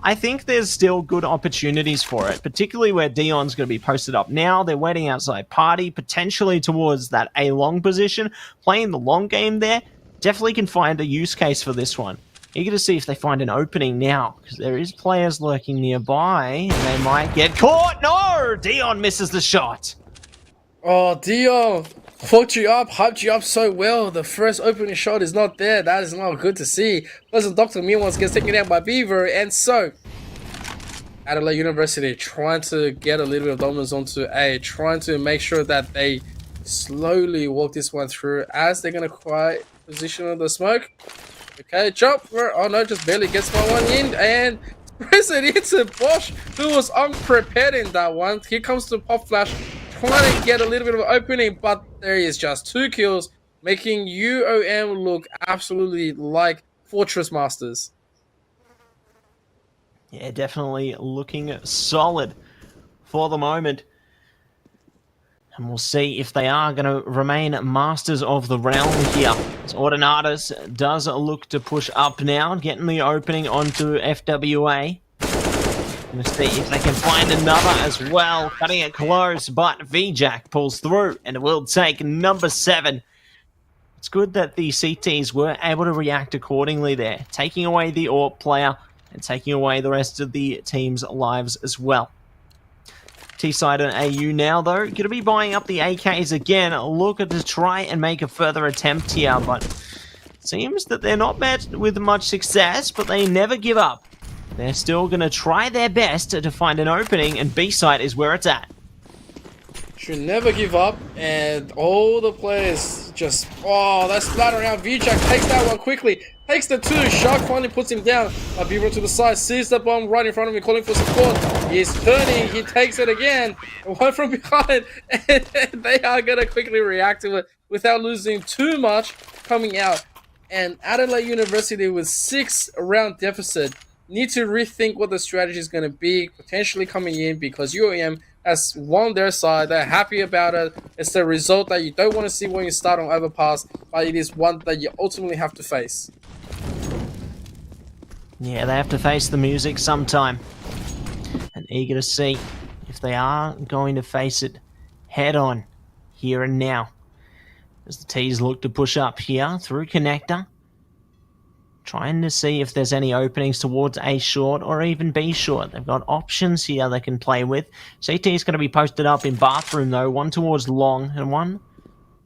B: I think there's still good opportunities for it, particularly where Dion's going to be posted up now. They're waiting outside Party, potentially towards that A-long position, playing the long game there. Definitely can find a use case for this one. Eager to see if they find an opening now, because there is players lurking nearby, and they might get caught. No! Dion misses the shot.
A: Oh, Dion hooked you up, hyped you up so well. The first opening shot is not there. That is not good to see. Pleasant Doctor meanwhile gets taken out by Beaver, and so Adelaide University trying to get a little bit of dominance onto A, trying to make sure that they slowly walk this one through as they're going to quiet position of the smoke. Okay, jump. Oh no, just barely gets one in, and press it into Bosch, who was unprepared in that one. Here comes the Pop Flash, trying to get a little bit of an opening, but there is just 2 kills, making UOM look absolutely like Fortress Masters.
B: Yeah, definitely looking solid for the moment. And we'll see if they are going to remain masters of the realm here. As Ordinatas does look to push up now, getting the opening onto FWA. Going to see if they can find another as well, cutting it close, but VJack pulls through and will take number 7. It's good that the CTs were able to react accordingly there, taking away the AWP player and taking away the rest of the team's lives as well. T-side and AU now, though, going to be buying up the AKs again. Looking to try and make a further attempt here, but seems that they're not met with much success, but they never give up. They're still going to try their best to find an opening, and B-side is where it's at.
A: Should never give up, and all the players just, oh, they splat around. VJack takes that one quickly. takes the 2. Shark finally puts him down. Beaver to the side, sees the bomb right in front of him, calling for support. He's turning, he takes it again. One from behind, and they are going to quickly react to it without losing too much coming out. And Adelaide University with 6-round deficit need to rethink what the strategy is going to be potentially coming in, because UAM has won their side. They're happy about it. It's the result that you don't want to see when you start on overpass, but it is one that you ultimately have to face.
B: Yeah, they have to face the music sometime. And eager to see if they are going to face it head on here and now. As the T's look to push up here through connector. Trying to see if there's any openings towards A short or even B short. They've got options here they can play with. CT is going to be posted up in bathroom though. One towards long and one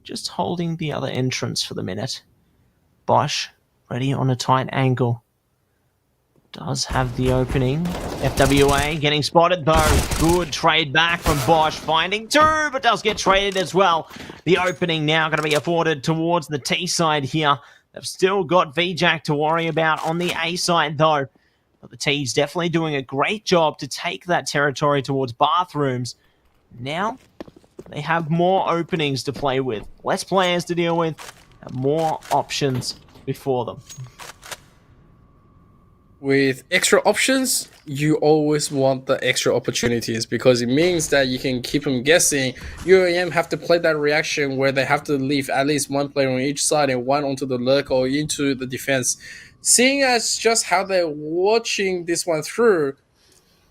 B: just holding the other entrance for the minute. Bosch ready on a tight angle. Does have the opening. FWA getting spotted though. Good trade back from Bosch. Finding 2, but does get traded as well. The opening now going to be afforded towards the T side here. They've still got VJack to worry about on the A side though. But the T's definitely doing a great job to take that territory towards bathrooms. Now they have more openings to play with. Less players to deal with. And more options before them.
A: With extra options, you always want the extra opportunities, because it means that you can keep them guessing. UAM have to play that reaction where they have to leave at least one player on each side and one onto the lurk or into the defense. Seeing as just how they're watching this one through,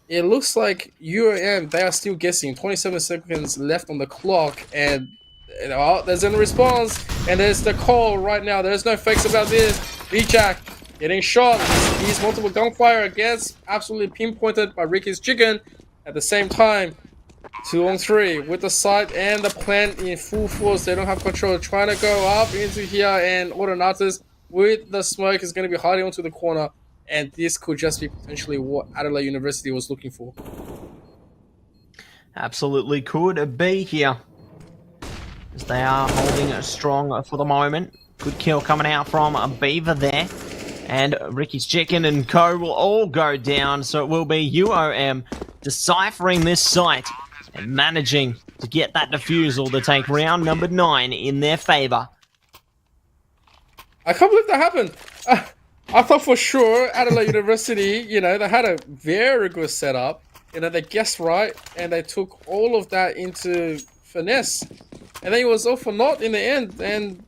A: it looks like UAM, they are still guessing. 27 seconds left on the clock, and there's a response, and there's the call right now. There's no fakes about this. VJack getting shot. He's multiple gunfire against, absolutely pinpointed by Ricky's chicken. At the same time, 2 on 3 with the site and the plant in full force. They don't have control. Trying to go up into here, and Autonatas with the smoke is going to be hiding onto the corner. And this could just be potentially what Adelaide University was looking for.
B: Absolutely could be here. As they are holding strong for the moment. Good kill coming out from a Beaver there. And Ricky's Chicken and co will all go down. So it will be UOM deciphering this site and managing to get that defusal to take round number 9 in their favor.
A: I can't believe that happened. I thought for sure Adelaide University, they had a very good setup. They guessed right, and they took all of that into finesse. And then it was all for naught in the end. And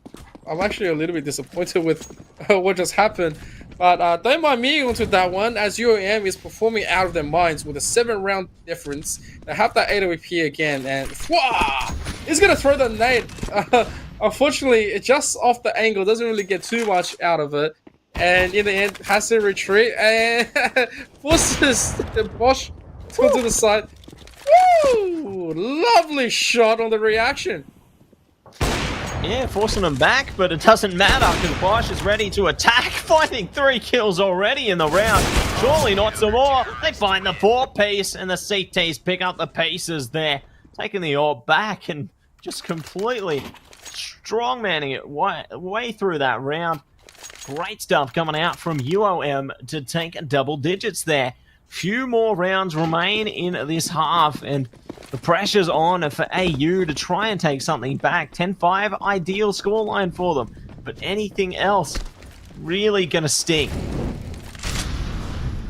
A: I'm actually a little bit disappointed with what just happened. But don't mind me onto that one, as UAM is performing out of their minds with a 7-round difference. They have that AWP again, and he's going to throw the nade. Unfortunately, it's just off the angle, doesn't really get too much out of it. And in the end, has to retreat and forces the Bosch to go to the side. Woo! Lovely shot on the reaction.
B: Yeah, forcing them back, but it doesn't matter because Bosch is ready to attack, finding 3 kills already in the round. Surely not some more. They find the 4-piece, and the CTs pick up the pieces there, taking the orb back and just completely strongmanning it way through that round. Great stuff coming out from UOM to take double digits there. Few more rounds remain in this half, and the pressure's on for AU to try and take something back. 10-5, ideal scoreline for them. But anything else really gonna sting.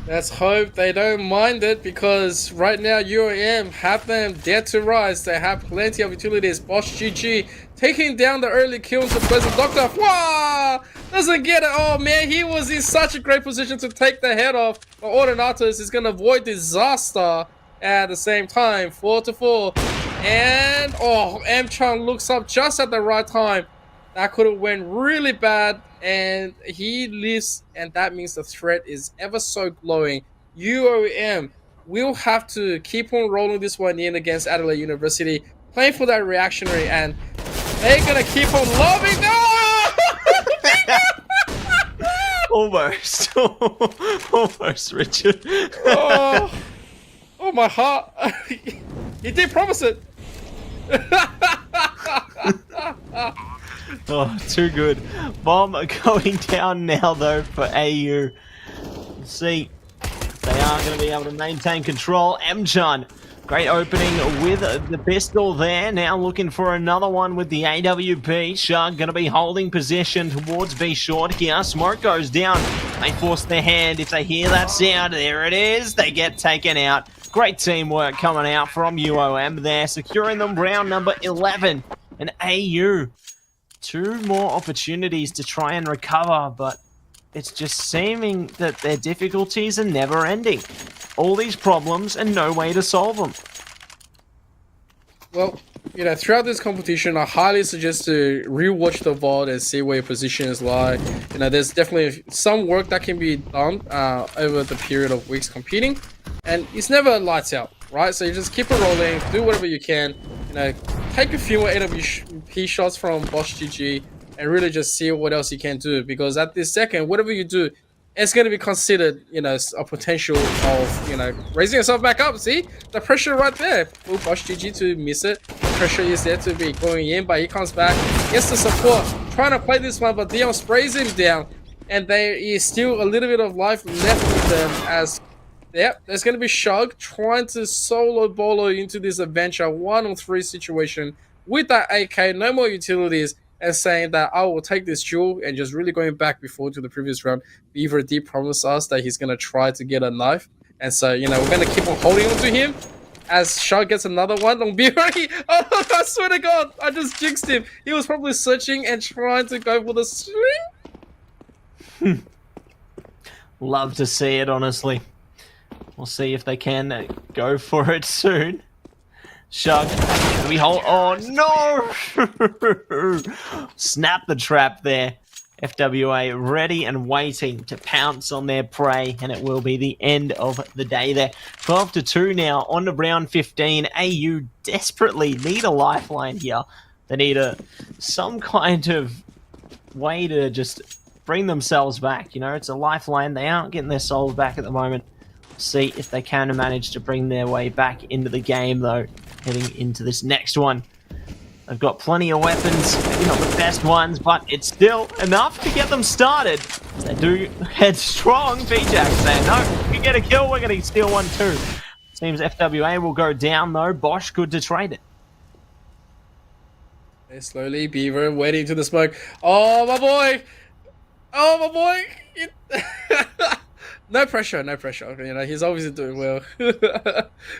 A: Let's hope they don't mind it, because right now UAM have them dead to rise. They have plenty of utilities. Bosch GG taking down the early kills of President Doctor. Wow! Doesn't get it. Oh man, he was in such a great position to take the head off. But Autonatas is going to avoid disaster at the same time. 4-4. And M-Chang looks up just at the right time. That could have went really bad. And he lives, and that means the threat is ever so glowing. UOM will have to keep on rolling this one in against Adelaide University, playing for that reactionary, and they're gonna keep on loving.
B: Almost, almost, Richard.
A: oh my heart! He did promise it.
B: Oh, too good. Bomb going down now, though, for AU. Let's see if they are going to be able to maintain control. Mchan, great opening with the pistol there. Now looking for another one with the AWP. Shark going to be holding possession towards B short here. Smoke goes down. They force their hand. If they hear that sound, there it is. They get taken out. Great teamwork coming out from UOM there, securing them round number 11. And AU, 2 more opportunities to try and recover, but it's just seeming that their difficulties are never ending. All these problems and no way to solve them.
A: Well, throughout this competition, I highly suggest to rewatch the VOD and see where your positions lie. There's definitely some work that can be done over the period of weeks competing, and it's never lights out, right? So you just keep it rolling, do whatever you can, take a few more AWP shots from Bosch GG, and really just see what else you can do, because at this second, whatever you do, it's going to be considered, a potential of, raising yourself back up. See? The pressure right there. Will Bosch GG to miss it. The pressure is there to be going in, but he comes back, gets the support, trying to play this one, but Dion sprays him down, and there is still a little bit of life left with them as, there's going to be Shug trying to solo bolo into this adventure 1-on-3 situation with that AK, no more utilities, and saying that I will take this duel, and just really going back before to the previous round. Beaver did promise us that he's going to try to get a knife, and so we're going to keep on holding on to him as Shark gets another one on Beaver. I swear to God, I just jinxed him. He was probably searching and trying to go for the swing.
B: Love to see it, honestly. We'll see if they can go for it soon. Shug, we hold. Oh no! Snap the trap there. FWA ready and waiting to pounce on their prey, and it will be the end of the day there. 12-2 now on to round 15. AU desperately need a lifeline here. They need some kind of way to just bring themselves back. It's a lifeline. They aren't getting their souls back at the moment. See if they can manage to bring their way back into the game, though, heading into this next one. They've got plenty of weapons, maybe not the best ones, but it's still enough to get them started. They do head strong. VJack saying, no, if we get a kill, we're going to steal one too. Seems FWA will go down, though. Bosch good to trade it.
A: They slowly, Beaver waiting to the smoke. Oh, my boy! Oh, my boy! No pressure, no pressure. He's obviously doing well.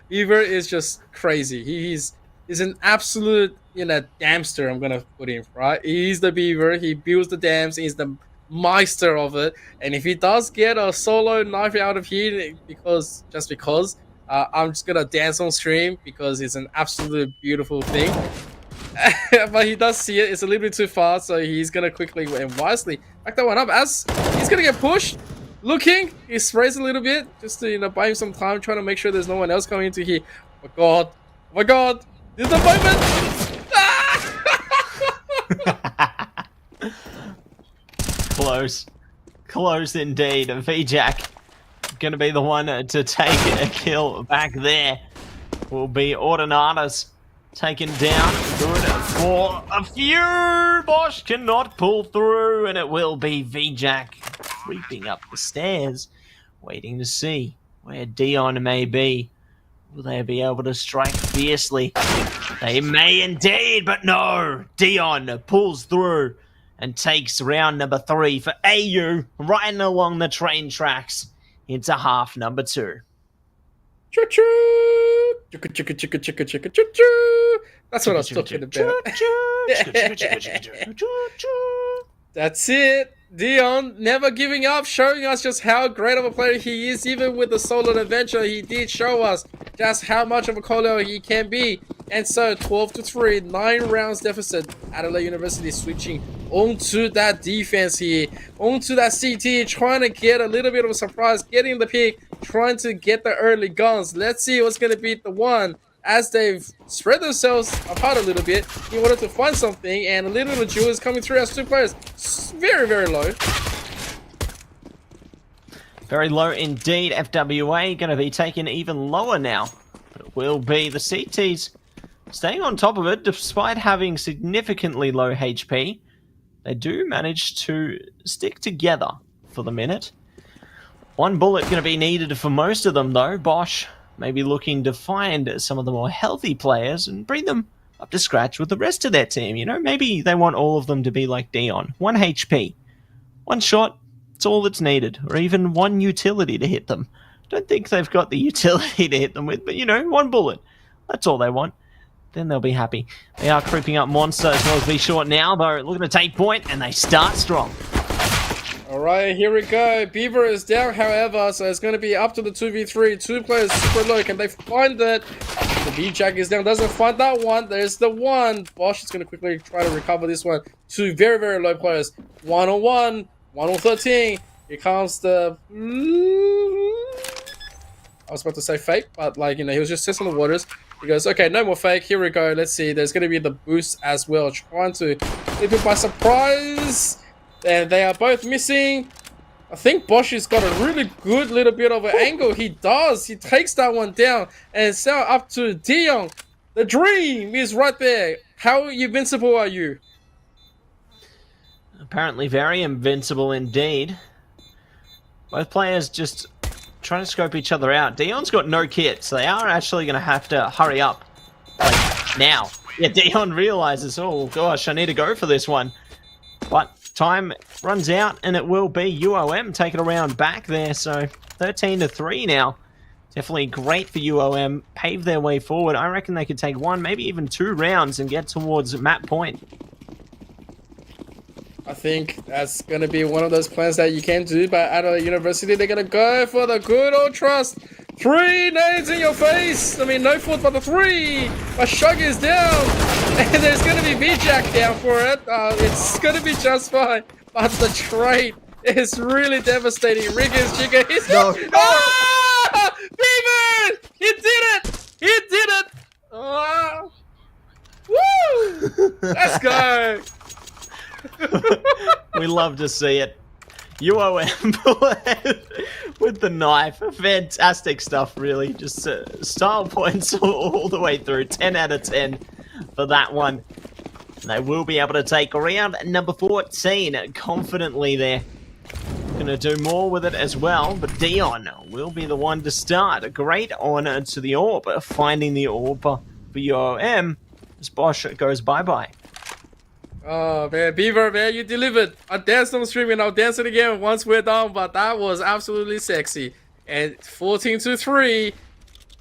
A: Beaver is just crazy. He's an absolute, damster, I'm gonna put him, right? He's the Beaver. He builds the dams. He's the meister of it. And if he does get a solo knife out of here, because I'm just gonna dance on stream, because it's an absolute beautiful thing. But he does see it. It's a little bit too far, so he's gonna quickly and wisely back that one up as he's gonna get pushed. Looking, he sprays a little bit just to buy him some time, trying to make sure there's no one else coming into here. Oh my god, this is the moment.
B: Close indeed. VJack gonna be the one to take a kill back there. Will be Ordinatus taken down. Good for a few. Bosch cannot pull through, and it will be VJack creeping up the stairs, waiting to see where Dion may be. Will they be able to strike fiercely? They may indeed, but no! Dion pulls through and takes round number 3 for AU, riding along the train tracks into half number 2.
A: Choo-choo! Choo-choo! That's what I was talking about. That's it. Dion never giving up, showing us just how great of a player he is. Even with the solo adventure, he did show us just how much of a caller he can be. And so 12-3, 9 rounds deficit. Adelaide University switching onto that defense here, onto that CT, trying to get a little bit of a surprise, getting the pick, trying to get the early guns. Let's see what's going to be the one. As they've spread themselves apart a little bit, he wanted to find something, and a little bit of jewel is coming through as 2 players. Very, very low.
B: Very low indeed. FWA going to be taken even lower now. But it will be the CTs staying on top of it, despite having significantly low HP. they do manage to stick together for the minute. One bullet going to be needed for most of them, though. Bosch may be looking to find some of the more healthy players and bring them up to scratch with the rest of their team. You know, maybe they want all of them to be like Dion. 1 HP. One shot, it's all that's needed. Or even one utility to hit them. Don't think they've got the utility to hit them with, but, you know, 1 bullet. That's all they want. Then they'll be happy. They are creeping up Monster as well as Be Short now, though. Looking to take point, and they start strong.
A: Alright, here we go. Beaver is down, however, so it's going to be up to the 2v3. 2 players super low. Can they find it? The B-Jack is down. Doesn't find that one. There's the one. Bosch is going to quickly try to recover this one. 2 very, very low players. 1-on-1. 1-on-13. Here comes the... I was about to say fake, but, like, you know, he was just testing the waters. He goes, okay, no more fake. Here we go. Let's see. There's going to be the boost as well. Trying to leave it by surprise. And they are both missing. I think Bosch has got a really good little bit of an angle. He does. He takes that one down. And it's now up to Dion. The dream is right there. How invincible are you?
B: Apparently very invincible indeed. Both players just trying to scope each other out. Dion's got no kit, so they are actually going to have to hurry up. Like, now. Yeah, Dion realizes, oh gosh, I need to go for this one. But time runs out, and it will be UOM taking a round back there, so 13-3 now. Definitely great for UOM. Pave their way forward. I reckon they could take 1, maybe even 2 rounds and get towards map point.
A: I think that's going to be one of those plans that you can do, but at a university, they're going to go for the good old trust. 3 nades in your face. I mean, no fourth, but the 3. But Shug is down. And there's going to be V-Jack down for it. It's going to be just fine. But the trade is really devastating. Riggers, Jigger, he's...
B: No.
A: Ah! Beaver! He did it! He did it! Woo! Let's go!
B: We love to see it. UOM with the knife. Fantastic stuff, really. Just style points all the way through. 10 out of 10 for that one. They will be able to take round number 14 confidently there. Gonna do more with it as well, but Dion will be the one to start. A great honor to the orb, finding the orb for UOM as Bosch goes bye-bye.
A: Oh man, Beaver, man, you delivered. I danced on stream and I'll dance it again once we're done, but that was absolutely sexy. And 14-3,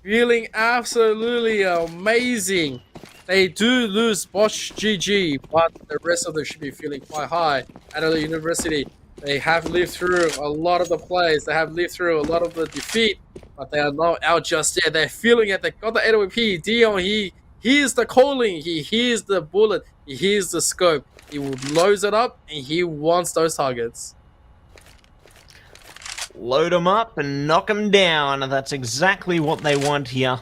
A: feeling absolutely amazing. They do lose Bosch GG, but the rest of them should be feeling quite high. At the university, they have lived through a lot of the plays, they have lived through a lot of the defeat, but they are not out just yet. They're feeling it, they got the AWP. Dion, he hears the calling, he hears the bullet, he hears the scope. He loads it up and he wants those targets.
B: Load them up and knock them down. That's exactly what they want here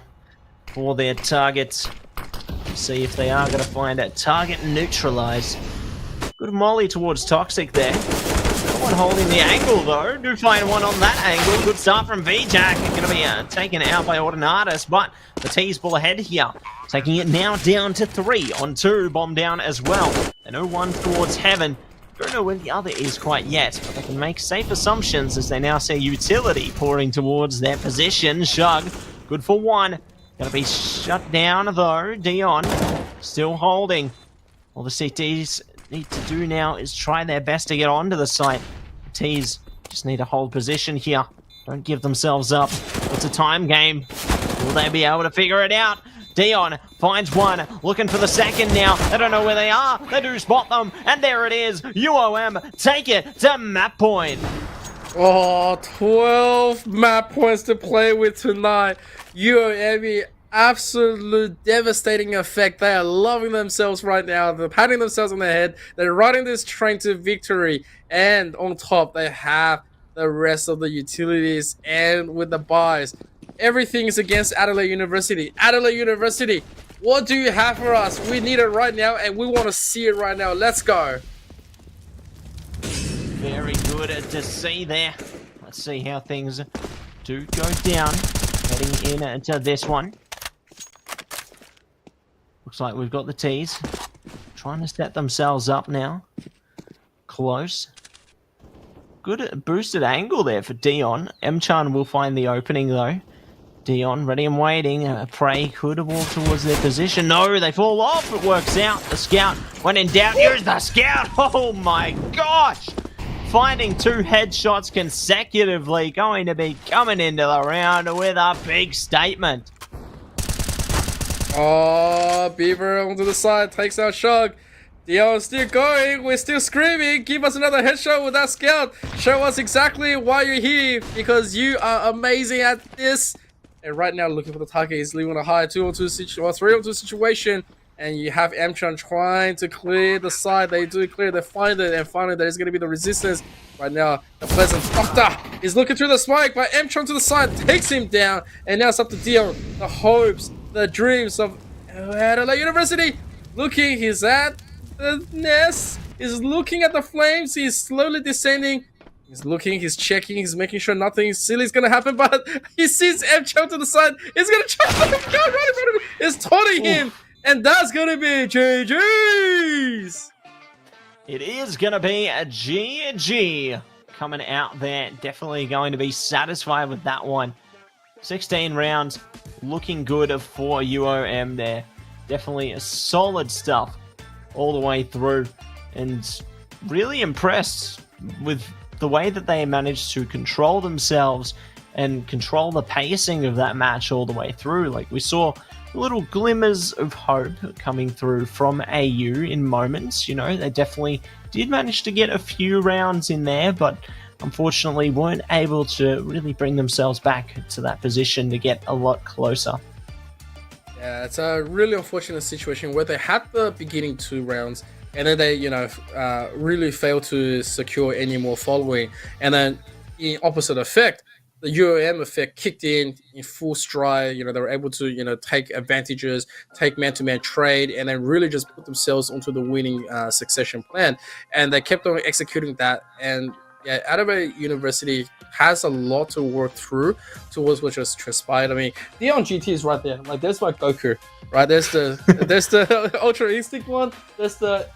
B: for their targets. See if they are going to find a target neutralized. Good molly towards Toxic there. No one holding the angle though. Do find one on that angle. Good start from V-Jack. Going to be taken out by Ordinatus, but the T's pull ahead here. Taking it now down to 3 on 2. Bomb down as well. They know one towards Heaven. Don't know where the other is quite yet, but they can make safe assumptions as they now see utility pouring towards their position. Shug, good for 1. Gonna be shut down though. Dion still holding. All the CTs need to do now is try their best to get onto the site. The T's just need to hold position here. Don't give themselves up. It's a time game. Will they be able to figure it out? Dion finds one, looking for the second now. They don't know where they are. They do spot them, and there it is. UOM take it to map point.
A: Oh, 12 map points to play with tonight. UOM, absolute devastating effect. They are loving themselves right now. They're patting themselves on the head. They're riding this train to victory. And on top, they have the rest of the utilities and with the buys. Everything is against Adelaide University. Adelaide University, what do you have for us? We need it right now and we want to see it right now. Let's go.
B: Very good to see there. Let's see how things do go down. Heading in into this one. Looks like we've got the T's trying to set themselves up now. close. Good boosted angle there for Dion. M-Chan will find the opening though. Dion ready and waiting. Prey could have walked towards their position. No, they fall off. It works out. The scout, when in doubt, use the scout. Oh my gosh. Finding 2 headshots consecutively. Going to be coming into the round with a big statement.
A: Oh, Beaver onto the side, takes out Shug. Dion's still going, we're still screaming. Give us another headshot with that scout. Show us exactly why you're here, because you are amazing at this. And right now, looking for the target, he's leaving a high 2-on-2 situation, or 3-on-2 situation. And you have M-Chan trying to clear the side. They do clear, they find it, and finally there's going to be the resistance. Right now, the Pleasant Doctor is looking through the smoke, but M-Chan to the side takes him down. And now it's up to Dion. The hopes, the dreams of Adelaide University. Looking, he's at the nest. He's looking at the flames. He's slowly descending. He's looking, he's checking, he's making sure nothing silly is going to happen, but he sees M-Chan to the side. He's going to chuck him right in front of him. It's taunting him. And that's going to be GG's.
B: It is going to be a GG coming out there. Definitely going to be satisfied with that one. 16 rounds, looking good for UOM there. Definitely a solid stuff all the way through. And really impressed with the way that they managed to control themselves and control the pacing of that match all the way through. Like, we saw little glimmers of hope coming through from AU in moments. You know, they definitely did manage to get a few rounds in there, but unfortunately weren't able to really bring themselves back to that position to get a lot closer.
A: Yeah, it's a really unfortunate situation where they had the beginning 2 rounds and then they, really failed to secure any more following. And then in opposite effect, the UOM effect kicked in full stride. They were able to, take advantages, take man-to-man trade, and then really just put themselves onto the winning succession plan. And they kept on executing that. And yeah, Adelaide University has a lot to work through towards what just transpired. I mean, Dion GT is right there. Like, there's my Goku, right? There's the Ultra Instinct one. There's the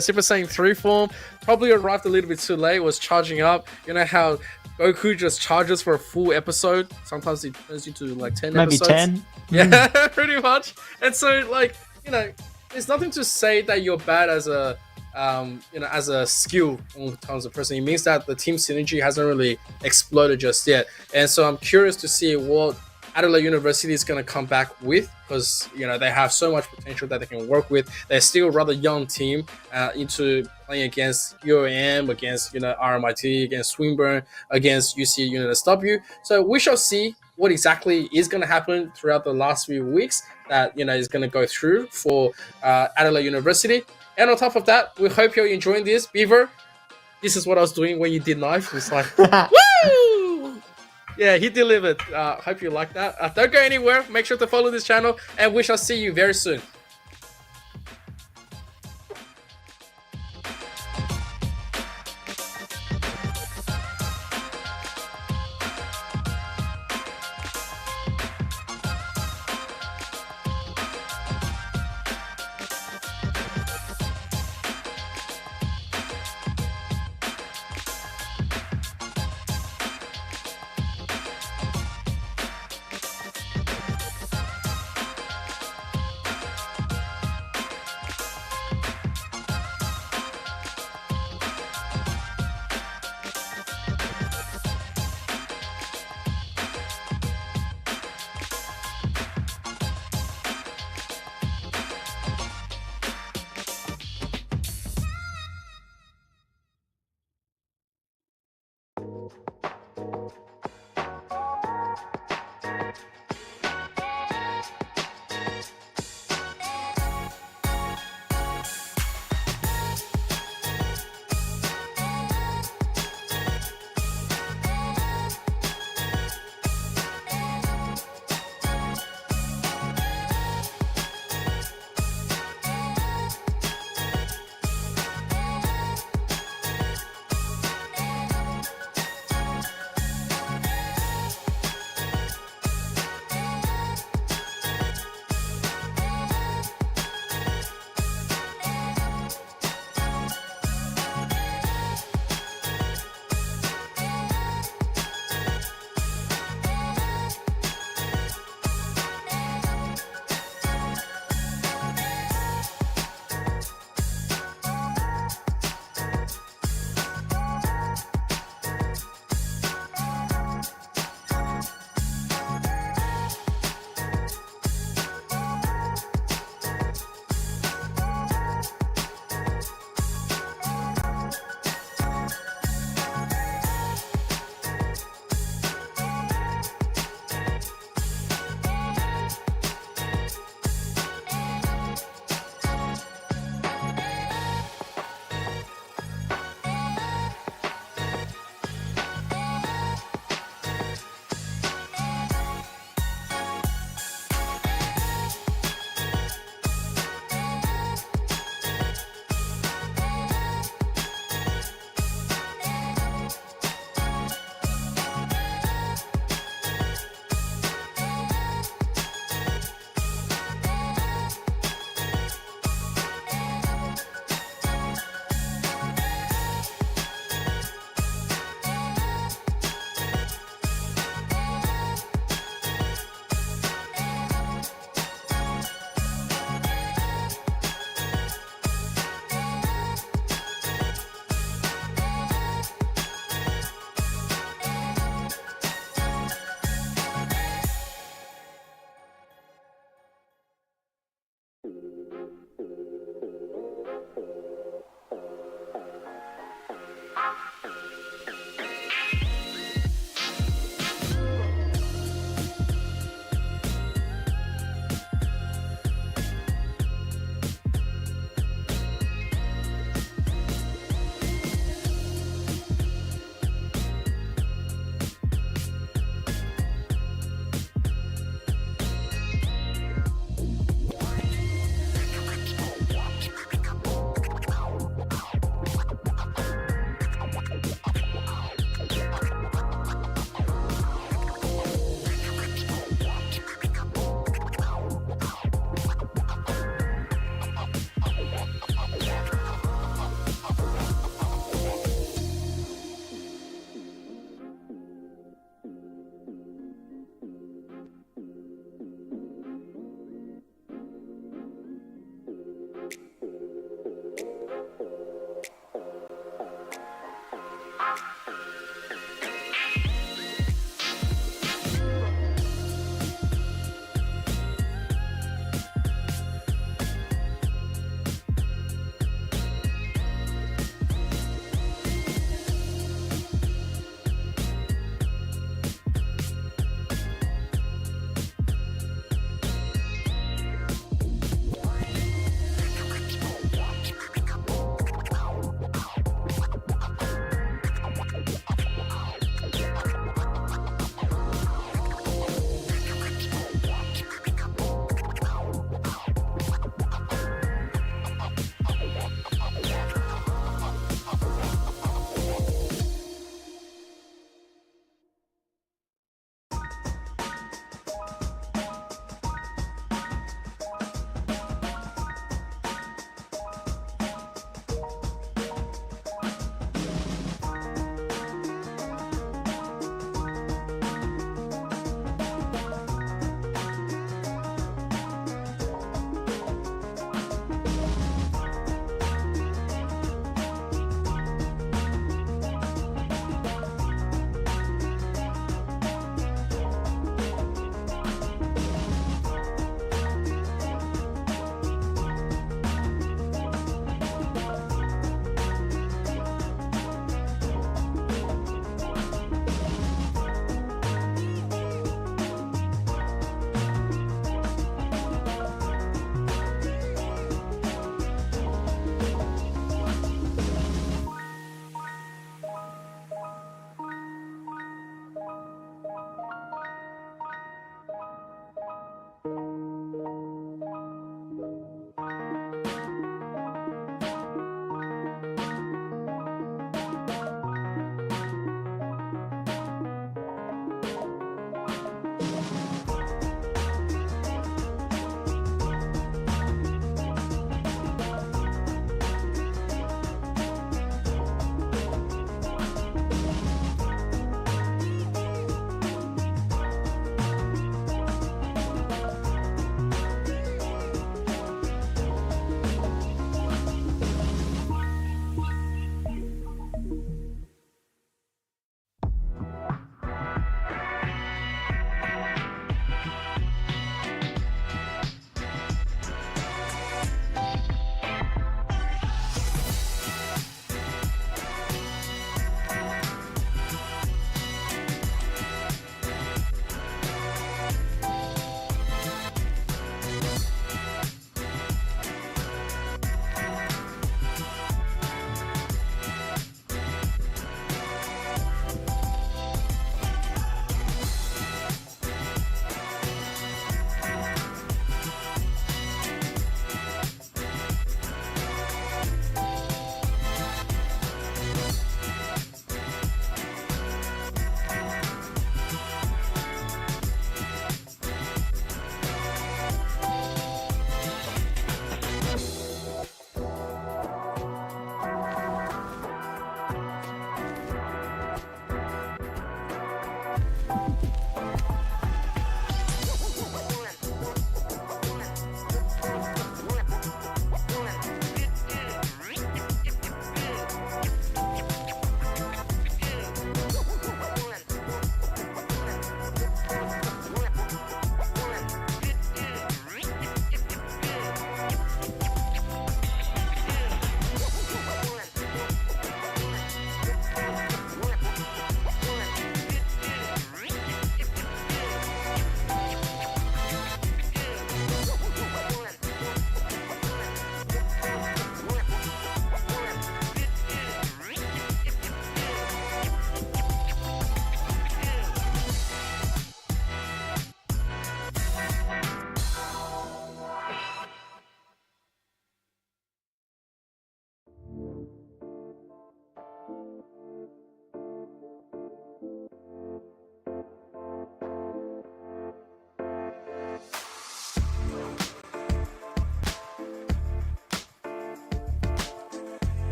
A: Super Saiyan 3 form. Probably arrived a little bit too late. Was charging up. You know how Goku just charges for a full episode. Sometimes it turns you to like 10
B: maybe
A: episodes.
B: 10.
A: Yeah, pretty much. And so, like, there's nothing to say that you're bad as a as a skill in terms of person. It means that the team synergy hasn't really exploded just yet. And so I'm curious to see what Adelaide University is going to come back with, because they have so much potential that they can work with. They're still a rather young team into playing against UOM, against RMIT, against Swinburne, against UNSW. So we shall see what exactly is going to happen throughout the last few weeks that is going to go through for Adelaide University. And on top of that, we hope you're enjoying this. Beaver, this is what I was doing when you did knife. It's like, woo! Yeah, he delivered. Hope you like that. Don't go anywhere. Make sure to follow this channel, and we shall see you very soon.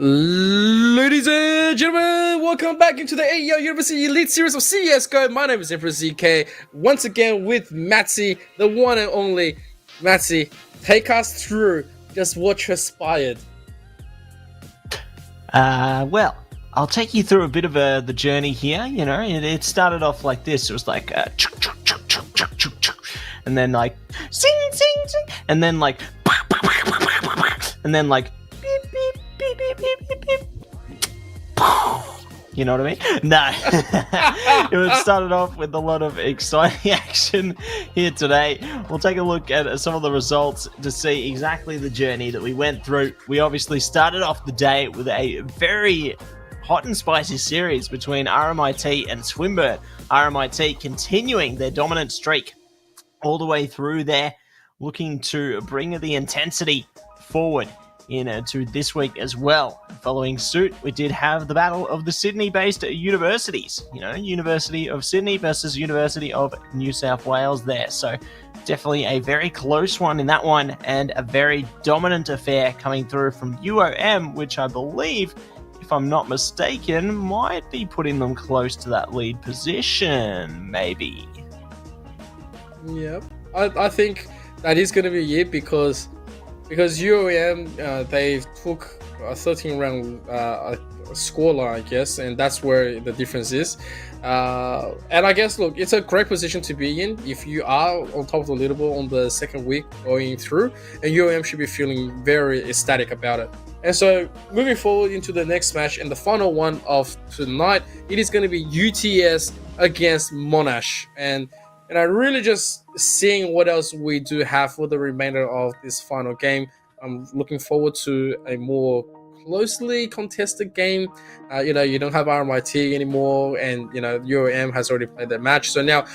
A: Ladies and gentlemen, welcome back into the AEL University Elite Series of CSGO. My name is Emperor ZK, once again with Matsy, the one and only. Matsy, take us through just what transpired.
B: Well, I'll take you through a bit of the journey here. You know, it started off like this. It was like chuk, chuk, chuk, chuk, chuk, chuk, chuk. And then like sing, sing, sing, and then like and then like beep, beep, beep, beep, beep, beep, beep. You know what I mean? No. It started off with a lot of exciting action here today. We'll take a look at some of the results to see exactly the journey that we went through. We obviously started off the day with a very hot and spicy series between RMIT and SWIN. RMIT continuing their dominant streak all the way through there, looking to bring the intensity forward into this week as well. Following suit, we did have the battle of the Sydney-based universities. You know, University of Sydney versus University of New South Wales there. So definitely a very close one in that one, and a very dominant affair coming through from UOM, which I believe, if I'm not mistaken, might be putting them close to that lead position, maybe.
A: Yep, I think that is going to be it because UOM they took a 13-round scoreline, I guess, and that's where the difference is. And I guess, look, it's a great position to be in if you are on top of the leaderboard on the second week going through, and UOM should be feeling very ecstatic about it. And so moving forward into the next match and the final one of tonight, it is going to be UTS against Monash, and I really just seeing what else we do have for the remainder of this final game. I'm looking forward to a more closely contested game. You know, you don't have RMIT anymore, and you know UOM has already played their match. So now,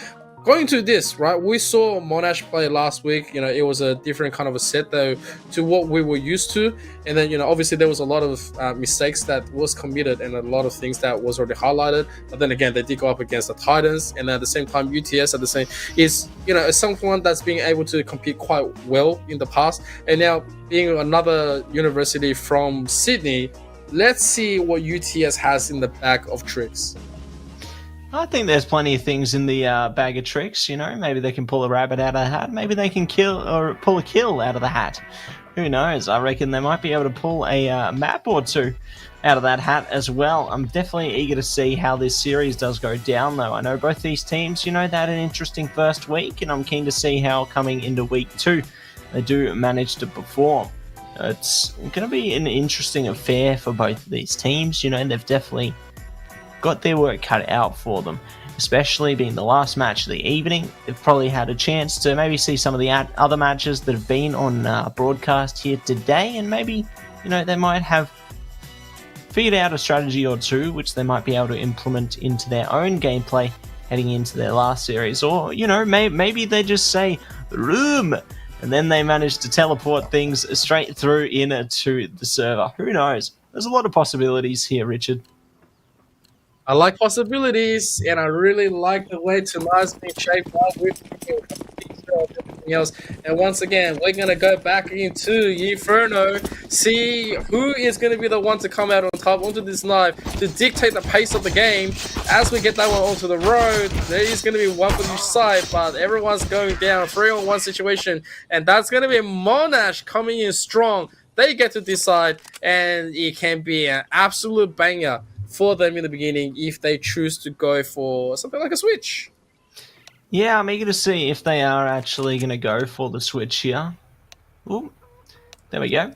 A: going to this, right? We saw Monash play last week. You know, it was a different kind of a set though to what we were used to. And then, you know, obviously there was a lot of mistakes that was committed and a lot of things that was already highlighted. But then again, they did go up against the Titans, and at the same time, UTS at the same is, you know, someone that's being able to compete quite well in the past. And now being another university from Sydney, let's see what UTS has in the bag of tricks.
B: I think there's plenty of things in the bag of tricks. You know, maybe they can pull a rabbit out of the hat. Maybe they can pull a kill out of the hat. Who knows? I reckon they might be able to pull a map or two out of that hat as well. I'm definitely eager to see how this series does go down, though. I know both these teams, you know, they had an interesting first week, and I'm keen to see how coming into week 2 they do manage to perform. It's going to be an interesting affair for both of these teams. You know, they've definitely got their work cut out for them, especially being the last match of the evening. They've probably had a chance to maybe see some of the other matches that have been on broadcast here today, and maybe, you know, they might have figured out a strategy or two which they might be able to implement into their own gameplay heading into their last series. Or, you know, maybe they just say room, and then they manage to teleport things straight through into the server. Who knows? There's a lot of possibilities here, Richard.
A: I like possibilities, and I really like the way tonight's been shaped up with everything else. And once again, we're going to go back into Inferno, see who is going to be the one to come out on top onto this knife to dictate the pace of the game. As we get that one onto the road, there is going to be one for each side, but everyone's going down, 3-on-1 situation, and that's going to be Monash coming in strong. They get to decide, and it can be an absolute banger for them in the beginning if they choose to go for something like a switch.
B: Yeah, I'm eager to see if they are actually going to go for the switch here. Ooh, there we go.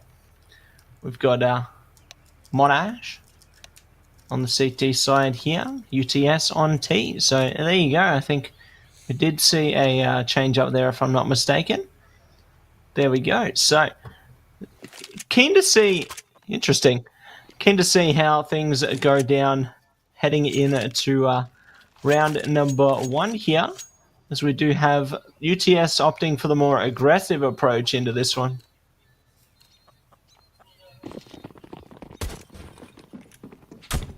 B: We've got Monash on the CT side here, UTS on T. So there you go. I think we did see a change up there, if I'm not mistaken. There we go. So keen to see, interesting. Keen to see how things go down heading into round number 1 here, as we do have UTS opting for the more aggressive approach into this one.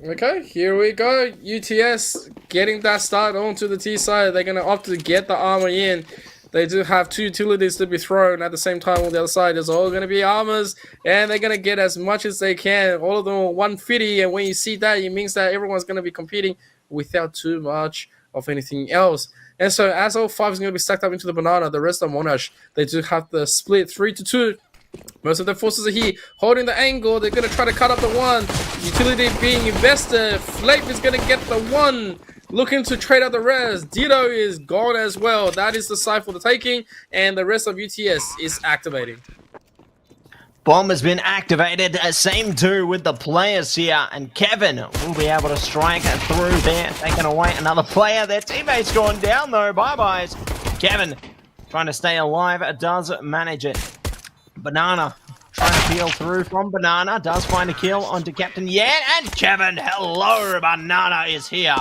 A: Okay, here we go. UTS getting that start onto the T side. They're going to opt to get the armor in. They do have 2 utilities to be thrown at the same time on the other side. There's all going to be armors, and they're going to get as much as they can. All of them are 150, and when you see that, it means that everyone's going to be competing without too much of anything else. And so as all 5 is going to be stacked up into the banana, the rest of Monash, they do have the split 3-2. Most of their forces are here, holding the angle. They're going to try to cut up the 1. Utility being invested. Flape is going to get the 1. Looking to trade out the res. Ditto is gone as well. That is the side for the taking. And the rest of UTS is activating.
B: Bomb has been activated. Same too with the players here. And Kevin will be able to strike through there. Taking away another player. Their teammate's gone down though. Bye-byes. Kevin trying to stay alive. Does manage it. Banana trying to peel through from Banana. Does find a kill onto Captain Yan. And Kevin, hello, Banana is here.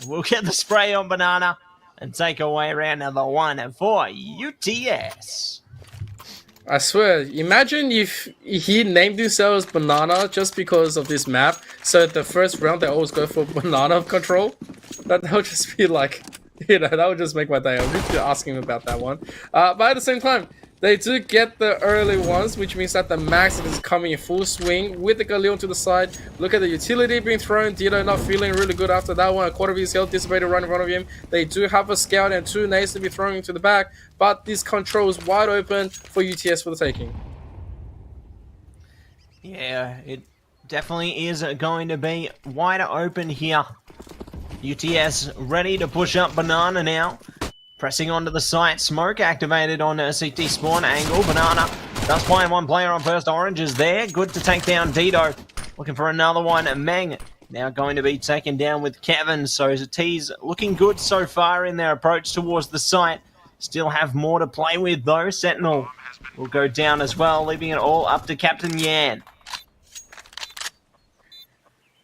B: We'll get the spray on Banana and take away round number 1 for UTS.
A: I swear, imagine if he named himself Banana just because of this map. So the first round they always go for Banana control. That would just be like, that would just make my day. I'll be asking him about that one. But at the same time, they do get the early ones, which means that the max is coming in full swing with the Galil to the side. Look at the utility being thrown. Ditto not feeling really good after that one. A quarter of his health dissipated right in front of him. They do have a scout and 2 nades to be thrown into the back, but this control is wide open for UTS for the taking.
B: Yeah, it definitely is going to be wider open here. UTS ready to push up Banana now. Pressing onto the site, smoke activated on CT spawn angle. Banana does find 1 player on first orange is there. Good to take down Ditto. Looking for another one. Meng now going to be taken down with Kevin. So T's looking good so far in their approach towards the site. Still have more to play with though. Sentinel will go down as well, leaving it all up to Captain Yan.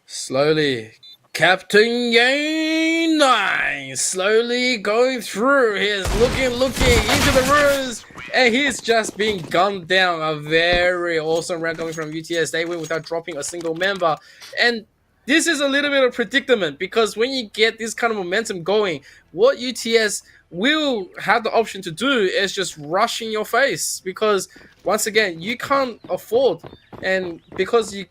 A: Slowly. Captain Yang 9 slowly going through. He's looking into the rooms, and he's just being gunned down. A very awesome round coming from UTS. They win without dropping a single member, and this is a little bit of predicament because when you get this kind of momentum going, what UTS will have the option to do is just rush in your face, because once again you can't afford, and because you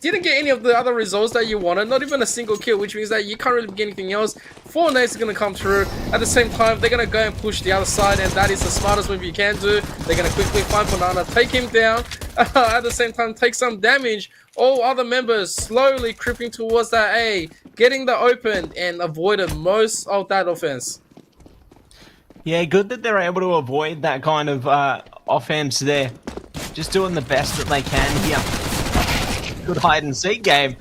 A: didn't get any of the other results that you wanted, not even a single kill, which means that you can't really get anything else. 4 nades are going to come through. At the same time, they're going to go and push the other side, and that is the smartest move you can do. They're going to quickly find Banana, take him down, at the same time take some damage. All other members slowly creeping towards that A, getting the open and avoided most of that offense.
B: Yeah, good that they're able to avoid that kind of offense there. Just doing the best that they can here. Good hide and seek game.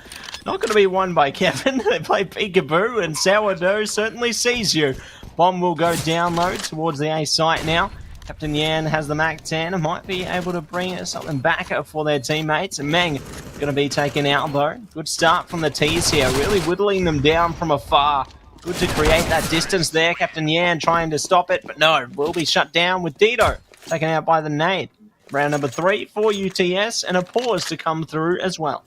B: Not going to be won by Kevin. They play peekaboo, and Sourdough certainly sees you. Bomb will go down low towards the A site now. Captain Yan has the Mac 10 and might be able to bring something back for their teammates. Meng going to be taken out though. Good start from the T's here, really whittling them down from afar. Good to create that distance there. Captain Yan trying to stop it, but no, will be shut down with Ditto taken out by the nade. Round number 3 for UTS, and a pause to come through as well.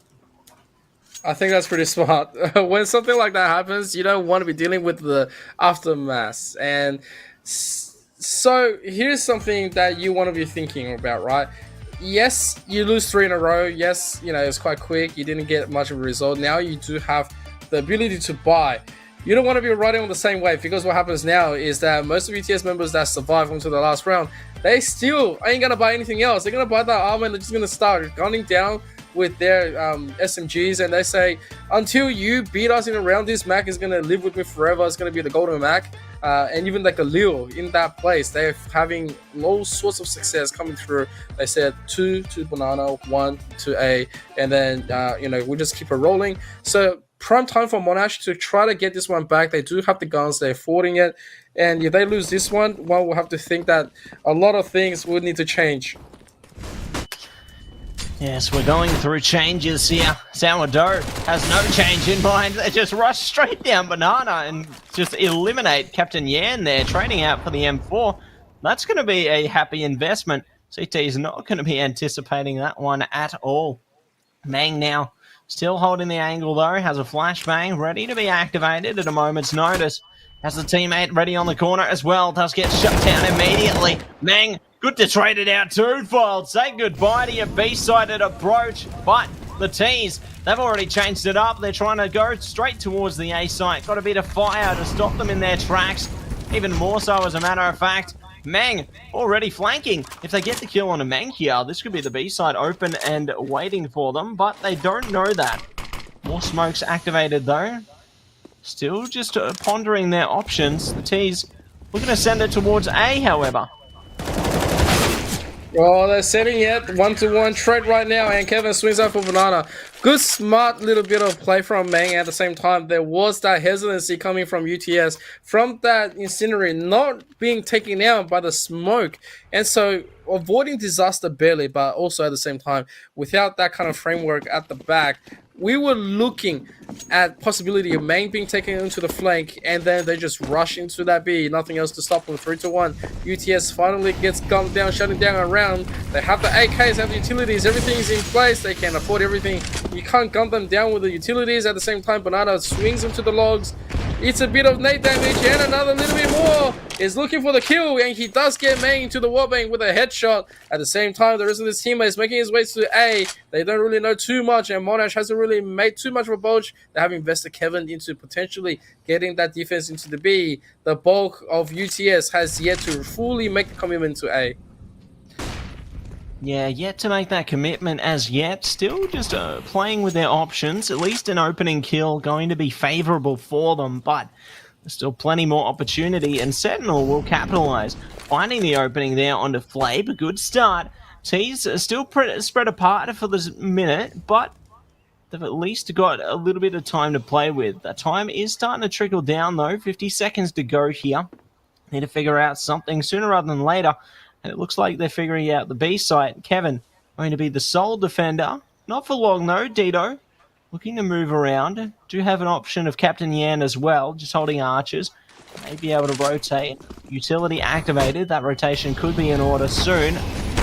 A: I think that's pretty smart. When something like that happens, you don't want to be dealing with the aftermath. And so here's something that you want to be thinking about, right? Yes, you lose 3 in a row. Yes, you know, it's quite quick. You didn't get much of a result. Now you do have the ability to buy. You don't want to be riding on the same wave, because what happens now is that most of UTS members that survive onto the last round, they still ain't going to buy anything else. They're going to buy that armor, and they're just going to start gunning down with their SMGs, and they say, until you beat us in a round, this Mac is going to live with me forever. It's going to be the golden Mac. And even like the Lil in that place, they're having all sorts of success coming through. They said 2 to Banana, 1 to A, and then you know, we just keep it rolling. So prime time for Monash to try to get this one back. They do have the guns, they're affording it, and if they lose this one will have to think that a lot of things would need to change.
B: Yes, we're going through changes here. Sourdough has no change in mind. They just rush straight down Banana and just eliminate Captain Yan there, trading out for the M4. That's going to be a happy investment. CT is not going to be anticipating that one at all. Meng now still holding the angle though, has a flashbang ready to be activated at a moment's notice. Has the teammate ready on the corner as well. Does get shut down immediately. Meng, good to trade it out twofold. Say goodbye to your B-sided approach. But the T's, they've already changed it up. They're trying to go straight towards the A site. Got a bit of fire to stop them in their tracks. Even more so, as a matter of fact. Meng already flanking. If they get the kill on a Meng here, this could be the B side open and waiting for them, but they don't know that. More smokes activated though. Still just pondering their options. The T's looking to send it towards A, however.
A: Oh, they're setting it 1-to-1 trade right now, and Kevin swings out for Banana. Good, smart little bit of play from Meng. At the same time, there was that hesitancy coming from UTS from that incendiary not being taken out by the smoke, and so avoiding disaster barely, but also at the same time, without that kind of framework at the back, we were looking at possibility of Meng being taken into the flank, and then they just rush into that B. Nothing else to stop them. 3-to-1. UTS finally gets gunned down, shutting down a round. They have the AKs, have the utilities. Everything is in place. They can afford everything. You can't gun them down with the utilities. At the same time, Banana swings them to the logs. It's a bit of nade damage, and another little bit more. Is looking for the kill, and he does get Meng into the wallbang with a headshot. At the same time, the rest of his teammates making his way to A. They don't really know too much, and Monash hasn't really made too much of a bulge. They have invested Kevin into potentially getting that defense into the B. The bulk of UTS has yet to fully make the commitment to A.
B: Yeah, yet to make that commitment as yet. Still just playing with their options. At least an opening kill going to be favorable for them, but there's still plenty more opportunity, and Sentinel will capitalize. Finding the opening there onto Flabe, a good start. T's are still spread apart for this minute, but they've at least got a little bit of time to play with. The time is starting to trickle down though, 50 seconds to go here. Need to figure out something sooner rather than later, and it looks like they're figuring out the B site. Kevin going to be the sole defender. Not for long though, Dito. Looking to move around. Do have an option of Captain Yan as well, just holding archers. May be able to rotate. Utility activated. That rotation could be in order soon.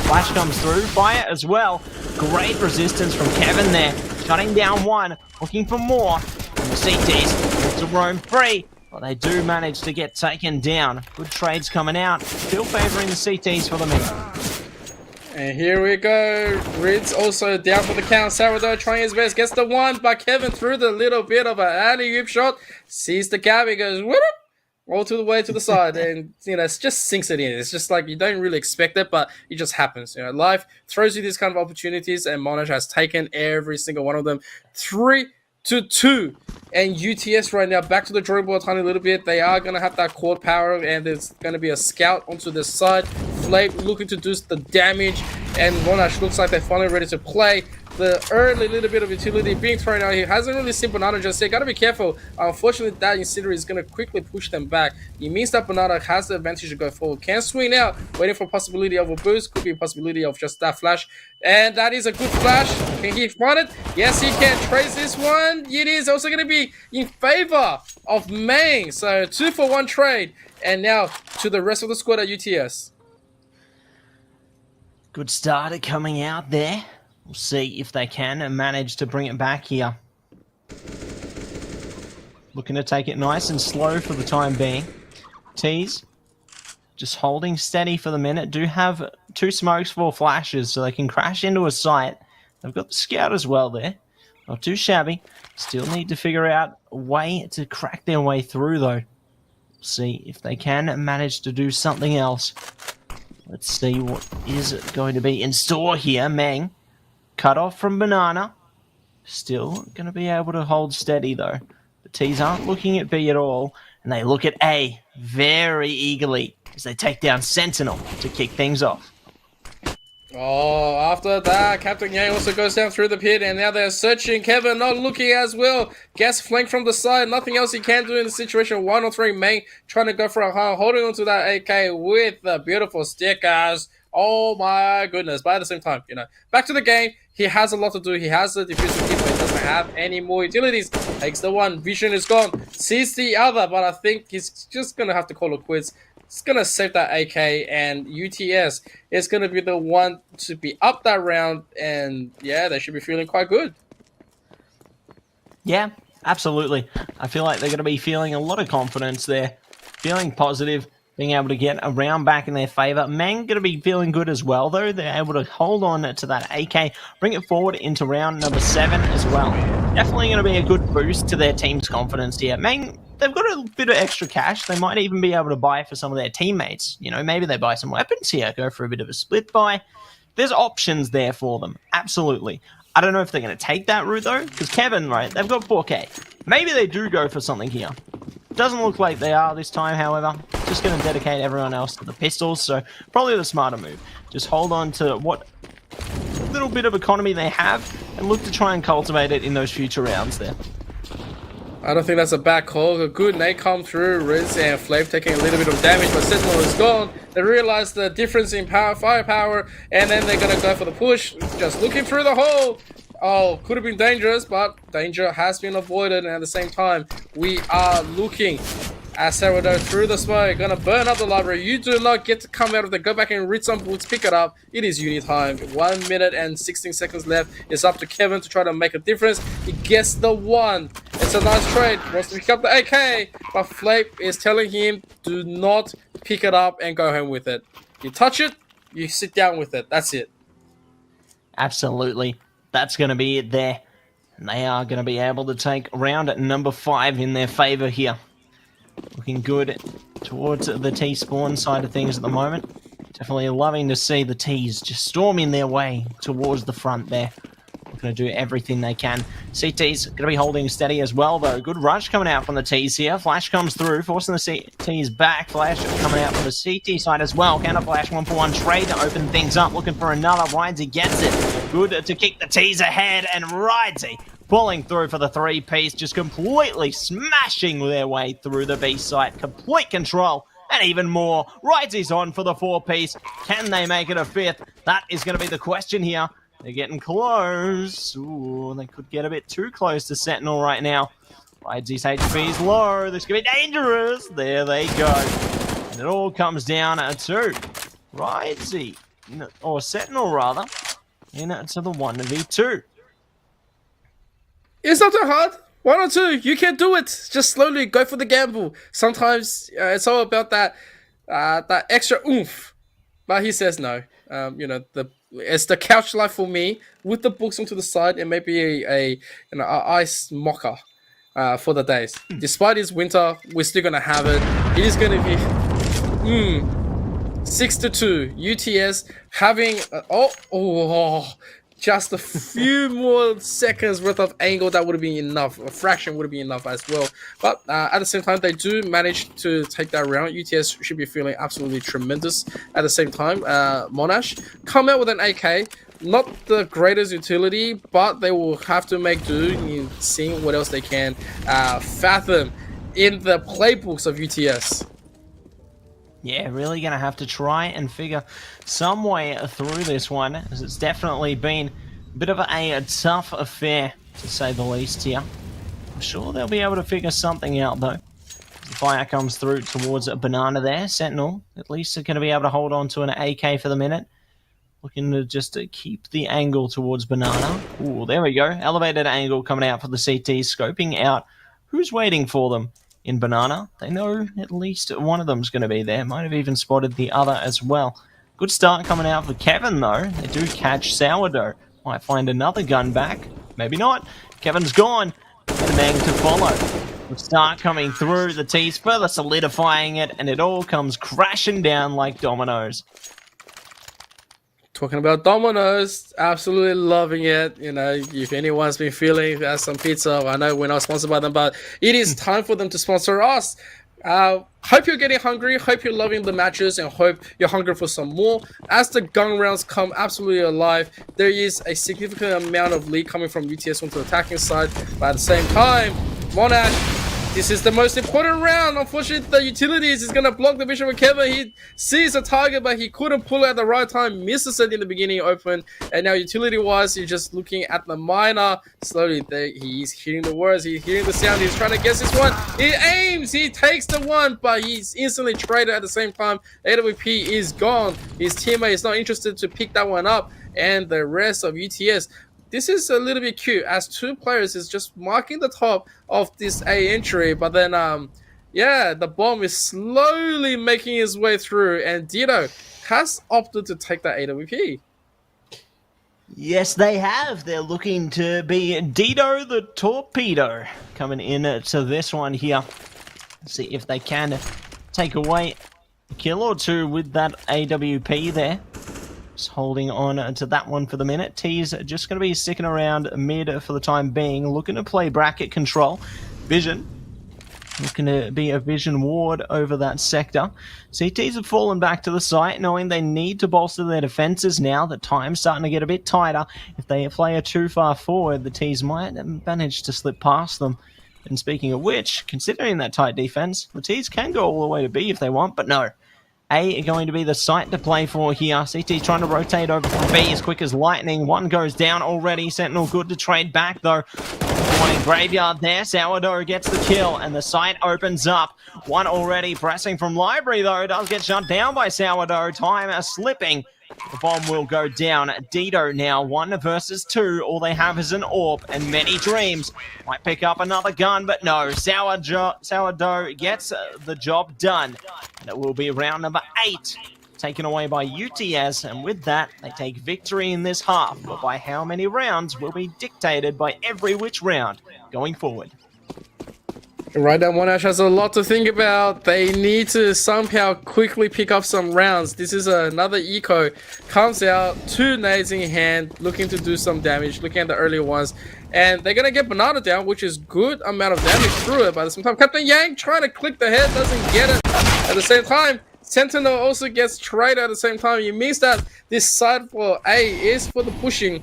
B: Flash comes through. Fire as well. Great resistance from Kevin there. Shutting down one. Looking for more. And the CTs to roam free. Well, they do manage to get taken down. Good trades coming out. Still favouring the CTs for the minute.
A: And here we go. Rids also down for the count. Sourdough trying his best. Gets the one, but Kevin threw the little bit of an alley-oop shot. Sees the gap. He goes, whoop, all to the way to the side. And, it just sinks it in. It's just like you don't really expect it, but it just happens. Life throws you these kind of opportunities, and Monash has taken every single one of them. 3-2. And UTS right now back to the drawing board a tiny little bit. They are going to have that core power, and there's going to be a scout onto the side. Flame looking to do the damage, and Monash looks like they're finally ready to play. The early little bit of utility being thrown out here hasn't really seen Banana just yet. Got to be careful. Unfortunately, that incendiary is going to quickly push them back. It means that Banana has the advantage to go forward. Can swing out, waiting for possibility of a boost. Could be a possibility of just that flash. And that is a good flash. Can he find it? Yes, he can. Trace this one. It is also going to be in favor of Meng. So 2-for-1 trade. And now to the rest of the squad at UTS.
B: Good starter coming out there. We'll see if they can manage to bring it back here. Looking to take it nice and slow for the time being. T's just holding steady for the minute. Do have 2 smokes, 4 flashes, so they can crash into a site. They've got the scout as well there. Not too shabby. Still need to figure out a way to crack their way through though. See if they can manage to do something else. Let's see what is going to be in store here. Meng. Cut off from Banana. Still going to be able to hold steady though. The T's aren't looking at B at all. And they look at A very eagerly as they take down Sentinel to kick things off.
A: Oh, after that, Captain Yang also goes down through the pit, and now they're searching. Kevin not looking as well. Gas flank from the side. Nothing else he can do in the situation. 1 or 3 Meng trying to go for a high, holding onto that AK with the beautiful stickers. Oh my goodness. But at the same time, back to the game. He has a lot to do. He has the defensive kit, but he doesn't have any more utilities. Takes the one. Vision is gone. Sees the other, but I think he's just going to have to call it quits. It's going to save that AK, and UTS is going to be the one to be up that round, and yeah, they should be feeling quite good.
B: Yeah, absolutely. I feel like they're going to be feeling a lot of confidence there. feeling positive, being able to get a round back in their favor. Meng going to be feeling good as well, though. They're able to hold on to that AK, bring it forward into round number 7 as well. Definitely going to be a good boost to their team's confidence here. Meng, they've got a bit of extra cash. They might even be able to buy for some of their teammates. You know, maybe they buy some weapons here, go for a bit of a split buy. There's options there for them, absolutely. I don't know if they're going to take that route, though, because Kevin, right, they've got 4K. Maybe they do go for something here. Doesn't look like they are this time, however. Just going to dedicate everyone else to the pistols, so probably the smarter move. Just hold on to what little bit of economy they have and look to try and cultivate it in those future rounds there.
A: I don't think that's a bad call. A good nade come through. Riz and Flav taking a little bit of damage, but Sentinel is gone. They realize the difference in firepower, and then they're going to go for the push. Just looking through the hole. Oh, could have been dangerous, but danger has been avoided. And at the same time, we are looking at Sourdough through the smoke. Gonna burn up the library. You do not get to come out of there. Go back and read some books, pick it up. It is uni time. 1 minute and 16 seconds left. It's up to Kevin to try to make a difference. He gets the 1. It's a nice trade. Wants to pick up the AK, but Flape is telling him, do not pick it up and go home with it. You touch it, you sit down with it. That's it.
B: Absolutely. That's going to be it there. And they are going to be able to take round number 5 in their favor here. Looking good towards the T-spawn side of things at the moment. Definitely loving to see the T's just storming their way towards the front there. Going to do everything they can. CT's going to be holding steady as well, though. Good rush coming out from the T's here. Flash comes through, forcing the CT's back. Flash coming out from the CT side as well. Counter Flash 1-for-1 trade to open things up. Looking for another. Widesy gets it. Good to kick the T's ahead, and Widesy pulling through for the 3-piece, just completely smashing their way through the B site. Complete control. And even more. Widesy on for the 4-piece. Can they make it a 5th? That is going to be the question here. They're getting close. Ooh, they could get a bit too close to Sentinel right now. Widesy's HP is low. This could be dangerous. There they go. And it all comes down to Widesy, or Sentinel rather, into the 1v2.
A: It's not too hard. 1 or 2. You can do it. Just slowly go for the gamble. Sometimes it's all about that extra oomph. But he says no. It's the couch life for me, with the books onto the side and maybe a ice mocha for the days. Despite it's winter, we're still gonna have it. It is gonna be 6-2 UTS having just a few more seconds worth of angle. That would have been enough. A fraction would have been enough as well. But at the same time, they do manage to take that round. UTS should be feeling absolutely tremendous. At the same time, Monash come out with an AK. Not the greatest utility, but they will have to make do in seeing what else they can fathom in the playbooks of UTS.
B: Yeah, really going to have to try and figure some way through this one, as it's definitely been a bit of a tough affair, to say the least here. I'm sure they'll be able to figure something out, though. The fire comes through towards a Banana there. Sentinel, at least, are going to be able to hold on to an AK for the minute. Looking to just keep the angle towards Banana. Ooh, there we go. Elevated angle coming out for the CT, scoping out who's waiting for them. In Banana, they know at least one of them's going to be there. Might have even spotted the other as well. Good start coming out for Kevin, though. They do catch Sourdough. Might find another gun back. Maybe not. Kevin's gone. And Meng to follow. Good start coming through. The T's further solidifying it, and it all comes crashing down like dominoes.
A: Talking about Domino's, absolutely loving it. You know, if anyone's been feeling some pizza, I know we're not sponsored by them, but it is time for them to sponsor us. Hope you're getting hungry, hope you're loving the matches, and hope you're hungry for some more. As the gun rounds come absolutely alive, there is a significant amount of lead coming from UTS onto the attacking side, but at the same time, Monash, this is the most important round. Unfortunately, the utilities is going to block the vision with Kevin. He sees a target, but he couldn't pull it at the right time. Misses it in the beginning open. And now utility-wise, he's just looking at the miner. Slowly, he's hearing the words. He's hearing the sound. He's trying to guess this one. He aims. He takes the one, but he's instantly traded at the same time. AWP is gone. His teammate is not interested to pick that one up. And the rest of UTS... This is a little bit cute, as 2 players is just marking the top of this A entry, but then yeah, the bomb is slowly making its way through, and Dito has opted to take that AWP.
B: Yes, they have. They're looking to be Dito the Torpedo coming in to this one here. See if they can take away a kill or two with that AWP there. Just holding on to that one for the minute. T's just going to be sticking around mid for the time being, looking to play bracket control. Vision looking to be a vision ward over that sector. CTs have fallen back to the site, knowing they need to bolster their defenses now. The time's starting to get a bit tighter. If they play a too far forward, the T's might manage to slip past them. And speaking of which, considering that tight defense, the T's can go all the way to B if they want, but no. A are going to be the site to play for here. CT trying to rotate over from B as quick as lightning. One goes down already. Sentinel good to trade back though. Morning Graveyard there. Sourdough gets the kill and the site opens up. One already pressing from Library though. Does get shut down by Sourdough. Time slipping. The bomb will go down. Dito now 1 versus 2. All they have is an AWP and many dreams. Might pick up another gun, but no. Sourdough gets the job done. And it will be round number 8. Taken away by UTS, and with that, they take victory in this half. But by how many rounds will be dictated by every which round going forward.
A: Right now, Monash has a lot to think about. They need to somehow quickly pick up some rounds. This is another eco. Comes out, 2 nades in hand, looking to do some damage, looking at the earlier ones. And they're going to get Banana down, which is good amount of damage through it. But at the same time, Captain Yang trying to click the head, doesn't get it. At the same time, Sentinel also gets traded at the same time. It means that this side for A is for the pushing.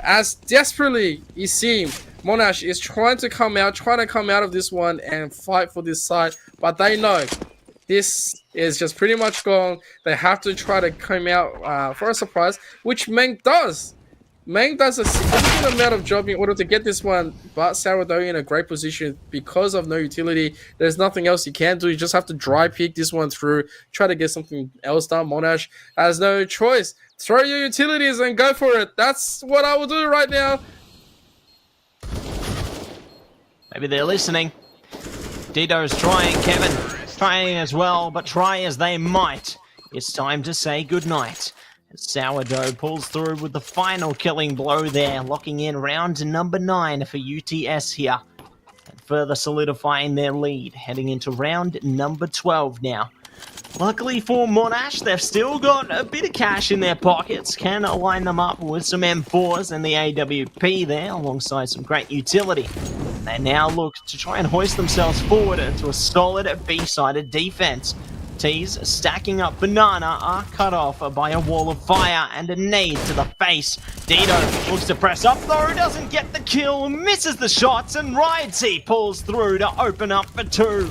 A: As desperately it seems, Monash is trying to come out of this one and fight for this side, but they know this is just pretty much gone. They have to try to come out for a surprise, which Meng does. Meng does a significant amount of job in order to get this one, but Sourdough in a great position because of no utility. There's nothing else you can do. You just have to dry pick this one through, try to get something else done. Monash has no choice. Throw your utilities and go for it. That's what I will do right now.
B: Maybe they're listening. Dito's trying, Kevin trying as well, but try as they might, it's time to say goodnight. Sourdough pulls through with the final killing blow there, locking in round number 9 for UTS here, and further solidifying their lead, heading into round number 12 now. Luckily for Monash, they've still got a bit of cash in their pockets, can line them up with some M4s and the AWP there, alongside some great utility. They now look to try and hoist themselves forward into a solid B-sided defense. T's stacking up Banana are cut off by a wall of fire and a nade to the face. Dito looks to press up though, doesn't get the kill, misses the shots, and Ridesy pulls through to open up for 2.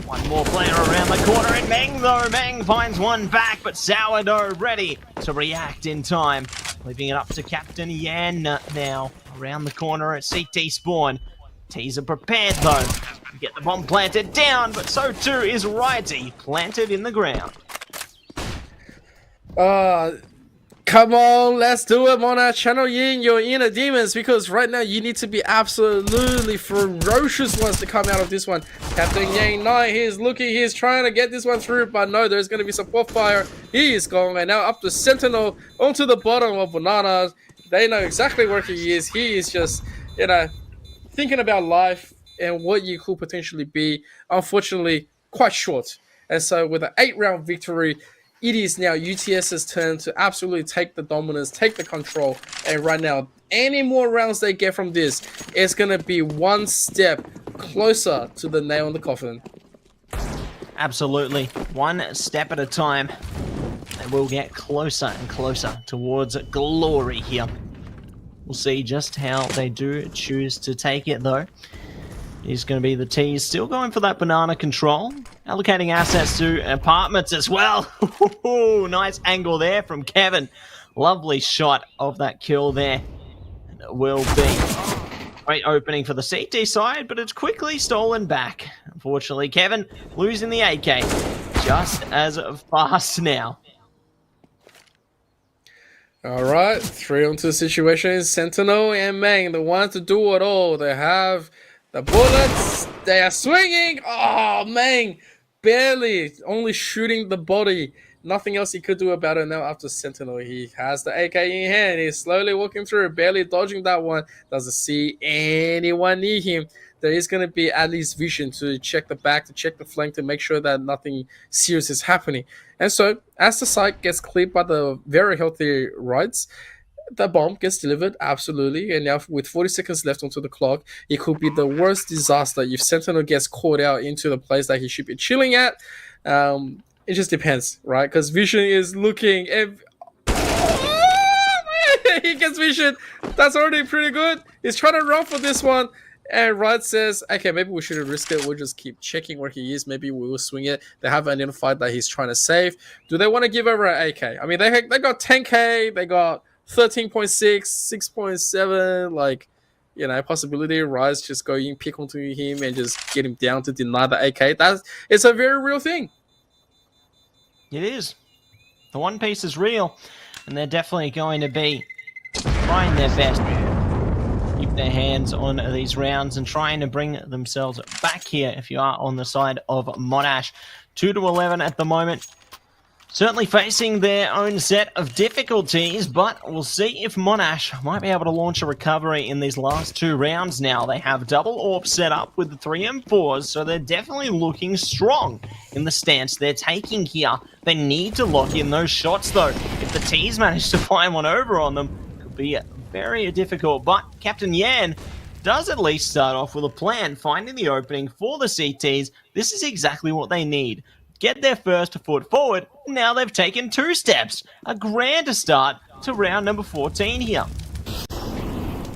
B: One more player around the corner, and Meng though. Meng finds one back, but Sourdough ready to react in time. Leaving it up to Captain Yan now. Around the corner at CT spawn. T's are prepared though. Get the bomb planted down, but so too is Ridesy, planted in the ground.
A: Come on, let's do it, Monash. Channel Yin your inner demons, because right now you need to be absolutely ferocious ones to come out of this one. Captain Yang 9, he's looking, he's trying to get this one through, but no, there's going to be support fire. He is gone, and now up to Sentinel onto the bottom of Banana. They know exactly where he is. He is just, you know, thinking about life and what you could potentially be. Unfortunately, quite short. And so with an 8-round victory, it is now UTS's turn to absolutely take the dominance, take the control. And right now, any more rounds they get from this, it's going to be one step closer to the nail in the coffin.
B: Absolutely. One step at a time. And we'll get closer and closer towards glory here. We'll see just how they do choose to take it, though. He's going to be the T's, still going for that Banana control. Allocating assets to apartments as well. Nice angle there from Kevin. Lovely shot of that kill there. And it will be great opening for the CT side, but it's quickly stolen back. Unfortunately, Kevin losing the AK just as fast now. Alright,
A: 3-on-2 situation. Sentinel and Meng, the ones to do it all. They have The bullets, they are swinging. Oh, man. Barely. Only shooting the body. Nothing else he could do about it now after Sentinel. He has the AK in hand. He's slowly walking through, barely dodging that one. Doesn't see anyone near him. There is going to be at least vision to check the back, to check the flank, to make sure that nothing serious is happening. And so, as the site gets cleared by the very healthy rights, the bomb gets delivered, absolutely. And now with 40 seconds left onto the clock, it could be the worst disaster if Sentinel gets caught out into the place that he should be chilling at. It just depends, right? Because Vision is looking... he gets Vision. That's already pretty good. He's trying to run for this one. And Riot says, okay, maybe we shouldn't risk it. We'll just keep checking where he is. Maybe we will swing it. They have identified that he's trying to save. Do they want to give over an AK? I mean, they got 10k. They got 13.6, 6.7. Like, you know, possibility. Riot's just going pick onto him and just get him down to deny the AK. It's a very real thing.
B: It is. The One Piece is real, and they're definitely going to be trying their best to keep their hands on these rounds and trying to bring themselves back here if you are on the side of Monash. 2-11 at the moment. Certainly facing their own set of difficulties, but we'll see if Monash might be able to launch a recovery in these last 2 rounds now. They have double AWP set up with the 3M4s, so they're definitely looking strong in the stance they're taking here. They need to lock in those shots, though. If the T's manage to find one over on them, it could be very difficult, but Captain Yan does at least start off with a plan, finding the opening for the CTs. This is exactly what they need. Get their first foot forward. Now they've taken 2 steps. A grand start to round number 14 here.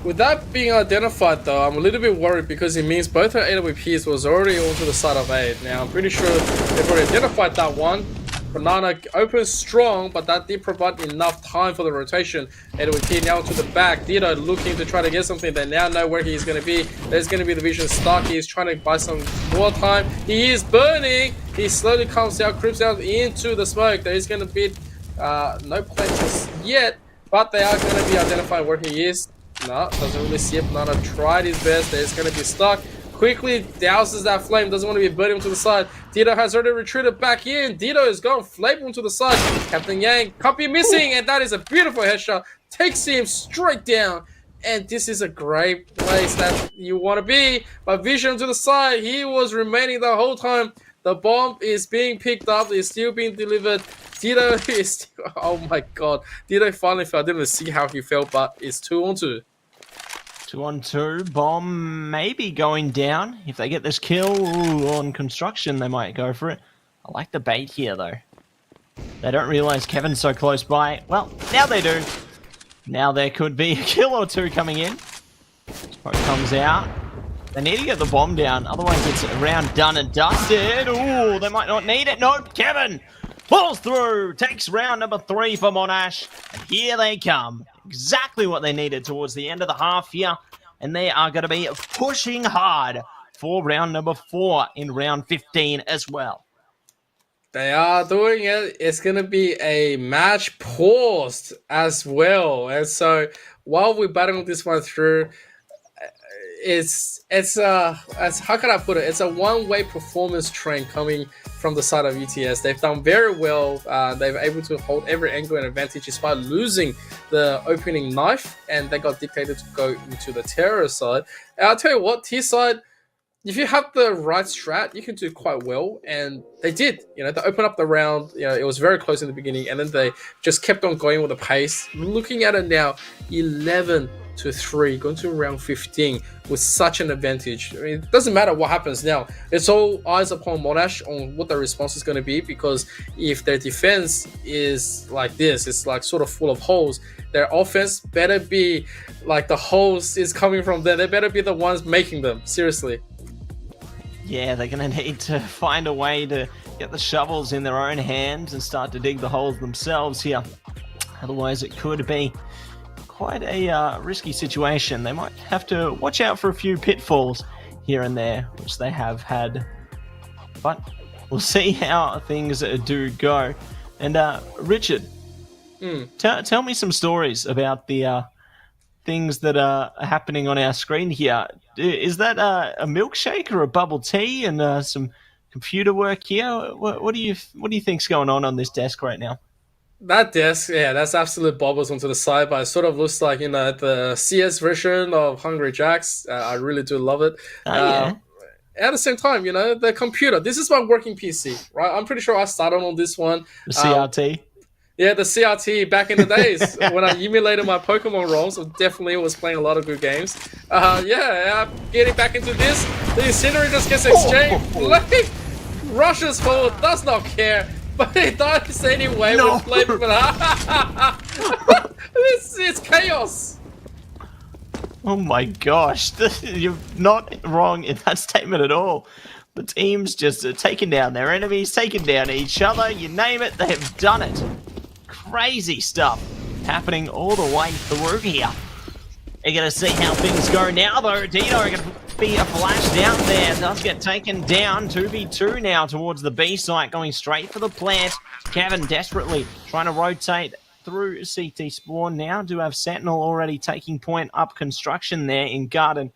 A: With that being identified, though, I'm a little bit worried because it means both our AWPs was already onto the side of A. Now, I'm pretty sure they've already identified that one. Banana opens strong, but that did provide enough time for the rotation. AWP now to the back. Dito looking to try to get something. They now know where he's going to be. There's going to be the vision stuck. He's trying to buy some more time. He is burning. He slowly comes out, creeps out into the smoke. There is going to be no planters yet, but they are going to be identifying where he is. No, doesn't really see it. Banana tried his best. There's going to be stuck. Quickly douses that flame. Doesn't want to be burning to the side. Dito has already retreated back in. Dito is gone. Flame to the side. Captain Yang can't be missing. And that is a beautiful headshot. Takes him straight down. And this is a great place that you want to be. But Vision to the side. He was remaining the whole time. The bomb is being picked up. It's still being delivered. Dito is still... Oh my god. Dito finally fell. I didn't even see how he fell, but it's 2-on-2.
B: 2-on-2, bomb maybe going down. If they get this kill on construction, they might go for it. I like the bait here, though. They don't realize Kevin's so close by. Well, now they do. Now there could be a kill or 2 coming in. Smoke comes out. They need to get the bomb down, otherwise it's a round done and dusted. Ooh, they might not need it. Nope, Kevin pulls through, takes round number 3 for Monash. And here they come. Exactly what they needed towards the end of the half here. And they are going to be pushing hard for round number 4 in round 15 as well.
A: They are doing it. It's going to be a match paused as well. And so while we're battling this one through, it's how can I put it? It's a one-way performance train coming from the side of UTS. They've done very well. They're able to hold every angle and advantage despite losing the opening knife, and they got dictated to go into the terror side. And I'll tell you what, T side, if you have the right strat, you can do quite well, and they did. You know, they opened up the round. You know, it was very close in the beginning, and then they just kept on going with the pace. Looking at it now, 11-3, going to round 15 with such an advantage. I mean, it doesn't matter what happens now. It's all eyes upon Monash on what the response is going to be, because if their defense is like this, it's like sort of full of holes, their offense better be like the holes is coming from them. They better be the ones making them. Seriously.
B: Yeah, they're going to need to find a way to get the shovels in their own hands and start to dig the holes themselves here. Otherwise, it could be quite a risky situation. They might have to watch out for a few pitfalls here and there, which they have had. But we'll see how things do go. And Richard, tell me some stories about the things that are happening on our screen here. Is that a milkshake or a bubble tea and some computer work here? What do you think's going on this desk right now?
A: That desk, yeah, that's absolute bubbles onto the side, but it sort of looks like, the CS version of Hungry Jacks. I really do love it.
B: Oh yeah,
A: At the same time, the computer. This is my working PC, right? I'm pretty sure I started on this one.
B: the CRT.
A: Yeah, the CRT back in the days when I emulated my Pokemon ROMs, so definitely was playing a lot of good games. Getting back into this. The Incinerate just gets exchanged. Like, rushes forward, does not care, but he dies anyway.
B: No.
A: It's chaos.
B: Oh my gosh, you're not wrong in that statement at all. The team's just taking down their enemies, taking down each other, you name it, they have done it. Crazy stuff happening all the way through here. You're going to see how things go now, though. Dino are going to be a flash down there. Does get taken down. 2v2 now towards the B site, going straight for the plant. Kevin desperately trying to rotate through CT spawn now. Do have Sentinel already taking point up construction there in Garden.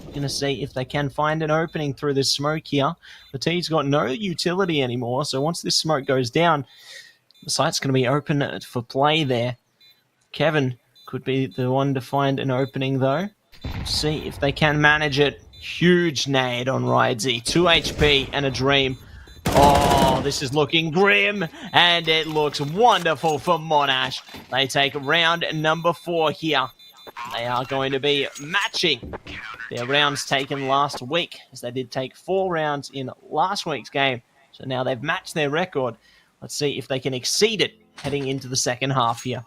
B: Going to see if they can find an opening through this smoke here. The T's got no utility anymore, so once this smoke goes down, the site's going to be open for play there. Kevin could be the one to find an opening, though. See if they can manage it. Huge nade on Ridesy. 2 HP and a dream. Oh, this is looking grim, and it looks wonderful for Monash. They take round number 4 here. They are going to be matching their rounds taken last week, as they did take 4 rounds in last week's game. So now they've matched their record. Let's see if they can exceed it heading into the second half here.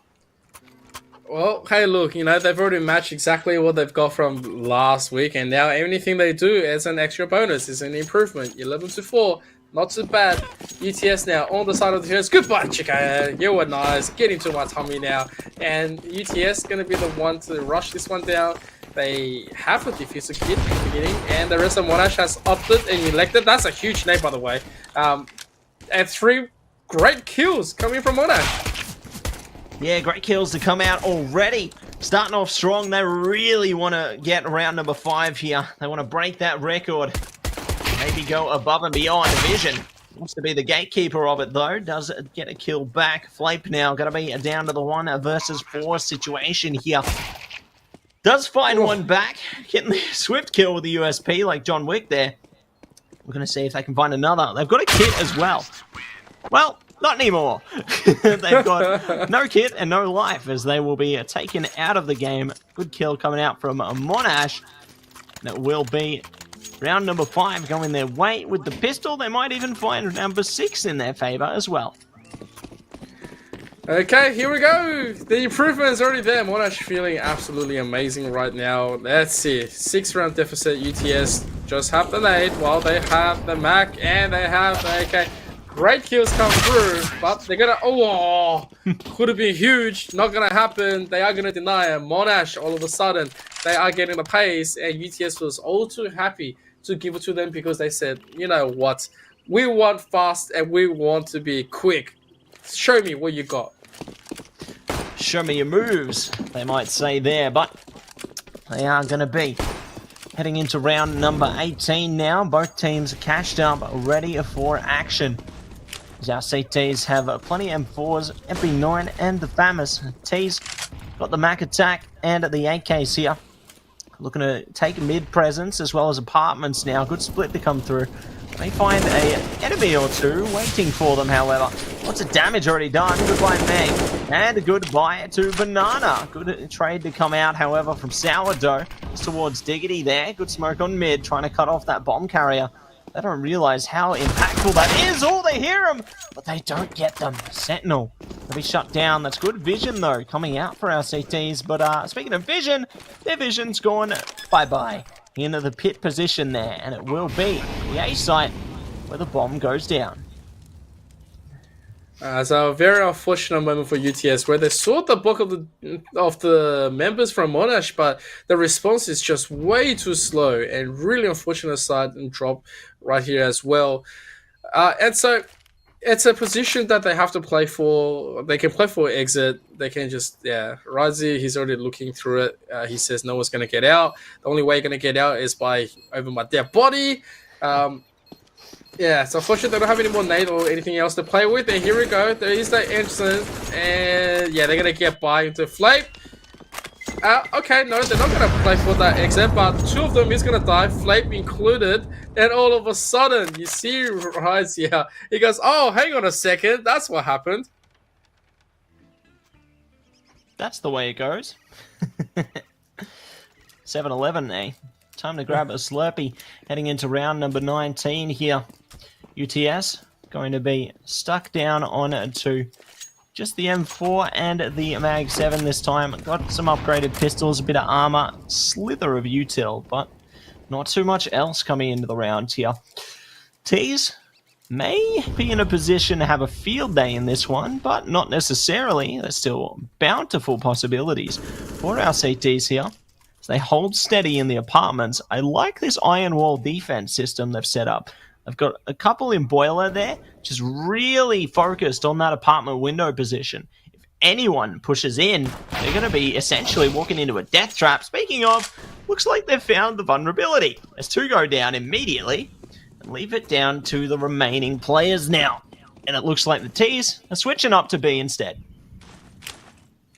A: Well, hey, look, they've already matched exactly what they've got from last week, and now anything they do is an extra bonus, is an improvement. 11-4, not too bad. UTS now on the side of the hills. Goodbye, Chica. You were nice. Get into my tummy now. And UTS going to be the one to rush this one down. They have a diffuser kit in the beginning, and the rest of Monash has opted and elected. That's a huge name, by the way. And 3 great kills coming from Monash.
B: Yeah, great kills to come out already. Starting off strong. They really want to get round number 5 here. They want to break that record. Maybe go above and beyond. Vision wants to be the gatekeeper of it, though. Does get a kill back. Flape now going to be down to the 1 versus 4 situation here. Does find one back. Getting the swift kill with the USP like John Wick there. We're going to see if they can find another. They've got a kit as well. Well, not anymore. They've got no kit and no life, as they will be taken out of the game. Good kill coming out from Monash. And it will be round number 5 going their way with the pistol. They might even find number 6 in their favor as well.
A: Okay, here we go. The improvement is already there. Monash feeling absolutely amazing right now. Let's see. 6-round deficit. UTS just have the nade while they have the Mac and they have the AK. Great kills come through, but they're gonna. Oh, could have been huge. Not gonna happen. They are gonna deny it. Monash, all of a sudden, they are getting the pace, and UTS was all too happy to give it to them because they said, you know what, we want fast and we want to be quick. Show me what you got.
B: Show me your moves, they might say there, but they are gonna be heading into round number 18 now. Both teams cashed up, ready for action. As our CTs have plenty of M4s, MP9 and the FAMAS. T's got the Mac attack and the AKs here. Looking to take mid presence as well as apartments now. Good split to come through. May find an enemy or 2 waiting for them, however. Lots of damage already done. Goodbye, Meg. And goodbye to Banana. Good trade to come out, however, from Sourdough. It's towards Diggity there. Good smoke on mid, trying to cut off that bomb carrier. They don't realize how impactful that is. Oh, they hear him, but they don't get them. Sentinel will be shut down. That's good vision, though, coming out for our CTs. But speaking of vision, their vision's gone bye-bye. Into the pit position there, and it will be the A site where the bomb goes down.
A: So a very unfortunate moment for UTS, where they saw the bulk of the members from Monash, but the response is just way too slow, and really unfortunate side and drop right here as well. And so it's a position that they have to play for. They can play for exit. They can just, Razi, he's already looking through it. He says no one's going to get out. The only way you're going to get out is by over my dead body. It's unfortunate they don't have any more nade or anything else to play with. And here we go. There is that entrance. And yeah, they're going to get by into Flape. Okay, no, they're not going to play for that exit, but two of them is going to die, Flape included, and all of a sudden, you see Rise here, he goes, oh, hang on a second, that's what happened.
B: That's the way it goes. 7-11, eh? Time to grab a Slurpee, heading into round number 19 here. UTS going to be stuck down on to just the M4 and the Mag 7 this time. Got some upgraded pistols, a bit of armor, slither of util, but not too much else coming into the round here. Tees may be in a position to have a field day in this one, but not necessarily. There's still bountiful possibilities for our CTs here. As they hold steady in the apartments. I like this iron wall defense system they've set up. I've got a couple in boiler there, just really focused on that apartment window position. If anyone pushes in, they're going to be essentially walking into a death trap. Speaking of, looks like they've found the vulnerability. There's two go down immediately, and leave it down to the remaining players now. And it looks like the T's are switching up to B instead.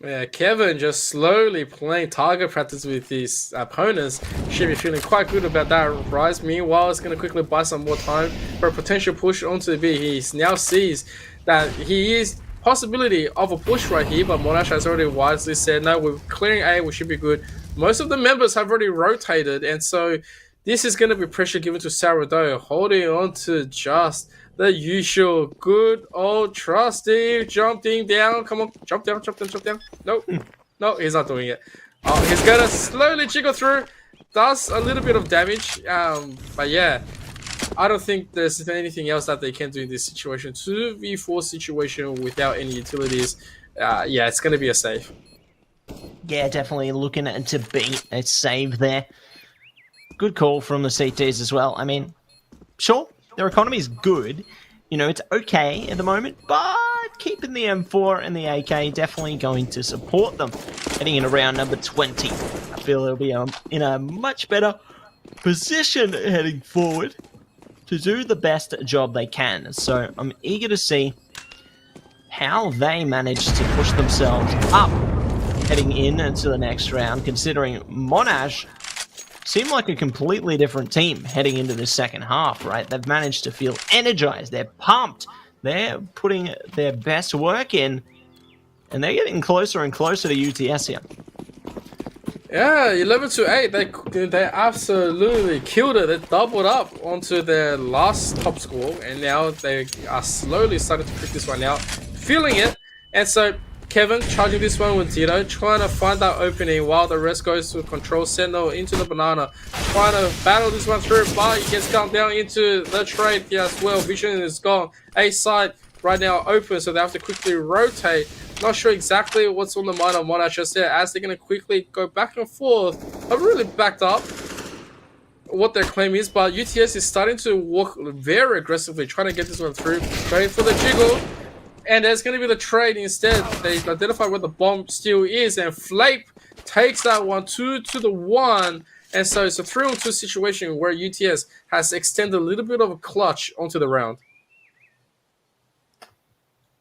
A: Yeah, Kevin just slowly playing target practice with his opponents. Should be feeling quite good about that Rise. Meanwhile, it's going to quickly buy some more time for a potential push onto the B. He now sees that he is possibility of a push right here, but Monash has already wisely said, no, we're clearing A, we should be good. Most of the members have already rotated, and so this is going to be pressure given to Sarado, holding on to just the usual good old trusty jumping down. Come on, jump down, jump down, jump down. Nope. No, he's not doing it. He's going to slowly jiggle through. Does a little bit of damage. But yeah, I don't think there's anything else that they can do in this situation. 2v4 situation without any utilities. Yeah, it's going to be a save.
B: Yeah, definitely looking to beat a save there. Good call from the CTs as well. I mean, sure, their economy is good. You know, it's okay at the moment, but keeping the M4 and the AK definitely going to support them. Heading in around number 20. I feel they'll be in a much better position heading forward to do the best job they can. So I'm eager to see how they manage to push themselves up heading into the next round, considering Monash seem like a completely different team heading into the second half, right? They've managed to feel energized. They're pumped. They're putting their best work in, and they're getting closer and closer to UTS here.
A: Yeah, 11-8. They absolutely killed it. They doubled up onto their last top score, and now they are slowly starting to pick this one out, feeling it. And so Kevin charging this one with Tito, trying to find that opening while the rest goes to control Sentinel into the banana, trying to battle this one through, but he gets gone down into the trade here as well. Vision is gone. A side right now open, so they have to quickly rotate. Not sure exactly what's on the mind of Monash just there, as they're going to quickly go back and forth. I've really backed up what their claim is, but UTS is starting to walk very aggressively, trying to get this one through, going for the jiggle. And there's going to be the trade instead. They identify where the bomb still is, and Flape takes that one 2-1. And so it's a 3-on-2 situation where UTS has extended a little bit of a clutch onto the round.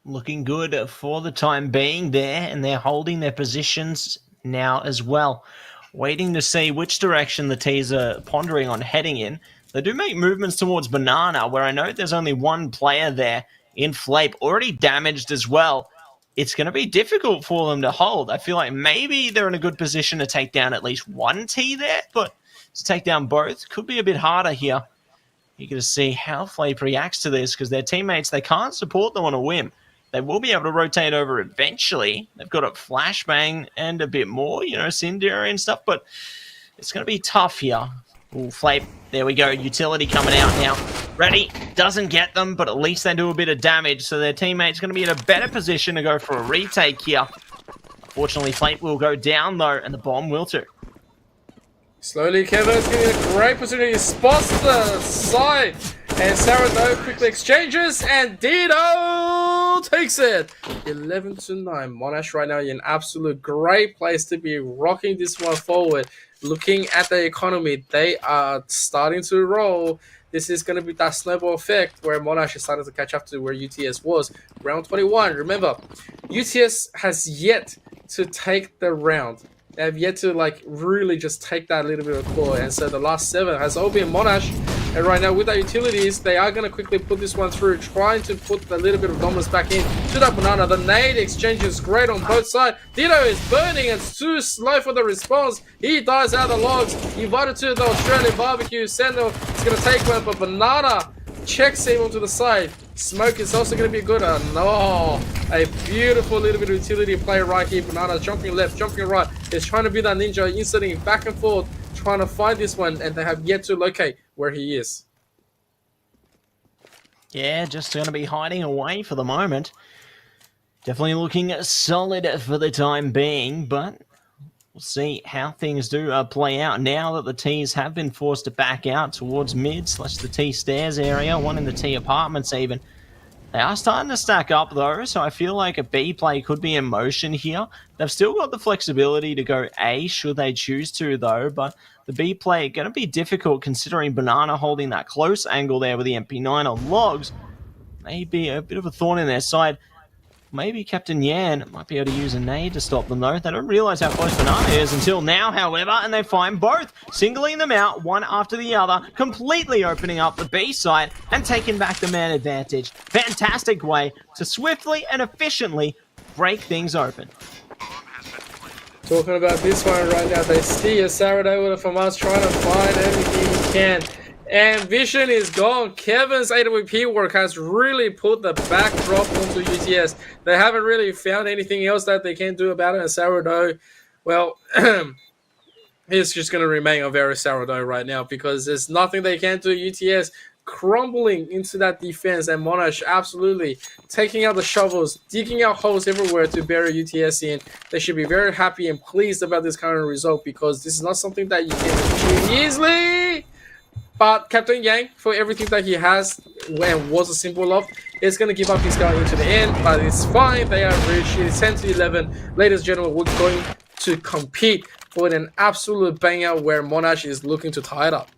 B: Looking good for the time being there, and they're holding their positions now as well. Waiting to see which direction the T's are pondering on heading in. They do make movements towards Banana, where I know there's only one player there in Flape, already damaged as well. It's going to be difficult for them to hold. I feel like maybe they're in a good position to take down at least one T there, but to take down both could be a bit harder here. You're going to see how Flape reacts to this, because their teammates, they can't support them on a whim. They will be able to rotate over eventually. They've got a flashbang and a bit more, you know, Cinder and stuff, but it's going to be tough here. Ooh, Flape, there we go. Utility coming out now. Ready, doesn't get them, but at least they do a bit of damage, so their teammate's going to be in a better position to go for a retake here. Fortunately, Flape will go down, though, and the bomb will too.
A: Slowly, Kevin's getting a great position. He spots the side, And Sarado quickly exchanges, and Dito takes it. 11-9. Monash right now in an absolute great place to be rocking this one forward. Looking at the economy, they are starting to roll. This is going to be that snowball effect where Monash is starting to catch up to where UTS was. Round 21. Remember, UTS has yet to take the round. They have yet to really just take that little bit of claw. And so the last 7 has all been Monash. And right now with their utilities, they are going to quickly put this one through, trying to put a little bit of dominance back in to that banana. The nade exchange is great on both sides. Dito is burning. It's too slow for the response. He dies out of the logs. Invited to the Australian barbecue. Sendo is going to take one, but banana checks him onto the side. Smoke is also going to be good. No, a beautiful little bit of utility play right here. Banana jumping left, jumping right. He's trying to be that ninja, inserting back and forth, trying to find this one, and they have yet to locate where he is.
B: Yeah, just going to be hiding away for the moment. Definitely looking solid for the time being, but we'll see how things do play out now that the T's have been forced to back out towards mid / the T stairs area, one in the T apartments even. They are starting to stack up though, so I feel like a B play could be in motion here. They've still got the flexibility to go A should they choose to though, but the B play going to be difficult considering Banana holding that close angle there with the MP9 on logs. Maybe a bit of a thorn in their side. Maybe Captain Yan might be able to use a nade to stop them though. They don't realize how close Banana is until now, however, and they find both, singling them out one after the other, completely opening up the B side and taking back the man advantage. Fantastic way to swiftly and efficiently break things open.
A: Talking about this one right now, they see a Sarado from us trying to find everything he can. And vision is gone. Kevin's AWP work has really put the backdrop onto UTS. They haven't really found anything else that they can do about it. And Sarado, well, he's just going to remain a very Sarado right now because there's nothing they can do. UTS crumbling into that defense, and Monash absolutely taking out the shovels, digging out holes everywhere to bury UTS in. They should be very happy and pleased about this kind of result because this is not something that you can achieve easily. But Captain Yang, for everything that he has and was a symbol of, is going to give up his guy into the end. But it's fine. They are rich. It's 10-11. Ladies and gentlemen, we're going to compete for an absolute banger where Monash is looking to tie it up.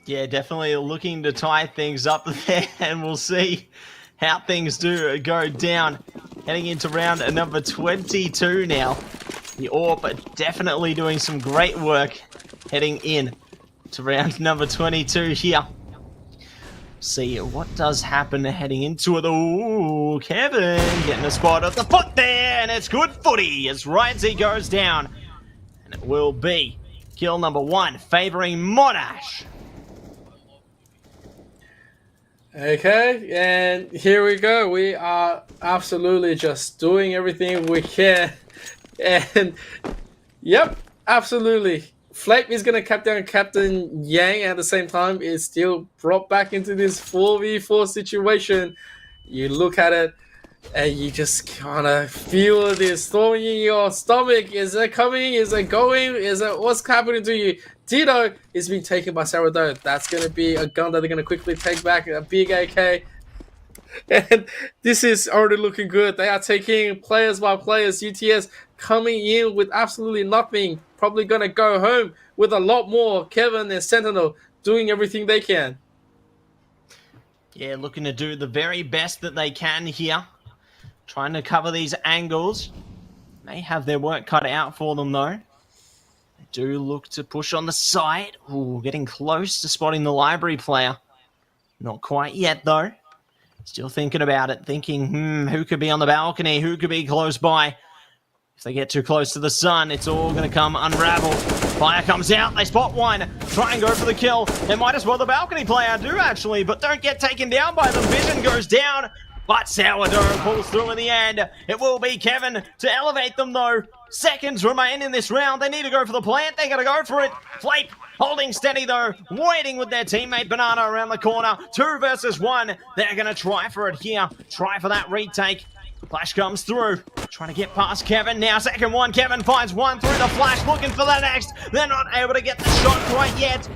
B: Yeah, definitely looking to tie things up there, and we'll see how things do go down. Heading into round number 22 now. The AWP definitely doing some great work heading in to round number 22 here. See what does happen heading into it. Oh, Kevin getting a spot at the foot there, and it's good footy as Rydesy goes down. And it will be kill number 1, favoring Monash.
A: Okay, and here we go. We are absolutely just doing everything we can. And, yep, absolutely. Flake is going to cap down Captain Yang at the same time. It's still brought back into this 4v4 situation. You look at it and you just kind of feel this thorn in your stomach. Is it coming? Is it going? Is it what's happening to you? Tito is being taken by Sarado. That's going to be a gun that they're going to quickly take back. A big AK. And this is already looking good. They are taking players by players. UTS coming in with absolutely nothing. Probably going to go home with a lot more. Kevin and Sentinel doing everything they can.
B: Yeah, looking to do the very best that they can here. Trying to cover these angles. May have their work cut out for them though. They do look to push on the side. Ooh, getting close to spotting the library player. Not quite yet though. Still thinking about it, thinking, who could be on the balcony? Who could be close by? If they get too close to the sun, it's all going to come unraveled. Fire comes out, they spot one. Try and go for the kill. They might as well the balcony player do actually, but don't get taken down by them. Vision goes down, but Sourdough pulls through in the end. It will be Kevin to elevate them though. Seconds remain in this round. They need to go for the plant. They got to go for it. Flape holding steady though, waiting with their teammate Banana around the corner. 2 versus 1. They're going to try for it here. Try for that retake. Flash comes through. Trying to get past Kevin. Now second one. Kevin finds one through the flash. Looking for the next. They're not able to get the shot quite yet.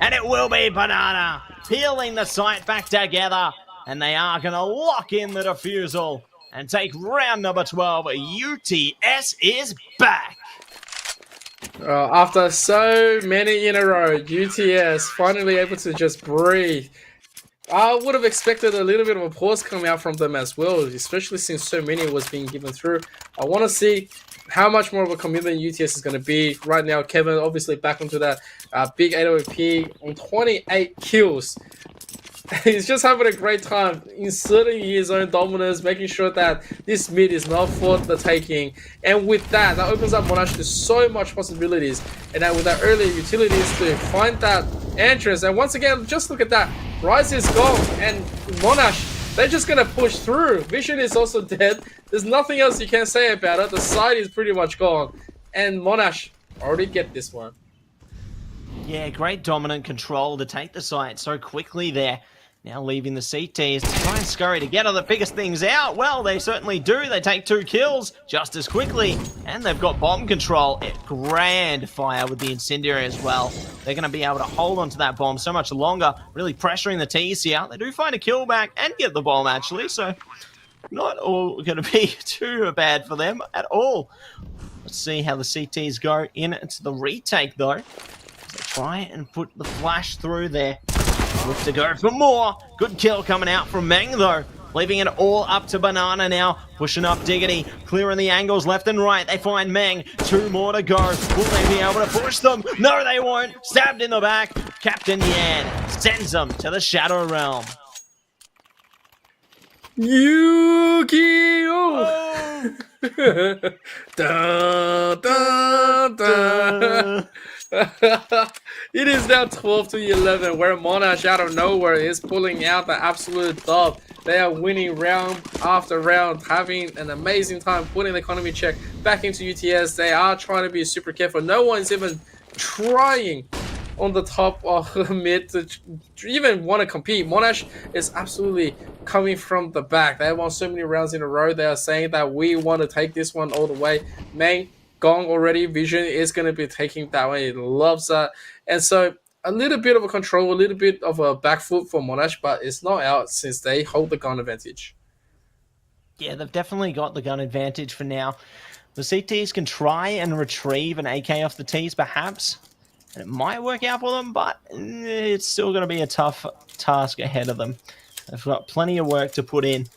B: and it will be Banana peeling the site back together, and they are going to lock in the defusal and take round number 12. UTS is back.
A: After so many in a row, UTS finally able to just breathe. I would have expected a little bit of a pause coming out from them as well, especially since so many was being given through. I want to see how much more of a commitment UTS is going to be. Right now, Kevin obviously back onto that big AOP on 28 kills. He's just having a great time inserting his own dominance, making sure that this mid is not for the taking. And with that, that opens up Monash to so much possibilities. And then with that early utilities to find that entrance. And once again, just look at that. Rise is gone. And Monash, they're just going to push through. Vision is also dead. There's nothing else you can say about it. The side is pretty much gone. And Monash already get this one.
B: Yeah, great dominant control to take the site so quickly there. Now leaving the CTs to try and scurry to get all the biggest things out. Well, they certainly do. They take 2 kills just as quickly. And they've got bomb control. Grand fire with the incendiary as well. They're going to be able to hold onto that bomb so much longer, really pressuring the T's here. They do find a kill back and get the bomb, actually. So not all going to be too bad for them at all. Let's see how the CTs go into the retake, though. As they try and put the flash through there. Look to go for more. Good kill coming out from Meng, though. Leaving it all up to Banana now. Pushing up Diggity. Clearing the angles left and right. They find Meng. 2 more to go. Will they be able to push them? No, they won't. Stabbed in the back. Captain Yan sends them to the Shadow Realm.
A: Yu-Gi-Oh! Dun, dun, dun. It is now 12-11, where Monash out of nowhere is pulling out the absolute dub. They are winning round after round, having an amazing time putting the economy check back into UTS. They are trying to be super careful. No one's even trying on the top of the mid to even want to compete. Monash is absolutely coming from the back. They have won so many rounds in a row. They are saying that we want to take this one all the way. Meng gone already. Vision is going to be taking that one. He loves that. And so a little bit of a control, a little bit of a back foot for Monash, but it's not out since they hold the gun advantage.
B: Yeah, they've definitely got the gun advantage for now. The CTs can try and retrieve an AK off the Ts, perhaps. And it might work out for them, but it's still going to be a tough task ahead of them. They've got plenty of work to put in.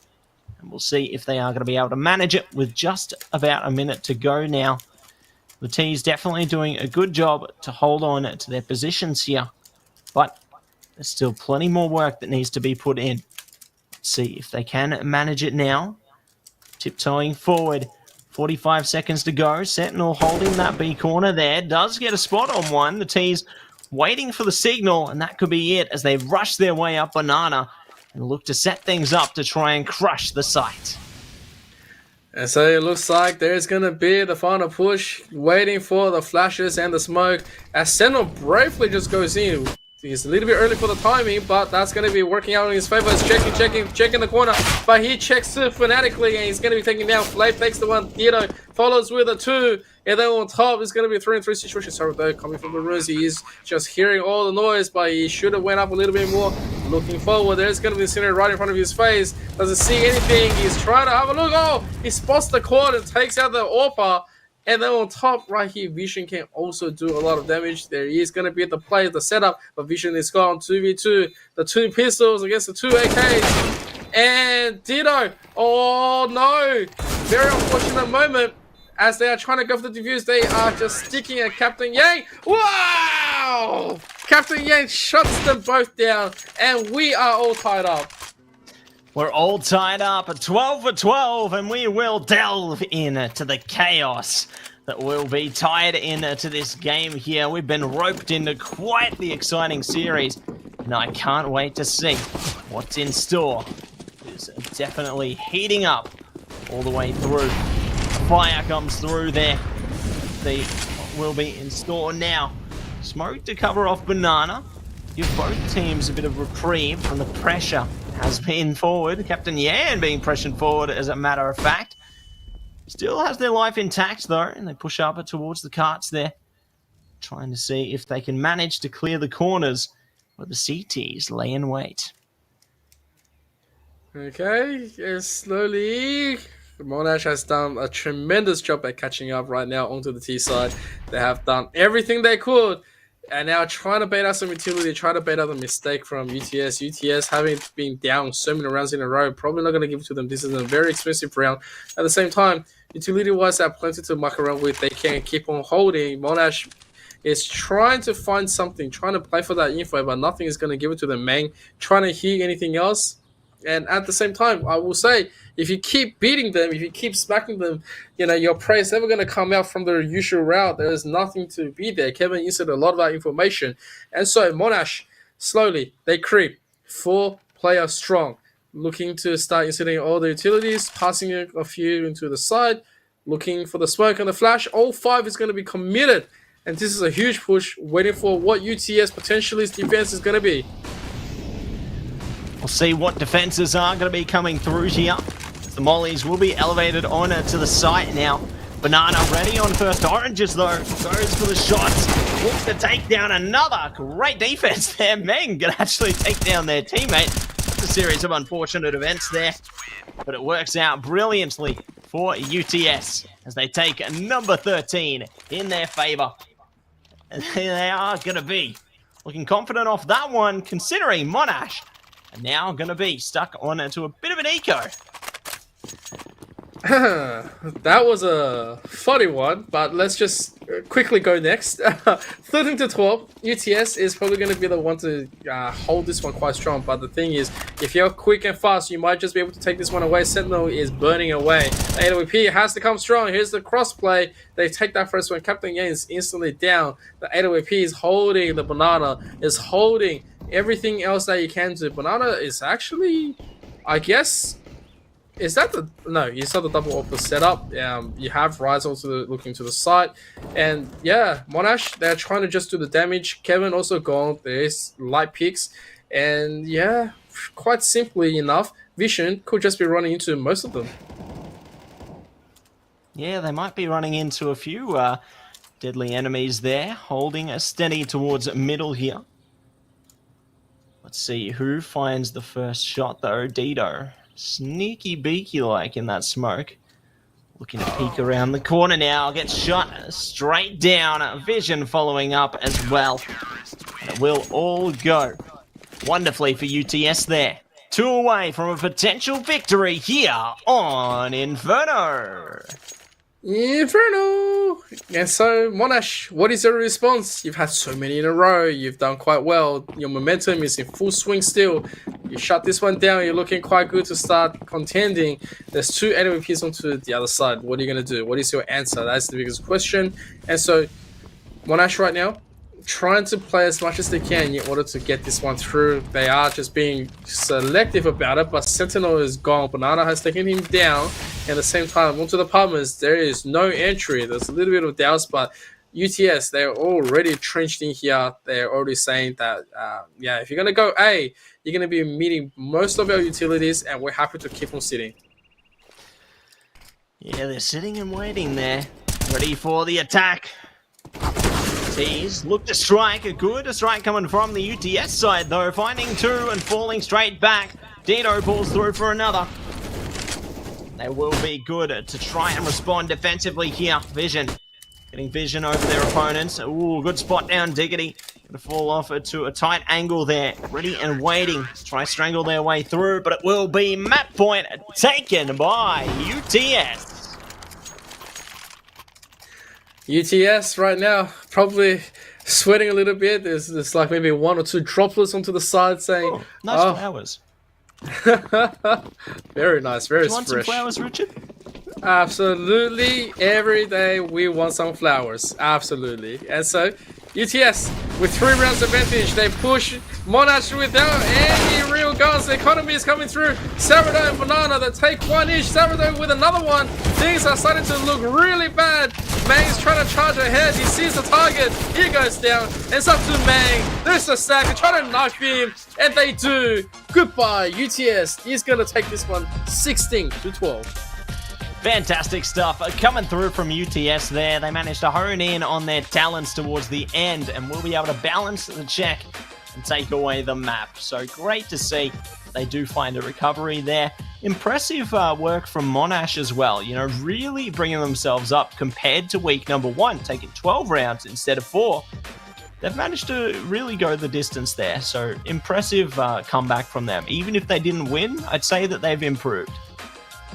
B: And we'll see if they are going to be able to manage it with just about a minute to go now. The T's definitely doing a good job to hold on to their positions here. But there's still plenty more work that needs to be put in. Let's see if they can manage it now. Tiptoeing forward. 45 seconds to go. Sentinel holding that B corner there. Does get a spot on one. The T's waiting for the signal, and that could be it as they rush their way up Banana and look to set things up to try and crush the site.
A: And so it looks like there's going to be the final push, waiting for the flashes and the smoke, as Sentinel bravely just goes in. He's a little bit early for the timing, but that's going to be working out in his favor. He's checking the corner, but he checks too fanatically, and he's going to be taking down. Flay takes the one, Theodore follows with a 2, and then on top is going to be 3-3 situation. Sorry, though, coming from the ruins, he is just hearing all the noise, but he should have went up a little bit more. Looking forward, there's going to be a scenario right in front of his face. Doesn't see anything. He's trying to have a look. Oh, he spots the cord and takes out the AWPer. And then on top right here, Vision can also do a lot of damage. There is going to be the play, the setup, but Vision is gone. 2v2, the 2 pistols against the 2 AKs. And Ditto, oh no, very unfortunate moment. As they are trying to go for the defuse, they are just sticking at Captain Yang. Wow! Captain Yang shuts them both down, and we are all tied up.
B: We're all tied up at 12 for 12, and we will delve into the chaos that will be tied into this game here. We've been roped into quite the exciting series, and I can't wait to see what's in store. It's definitely heating up all the way through. Fire comes through there. They will be in store now. Smoke to cover off Banana. Give both teams a bit of reprieve from the pressure has been forward. Captain Yan being pressured forward, as a matter of fact. Still has their life intact, though, and they push up towards the carts there. trying to see if they can manage to clear the corners where the CTs lay in wait.
A: Okay, slowly. Monash has done a tremendous job at catching up right now onto the T side. They have done everything they could, and now trying to bait out some utility, trying to bait out the mistake from UTS. UTS having been down so many rounds in a row, probably not going to give it to them. This is a very expensive round. At the same time, utility-wise, they have plenty to muck around with. They can keep on holding. Monash is trying to find something, trying to play for that info, but nothing is going to give it to them. Mang trying to hear anything else. And at the same time, I will say, if you keep beating them, if you keep smacking them, your prey is never going to come out from their usual route. There is nothing to be there. Kevin inserted a lot of that information. And so Monash, slowly, they creep. 4-player strong. Looking to start inserting all the utilities, passing a few into the side, looking for the smoke and the flash. All 5 is going to be committed. And this is a huge push, waiting for what UTS potentially's defense is going to be.
B: We'll see what defenses are going to be coming through here. The mollies will be elevated on to the site now. Banana ready on first oranges though. Goes for the shots. Looks to take down another. Great defense there. Meng can actually take down their teammate. It's a series of unfortunate events there. But it works out brilliantly for UTS as they take number 13 in their favor. And they are going to be looking confident off that one, considering Monash are now going to be stuck on into a bit of an eco.
A: That was a funny one, but let's just quickly go next. 13 to 12, UTS is probably going to be the one to hold this one quite strong, but the thing is, if you're quick and fast, you might just be able to take this one away. Sentinel is burning away. AWP has to come strong. Here's the crossplay. They take that first one. Captain Yang is instantly down. The AWP is holding. The Banana is holding everything else that you can do. Banana is actually, I guess... Is that the... No, you saw the double AWP setup. You have Rise also looking to the side. And yeah, Monash, they're trying to just do the damage. Kevin also gone. There's light picks. And yeah, quite simply enough, Vision could just be running into most of them.
B: Yeah, they might be running into a few deadly enemies there. Holding a steady towards middle here. Let's see who finds the first shot though. Dido. Sneaky beaky like in that smoke. Looking to peek around the corner now. Gets shot straight down. Vision following up as well. And it will all go wonderfully for UTS there. 2 away from a potential victory here on Inferno.
A: Inferno! And so, Monash, what is your response? You've had so many in a row. You've done quite well. Your momentum is in full swing still. You shut this one down. You're looking quite good to start contending. There's 2 AWPs onto the other side. What are you going to do? What is your answer? That's the biggest question. And so, Monash right now, trying to play as much as they can in order to get this one through. They are just being selective about it, but Sentinel is gone. Banana has taken him down. And at the same time, onto the apartments, there is no entry. There's a little bit of doubts, but UTS, they're already trenched in here. They're already saying that, yeah, if you're going to go A, you're going to be meeting most of our utilities, and we're happy to keep on sitting.
B: Yeah, they're sitting and waiting there, ready for the attack. Tees look to strike. A good strike coming from the UTS side, though. Finding 2 and falling straight back. Dino pulls through for another. They will be good to try and respond defensively here. Vision. Getting vision over their opponents. Ooh, good spot down, Diggity. Gonna fall off to a tight angle there. Ready and waiting to try strangle their way through, but it will be map point taken by UTS.
A: UTS right now probably sweating a little bit. There's like maybe 1 or 2 droplets onto the side saying,
B: "Oh, nice flowers."
A: Very nice, very fresh.
B: Do you want some flowers, Richard?
A: Absolutely. Every day we want some flowers. Absolutely. And so, UTS with 3 rounds advantage. They push Monash without any real guns. The economy is coming through. Sarado and Banana, they take 1 each. Sarado with another one. Things are starting to look really bad. Mang's trying to charge ahead. He sees the target. He goes down. It's up to Mang. There's a stack. They try to knife him. And they do. Goodbye, UTS. He's going to take this one 16 to 12.
B: Fantastic stuff coming through from UTS there. They managed to hone in on their talents towards the end and will be able to balance the check and take away the map. So great to see they do find a recovery there. Impressive work from Monash as well, you know, really bringing themselves up compared to week number 1, taking 12 rounds instead of 4. They've managed to really go the distance there, so impressive comeback from them. Even if they didn't win, I'd say that they've improved.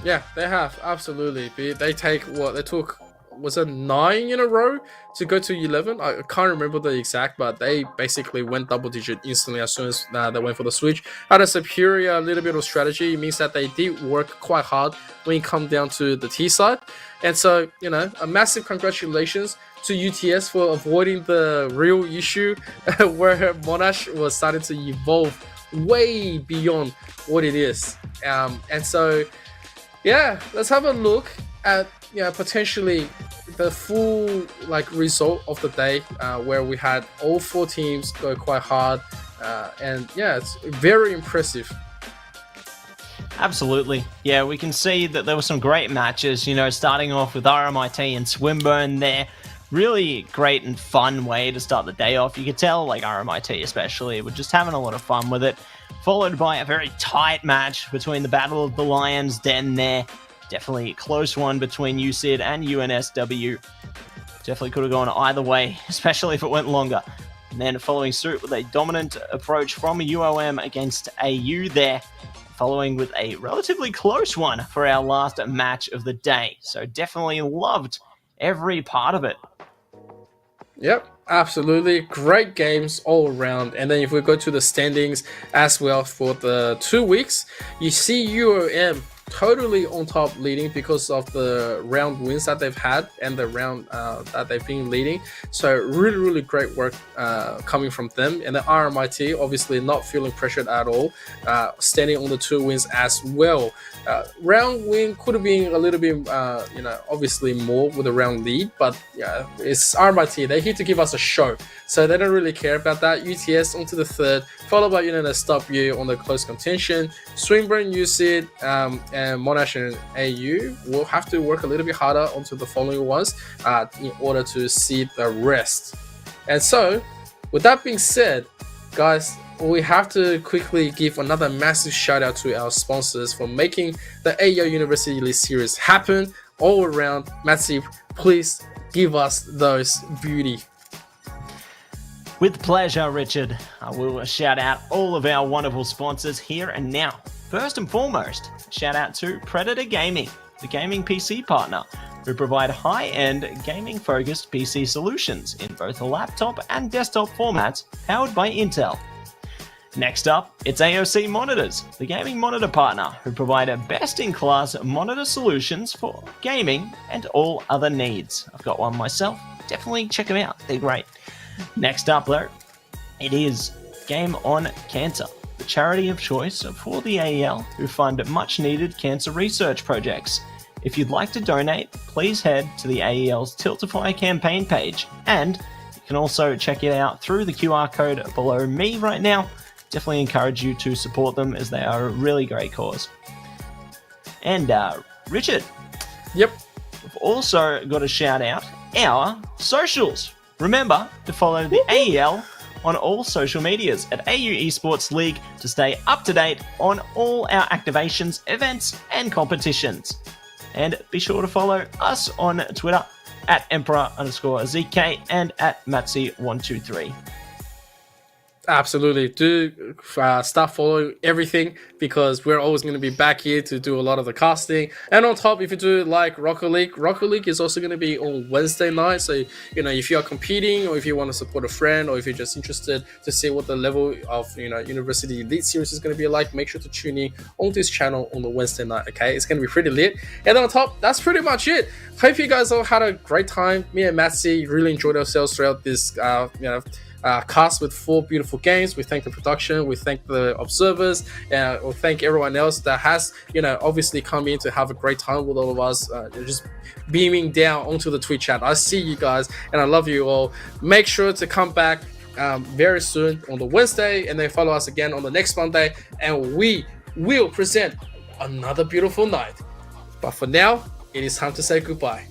A: Yeah, they have, absolutely. They take what they took, was it 9 in a row to go to 11? I can't remember the exact, but they basically went double digit instantly as soon as they went for the switch. Had a superior little bit of strategy. It means that they did work quite hard when it come down to the T side. And so, you know, a massive congratulations to UTS for avoiding the real issue where Monash was starting to evolve way beyond what it is. And so, yeah, let's have a look at potentially the full result of the day, where we had all 4 teams go quite hard, and yeah, it's very impressive.
B: Absolutely. Yeah, we can see that there were some great matches, you know, starting off with RMIT and Swinburne there. Really great and fun way to start the day off. You could tell, RMIT especially, were just having a lot of fun with it. Followed by a very tight match between the Battle of the Lions Den there. Definitely a close one between USYD and UNSW. Definitely could have gone either way, especially if it went longer. And then following suit with a dominant approach from UOM against AU there. Following with a relatively close one for our last match of the day. So definitely loved every part of it.
A: Yep, absolutely. Great games all around. And then if we go to the standings as well for the 2 weeks, you see UOM totally on top leading because of the round wins that they've had and the round that they've been leading. So really great work coming from them. And the RMIT obviously not feeling pressured at all, standing on the 2 wins as well. Round win could have been a little bit obviously more with a round lead, but yeah, it's RMIT. They're here to give us a show, so they don't really care about that. UTS onto the 3rd, followed by UNSW on the close contention. Swinburne, USYD, and Monash and AU will have to work a little bit harder onto the following ones in order to see the rest. And so, with that being said, guys, we have to quickly give another massive shout out to our sponsors for making the AEL University Elite Series happen all around. Matthew, please give us those beauty.
B: With pleasure, Richard. I will shout out all of our wonderful sponsors here and now. First and foremost, shout out to Predator Gaming, the gaming PC partner, who provide high-end gaming-focused PC solutions in both laptop and desktop formats powered by Intel. Next up, it's AOC Monitors, the gaming monitor partner, who provide a best-in-class monitor solutions for gaming and all other needs. I've got one myself. Definitely check them out. They're great. Next up, though, it is Game On Cancer, the charity of choice for the AEL, who fund much-needed cancer research projects. If you'd like to donate, please head to the AEL's Tiltify campaign page, and you can also check it out through the QR code below me right now. Definitely encourage you to support them, as they are a really great cause. And Richard,
A: yep,
B: we've also got to shout out our socials. Remember to follow the AEL on all social medias at AU Esports League to stay up to date on all our activations, events, and competitions. And be sure to follow us on Twitter at Emperor_ZK and at Matsi123.
A: Absolutely. Do start following everything, because we're always going to be back here to do a lot of the casting. And on top, if you do like Rocket League is also going to be on Wednesday night. So, if you are competing, or if you want to support a friend, or if you're just interested to see what the level of, University Elite Series is going to be like, make sure to tune in on this channel on the Wednesday night, okay? It's going to be pretty lit. And then on top, that's pretty much it. Hope you guys all had a great time. Me and Matsi really enjoyed ourselves throughout this, cast with 4 beautiful games. We thank the production, we thank the observers, and we thank everyone else that has, obviously come in to have a great time with all of us, just beaming down onto the Twitch chat. I see you guys, and I love you all. Make sure to come back very soon on the Wednesday, and then follow us again on the next Monday, and we will present another beautiful night. But for now, it is time to say goodbye.